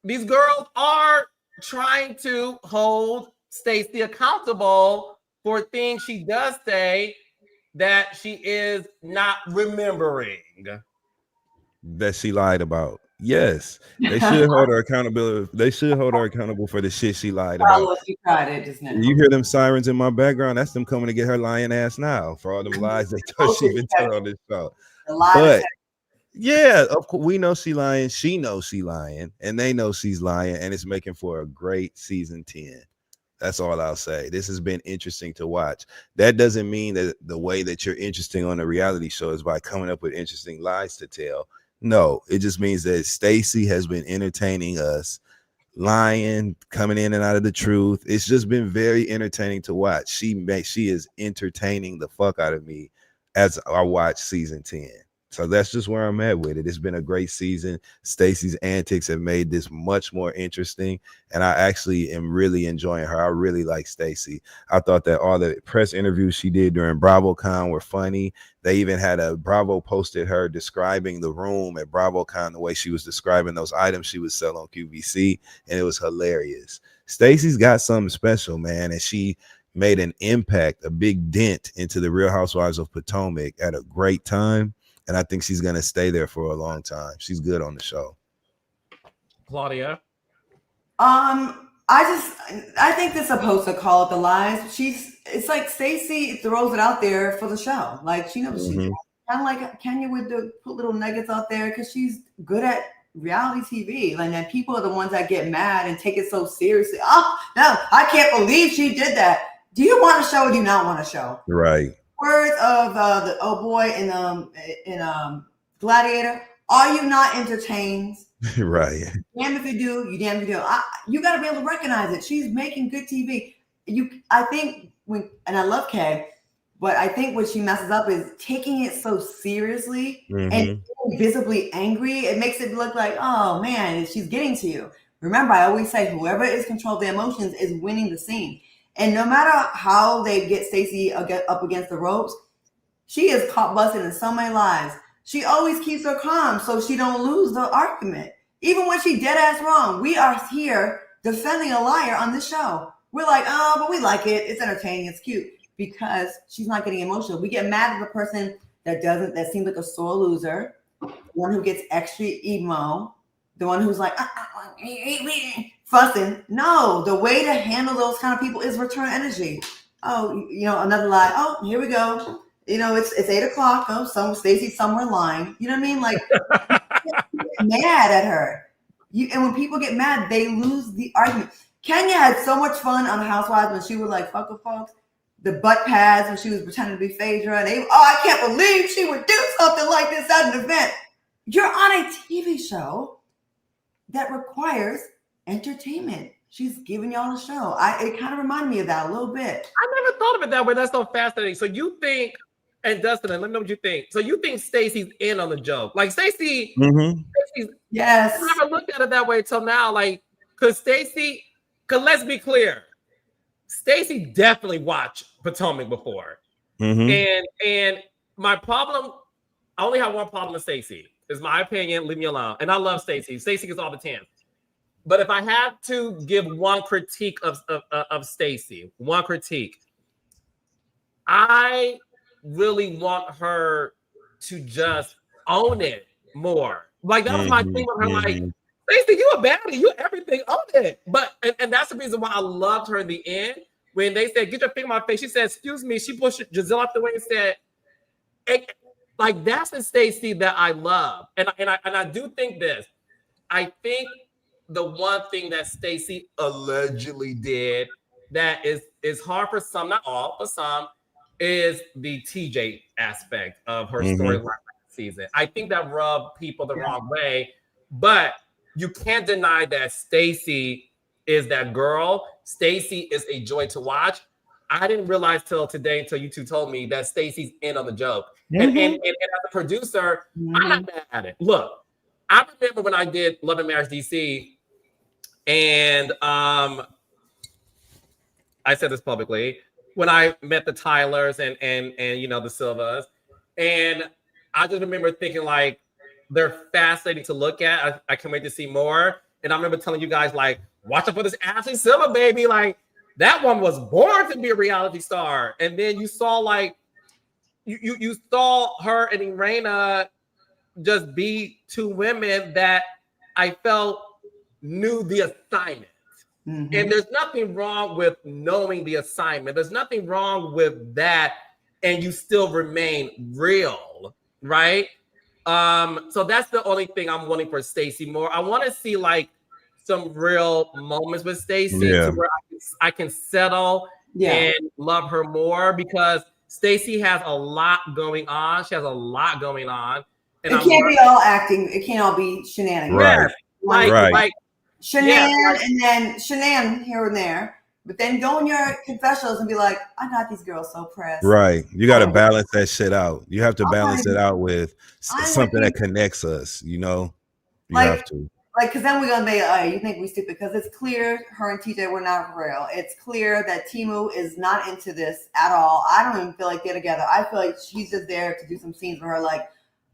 these girls are trying to hold Stacey accountable for things she does say that she is not remembering. That she lied about. Yes, they should hold her accountable. They should hold her accountable for the shit she lied about. Well, she tried it just now. You hear them sirens in my background? That's them coming to get her lying ass now for all them lies they thought she been telling on this show. But yeah, of course, we know she lying. She knows she lying, and they know she's lying, and it's making for a great season 10. That's all I'll say. This has been interesting to watch. That doesn't mean that the way that you're interesting on a reality show is by coming up with interesting lies to tell. No, it just means that Stacey has been entertaining us, lying, coming in and out of the truth. It's just been very entertaining to watch. She is entertaining the fuck out of me as I watch season 10. So that's just where I'm at with it. It's been a great season. Stacey's antics have made this much more interesting, and I actually am really enjoying her. I really like Stacey. I thought that all the press interviews she did during BravoCon were funny. They even had a Bravo posted her describing the room at BravoCon the way she was describing those items she would sell on QVC, and it was hilarious. Stacey's got something special, man, and she made an impact, a big dent into the Real Housewives of Potomac at a great time. And I think she's going to stay there for a long time. She's good on the show. Claudia? I think they're supposed to call it the lies. It's like Stacey throws it out there for the show. Like, she knows she's kind of like Kenya would put little nuggets out there because she's good at reality TV. And then people are the ones that get mad and take it so seriously. Oh, no, I can't believe she did that. Do you want a show or do you not want a show? Right. Words of the old boy in Gladiator. Are you not entertained? Right. Damn if you do, you damn if you do. You got to be able to recognize it. She's making good TV. I think and I love Kay, but I think what she messes up is taking it so seriously and visibly angry. It makes it look like, oh man, she's getting to you. Remember, I always say whoever is controlling their emotions is winning the scene. And no matter how they get Stacey up against the ropes, she is caught busted in so many lies. She always keeps her calm so she don't lose the argument. Even when she dead ass wrong, we are here defending a liar on this show. We're like, oh, but we like it. It's entertaining. It's cute because she's not getting emotional. We get mad at the person that seems like a sore loser, the one who gets extra emo, the one who's like, fussing. No, the way to handle those kind of people is return energy. Oh, another lie. Oh, here we go. It's 8:00. Oh, Stacey's somewhere lying. You know what I mean? Like, mad at her. And when people get mad, they lose the argument. Kenya had so much fun on Housewives when she was like, fuck the folks. The butt pads when she was pretending to be Phaedra. And I can't believe she would do something like this at an event. You're on a TV show that requires entertainment. She's giving y'all a show. It kind of reminded me of that a little bit. I never thought of it that way. That's so fascinating. So you think, and Dustin, let me know what you think. So you think Stacey's in on the joke? Like Stacey, yes. I never looked at it that way till now. Like, because let's be clear, Stacey definitely watched Potomac before. And my problem, I only have one problem with Stacey. Is my opinion. Leave me alone. And I love Stacey. Stacey gets all the 10. But if I have to give one critique of Stacey, one critique, I really want her to just own it more. Like that was my thing with her. Like, Stacey, you a baddie, you everything, own it. But and that's the reason why I loved her in the end. When they said, "Get your finger in my face," she said, "Excuse me." She pushed Giselle out the way and said, "Like that's the Stacey that I love." And I do think this. I think the one thing that Stacey allegedly did that is hard for some, not all, but some, is the TJ aspect of her storyline last season. I think that rubbed people the wrong way, but you can't deny that Stacey is that girl. Stacey is a joy to watch. I didn't realize till today, until you two told me, that Stacey's in on the joke. And as a producer, I'm not mad at it. Look, I remember when I did Love and Marriage DC, and I said this publicly, when I met the Tylers and the Silvas, and I just remember thinking like they're fascinating to look at. I can't wait to see more. And I remember telling you guys like, watch out for this Ashley Silva baby. Like that one was born to be a reality star. And then you saw like you saw her and Irena just be two women that I felt knew the assignment. Mhm. And there's nothing wrong with knowing the assignment. There's nothing wrong with that, and you still remain real, right? So that's the only thing I'm wanting for Stacey more. I want to see like some real moments with Stacey Yeah. to where I can settle and love her more, because Stacey has a lot going on. She has a lot going on. And it can't be all acting. It can't all be shenanigans. Right. Like Shenan and then Shenan here and there. But then go in your confessionals and be like, I got these girls so pressed. Right. You got to balance that shit out. You have to balance it out with something that connects us, you know? You have to. Like, because then we're going to be, oh, you think we stupid. Because it's clear her and TJ were not real. It's clear that Timu is not into this at all. I don't even feel like they're together. I feel like she's just there to do some scenes with her like,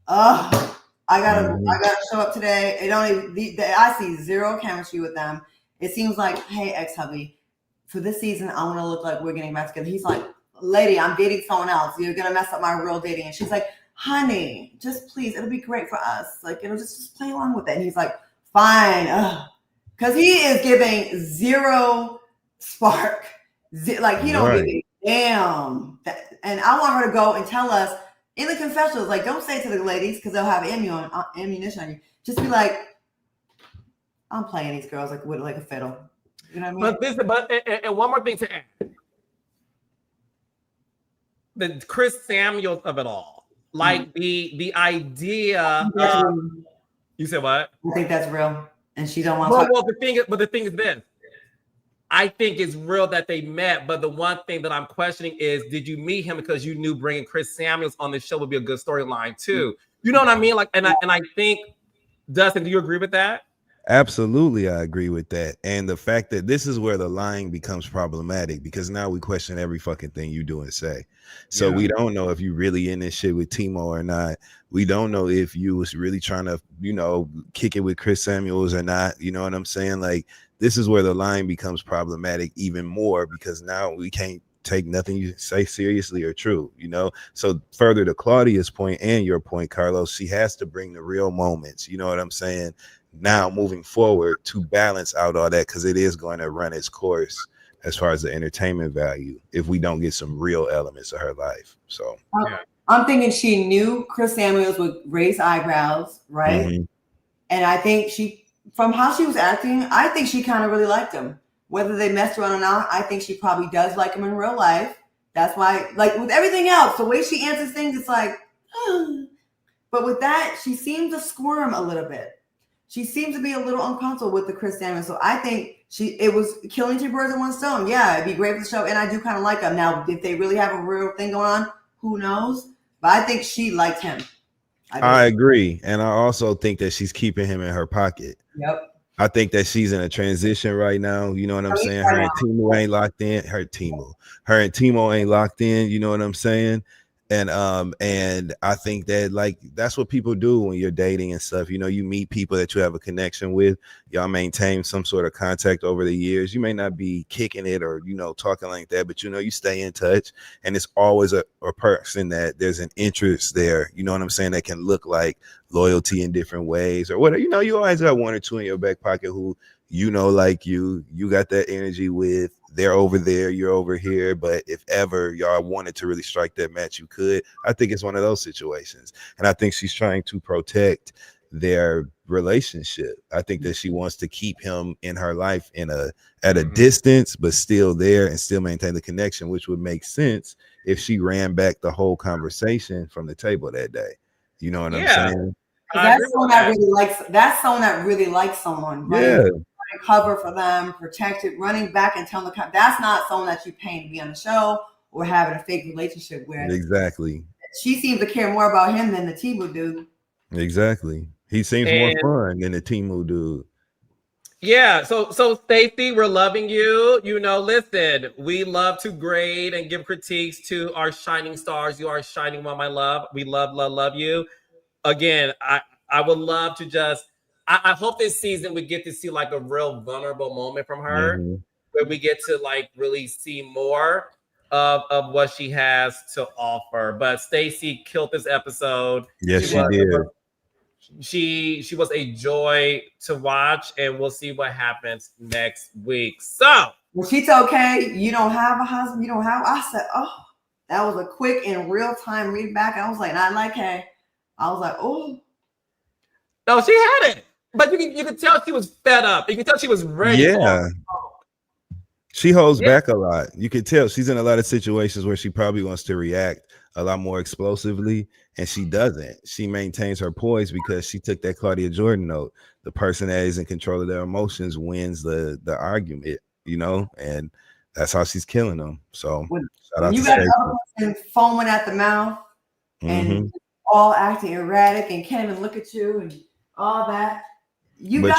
oh, I gotta show up today. It don't even, I see zero chemistry with them. It seems like, hey, ex-hubby, for this season, I want to look like we're getting back together. He's like, lady, I'm dating someone else. You're gonna mess up my real dating. And she's like, honey, just please, it'll be great for us. Like, it'll just play along with it. And he's like, fine, because he is giving zero spark. Like, he don't give a damn. And I want her to go and tell us in the confessionals, like, don't say to the ladies because they'll have ammunition on you. Just be like, I'm playing these girls like with like a fiddle. You know what I mean? And one more thing to add. The Chris Samuels of it all. Like the idea of, you said what? I think that's real. And she don't want to well, the thing is this. I think it's real that they met, but the one thing that I'm questioning is, did you meet him because you knew bringing Chris Samuels on the show would be a good storyline too? You know what I mean? Like, and I think, Dustin, do you agree with that? Absolutely, I agree with that. And the fact that this is where the lying becomes problematic, because now we question every fucking thing you do and say. So we don't know if you really in this shit with Timo or not. We don't know if you was really trying to, you know, kick it with Chris Samuels or not. You know what I'm saying? Like, this is where the lying becomes problematic even more, because now we can't take nothing you say seriously or true, you know? So further to Claudia's point and your point, Carlos, she has to bring the real moments. You know what I'm saying? Now moving forward to balance out all that, because it is going to run its course as far as the entertainment value if we don't get some real elements of her life. So I'm thinking she knew Chris Samuels would raise eyebrows, right? Mm-hmm. And I think she, from how she was acting, I think she kind of really liked him. Whether they messed around or not, I think she probably does like him in real life. That's why, like with everything else, the way she answers things, it's like, but with that, she seems to squirm a little bit. She seems to be a little uncomfortable with the Chris Samuels. So I think it was killing two birds with one stone. Yeah, it'd be great for the show. And I do kind of like him. Now, if they really have a real thing going on, who knows? But I think she liked him. I agree. And I also think that she's keeping him in her pocket. Yep. I think that she's in a transition right now. You know what I'm saying? Her and Timo ain't locked in. Her and Timo ain't locked in. You know what I'm saying? And I think that, like, that's what people do when you're dating and stuff. You know, you meet people that you have a connection with. Y'all maintain some sort of contact over the years. You may not be kicking it or, you know, talking like that, but, you know, you stay in touch. And it's always a person that there's an interest there. You know what I'm saying? That can look like loyalty in different ways or whatever. You know, you always got one or two in your back pocket who, you know, like you got that energy with. They're over there, you're over here. But if ever y'all wanted to really strike that match, you could. I think it's one of those situations. And I think she's trying to protect their relationship. I think that she wants to keep him in her life at a distance, but still there and still maintain the connection, which would make sense if she ran back the whole conversation from the table that day. You know what I'm saying? That's someone that really likes someone, right? Yeah. Cover for them, protect it, running back and telling that's not someone that you paying to be on the show or having a fake relationship with. Exactly. She seems to care more about him than the Timu dude. Exactly. He seems more fun than the Timu dude. Yeah. So Stacey, we're loving you. You know, listen, we love to grade and give critiques to our shining stars. You are a shining one, my love. We love you. Again, I would love to just. I hope this season we get to see like a real vulnerable moment from her. Mm-hmm. where we get to like really see more of what she has to offer. But Stacey killed this episode. Yes, she did. She was a joy to watch, and we'll see what happens next week. So when she told Kay, you don't have a husband, you don't have, I said, oh, that was a quick and real time read back. I was like, not like Kay. I was like, oh. No, she had it. But you could tell she was fed up. You could tell she was ready. Yeah. She holds back a lot. You could tell she's in a lot of situations where she probably wants to react a lot more explosively, and she doesn't. She maintains her poise because she took that Claudia Jordan note. The person that is in control of their emotions wins the argument, you know, and that's how she's killing them. So shout out you to got Stacey. another person foaming at the mouth and all acting erratic and can't even look at you and all that. You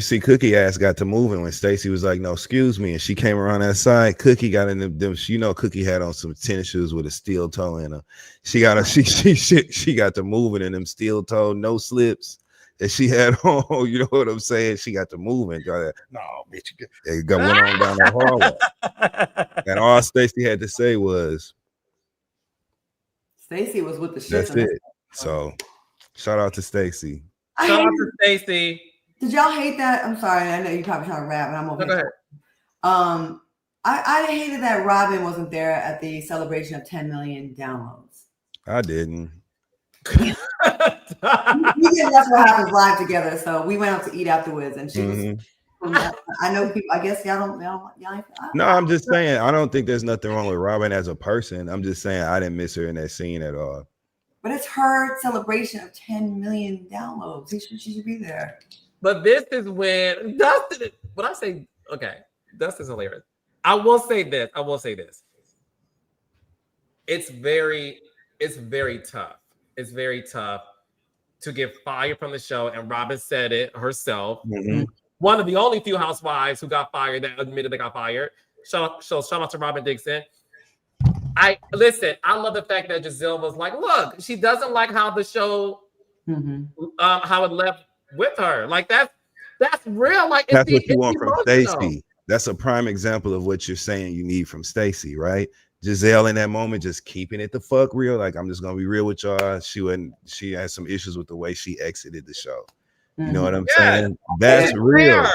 see Cookie ass got to moving when Stacey was like, no, excuse me. And she came around that side. Cookie got in them, you know, Cookie had on some tennis shoes with a steel toe in her. She got to moving in them steel toe, no slips that she had on. You know what I'm saying? She got to moving. No, bitch. It went on down the hallway. And all Stacey had to say was, Stacey was with the shit. That's it. So shout out to Stacey. Shout out to Stacey. Did y'all hate that? I'm sorry. I know you're probably trying to rap, and I'm over here. I hated that Robin wasn't there at the celebration of 10 million downloads. I didn't. We didn't. That's what happens live together. So we went out to eat afterwards, and she was. I know people. I guess y'all don't. No, I'm just saying. I don't think there's nothing wrong with Robin as a person. I'm just saying I didn't miss her in that scene at all. But it's her celebration of 10 million downloads. She should be there. But this is when Dustin. When I say okay, Dustin's hilarious. I will say this. It's very tough. It's very tough to get fired from the show. And Robin said it herself. One of the only few housewives who got fired that admitted they got fired. Shout out to Robin Dixon. I love the fact that Giselle was like, look, she doesn't like how the show, how it left with her. Like that's real. Like that's what you want from Stacey. That's a prime example of what you're saying you need from Stacey, right? Giselle in that moment just keeping it the fuck real. Like, I'm just gonna be real with y'all. She had some issues with the way she exited the show. You know what I'm saying? That's real. Fair.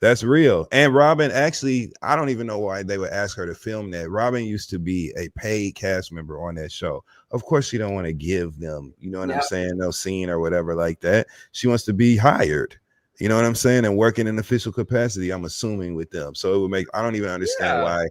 That's real. And Robin, actually, I don't even know why they would ask her to film that. Robin used to be a paid cast member on that show. Of course, she don't want to give them, you know what I'm saying, no scene or whatever like that. She wants to be hired, you know what I'm saying, and work in an official capacity, I'm assuming, with them. So it would make, I don't even understand why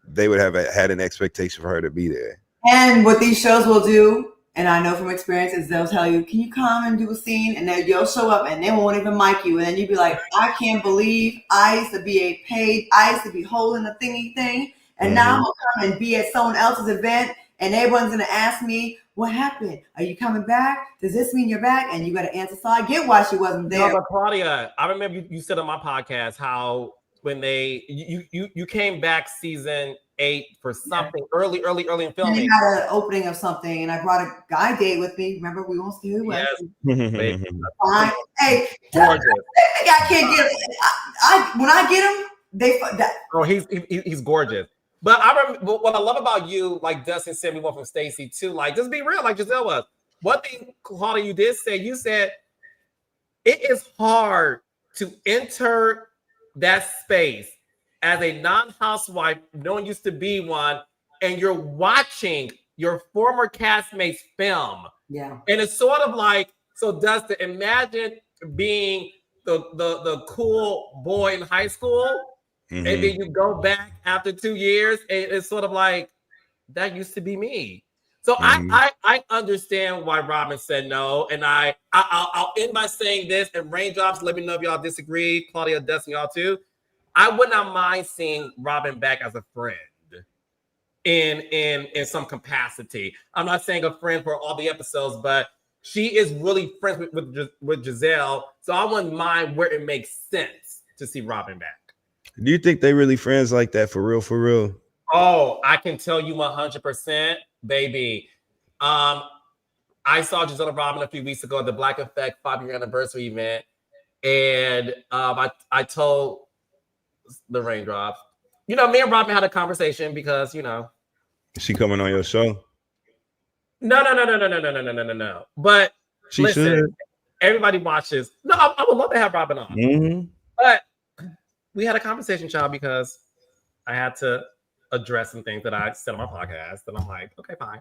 they would have had an expectation for her to be there. And what these shows will do, and I know from experience, is they'll tell you, can you come and do a scene? And then you'll show up and they won't even mic you. And then you'll be like, I can't believe I used to be I used to be holding a thingy thing. And now I'm going to come and be at someone else's event. And everyone's going to ask me, what happened? Are you coming back? Does this mean you're back? And you got to answer. So I get why she wasn't there. No, but Claudia, I remember you said on my podcast how when you came back season 8 for something early in filming. And had an opening of something, and I brought a guy date with me. Remember, we won't see who it was. Yes. Hey, I can't get him. When I get him, he's gorgeous. But I remember what I love about you, like Dustin said, we went from Stacey too. Like, just be real, like Giselle was. One thing, Claudia, you did say, you said it is hard to enter that space as a non-housewife, no one used to be one, and you're watching your former castmates film. Yeah. And it's sort of like, so Dustin, imagine being the cool boy in high school, and then you go back after 2 years, and it's sort of like, that used to be me. So I understand why Robin said no, and I'll end by saying this, and Raindrops, let me know if y'all disagree, Claudia, Dustin, y'all too. I would not mind seeing Robin back as a friend in some capacity. I'm not saying a friend for all the episodes, but she is really friends with Giselle. So I wouldn't mind where it makes sense to see Robin back. Do you think they really friends like that for real? For real? Oh, I can tell you 100%, baby. I saw Giselle and Robin a few weeks ago at the Black Effect 5-year anniversary event. And I told the raindrops. You know, me and Robin had a conversation because, you know. Is she coming on your show? No. But She listen, should. everybody watches. No, I would love to have Robin on. Mm-hmm. But we had a conversation, child, because I had to address some things that I said on my podcast. And I'm like, okay, fine.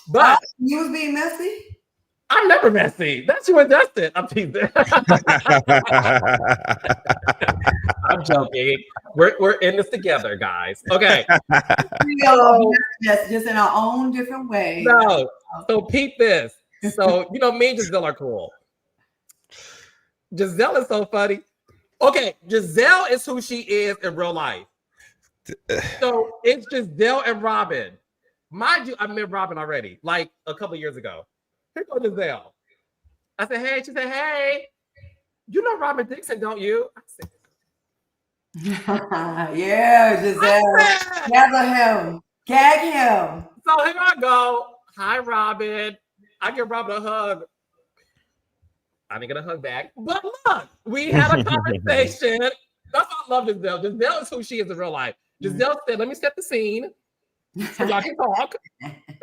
But you was being messy? I'm never messy. That's you and Dustin. I'm teasing. I'm joking. We're in this together, guys. Okay. Yes, just in our own different way. No. So peep this. So, you know, me and Giselle are cool. Giselle is so funny. Okay, Giselle is who she is in real life. So it's Giselle and Robin. Mind you, I met Robin already, like a couple years ago. Here goes Giselle. I said, hey. She said, hey. You know Robin Dixon, don't you? I said, yeah, Giselle. Gather him. Gag him. So here I go. Hi, Robin. I give Robin a hug. I didn't get a hug back. But look, we had a conversation. That's why I love Giselle. Giselle is who she is in real life. Giselle said, let me set the scene so y'all can talk.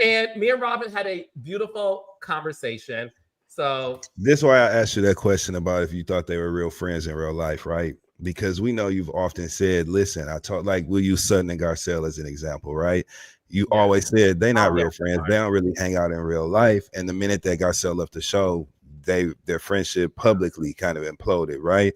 And me and Robin had a beautiful conversation. So this is why I asked you that question about if you thought they were real friends in real life, right? Because we know you've often said, listen, I talk like we'll use Sutton and Garcelle as an example, right? You always said they're not real friends. They don't really hang out in real life. And the minute that Garcelle left the show, their friendship publicly kind of imploded, right?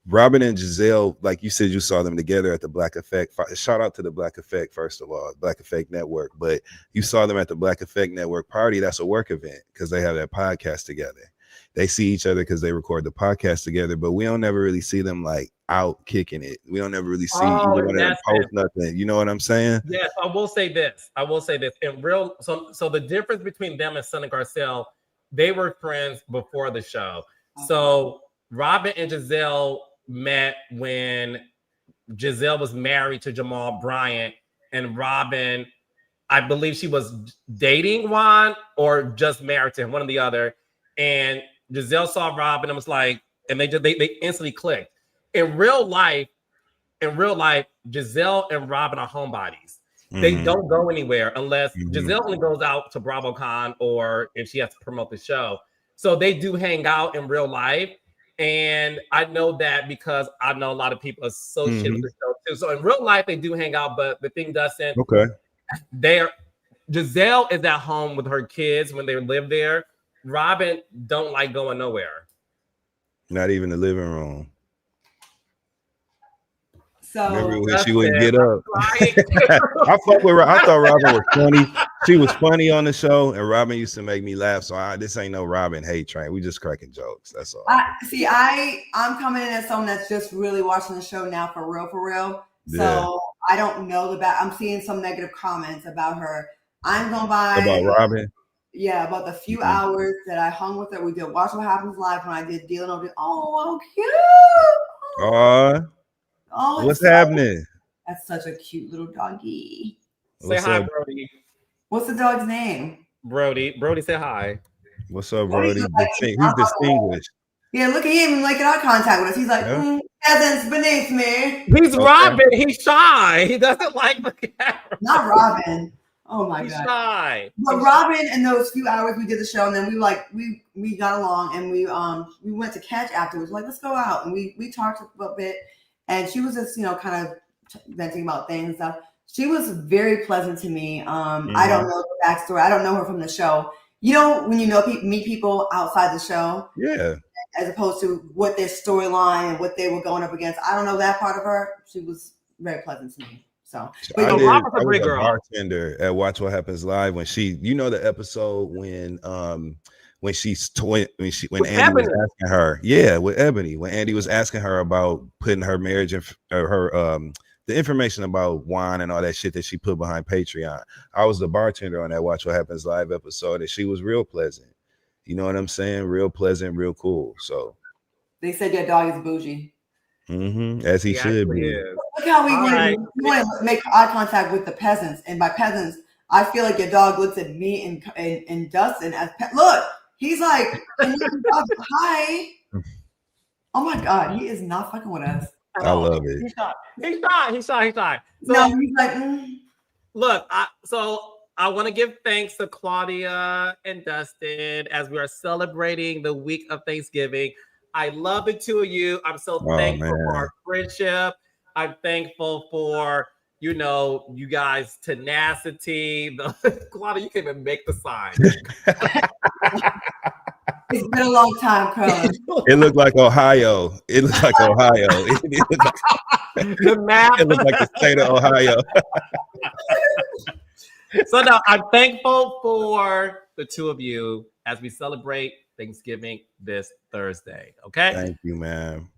Robin and Giselle, like you said, you saw them together at the Black Effect. Shout out to the Black Effect, first of all, Black Effect Network. But you saw them at the Black Effect Network party. That's a work event because they have that podcast together. They see each other because they record the podcast together, but we don't ever really see them like out kicking it. We don't ever really see either one of them post nothing. You know what I'm saying? Yes, I will say this. In real, so the difference between them and Sutton and Garcelle, they were friends before the show. So Robin and Giselle met when Giselle was married to Jamal Bryant, and Robin, I believe she was dating Juan or just married to him, one or the other. And Giselle saw Robin and was like, and they instantly clicked. In real life, Giselle and Robin are homebodies. They don't go anywhere unless Giselle only goes out to BravoCon or if she has to promote the show. So they do hang out in real life. And I know that because I know a lot of people associated with the show too. So in real life, they do hang out. But the thing, Dustin, Giselle is at home with her kids when they live there. Robin don't like going nowhere. Not even the living room. So remember when she wouldn't get up? I fuck with her. I thought Robin was funny. She was funny on the show, and Robin used to make me laugh. So this ain't no Robin hate train. We just cracking jokes. That's all. I'm coming in as someone that's just really watching the show now for real. So I don't know the I'm seeing some negative comments about her. I'm going by about Robin. Yeah, about the few hours that I hung with her. We did Watch What Happens Live when I did Dealing Over. Oh, cute. Oh, what's happening? That's such a cute little doggy. Say hi, Brody. What's the dog's name? Brody. Brody, say hi. What's up, Brody? He's distinguished. Yeah, look at him making eye contact with us. He's like, peasants beneath me. He's Robin. He's shy. He doesn't like the camera. Not Robin. Oh my He's God. Shy. But Robin, in those few hours we did the show, and then we got along, and we went to catch afterwards. Like, let's go out, and we talked a bit, and she was just kind of venting about things and stuff. She was very pleasant to me. I don't know the backstory. I don't know her from the show. When you meet people outside the show, as opposed to what their storyline and what they were going up against. I don't know that part of her. She was very pleasant to me. So, I was a bartender at Watch What Happens Live when the episode when Andy was asking her, with Ebony, when Andy was asking her about putting her marriage and the information about wine and all that shit that she put behind Patreon. I was the bartender on that Watch What Happens Live episode, and she was real pleasant. You know what I'm saying? Real pleasant, real cool. So they said your dog is bougie. As he should be. Look how we want to make eye contact with the peasants, and by peasants, I feel like your dog looks at me and Dustin as look. He's like, hi. Oh my God, he is not fucking with us. I love it. He's shy. He's shy. So, No, he's like, look, I want to give thanks to Claudia and Dustin as we are celebrating the week of Thanksgiving. I love the two of you. I'm so thankful for our friendship. I'm thankful for, you guys' tenacity. Claudia, you can't even make the sign. it's been a long time, Carlos. It looked like Ohio. It looked like Ohio. The map. It looked like the state of Ohio. So now I'm thankful for the two of you as we celebrate Thanksgiving this Thursday. Okay. Thank you, man.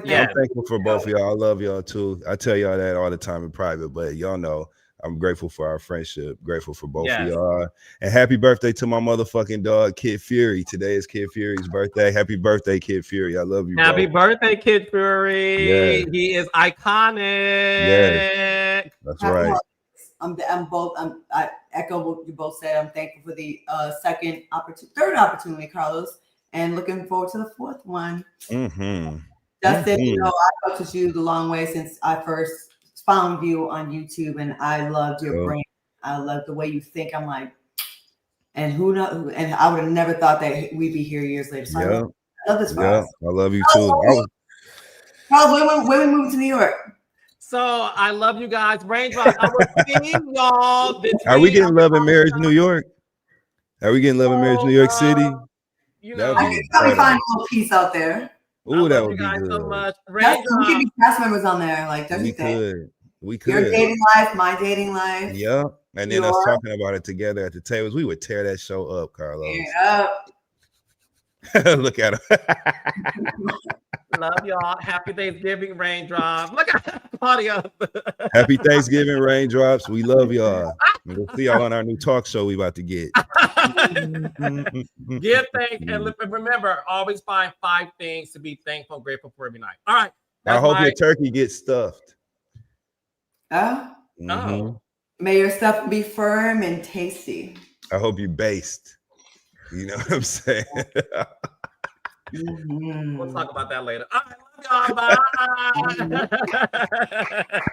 Yeah. I'm thankful for both of y'all. I love y'all too. I tell y'all that all the time in private, but y'all know I'm grateful for our friendship. Grateful for both of y'all. And happy birthday to my motherfucking dog, Kid Fury. Today is Kid Fury's birthday. Happy birthday, Kid Fury. I love you. Happy birthday, Kid Fury. Yeah. He is iconic. Yes. That's right. I echo what you both said. I'm thankful for the third opportunity, Carlos, and looking forward to the fourth one. Mm-hmm. Dustin, I talked with you the long way since I first found you on YouTube, and I loved your brain. I love the way you think. I'm like, and who knows? And I would have never thought that we'd be here years later. So I love this process. I love you too. Carlos, when we moving to New York? So I love you guys. Raindrops, I will see y'all this Are we week. getting Love and Marriage New York? Are we getting Love and Marriage New York City? I can probably find a little piece out there. Ooh, that would be good. So much. We could be cast members on there, like we could. Your dating life, my dating life. Yeah, and then us talking about it together at the tables, we would tear that show up, Carlos. Look at him. Love y'all. Happy Thanksgiving, Raindrops. Look at Claudia. Happy Thanksgiving, Raindrops. We love y'all. We'll see y'all on our new talk show we about to get. Give thanks and remember, always find 5 things to be thankful and grateful for every night. All right. I hope your turkey gets stuffed. May your stuff be firm and tasty. I hope you based. You know what I'm saying? We'll talk about that later. All right, love y'all. Bye.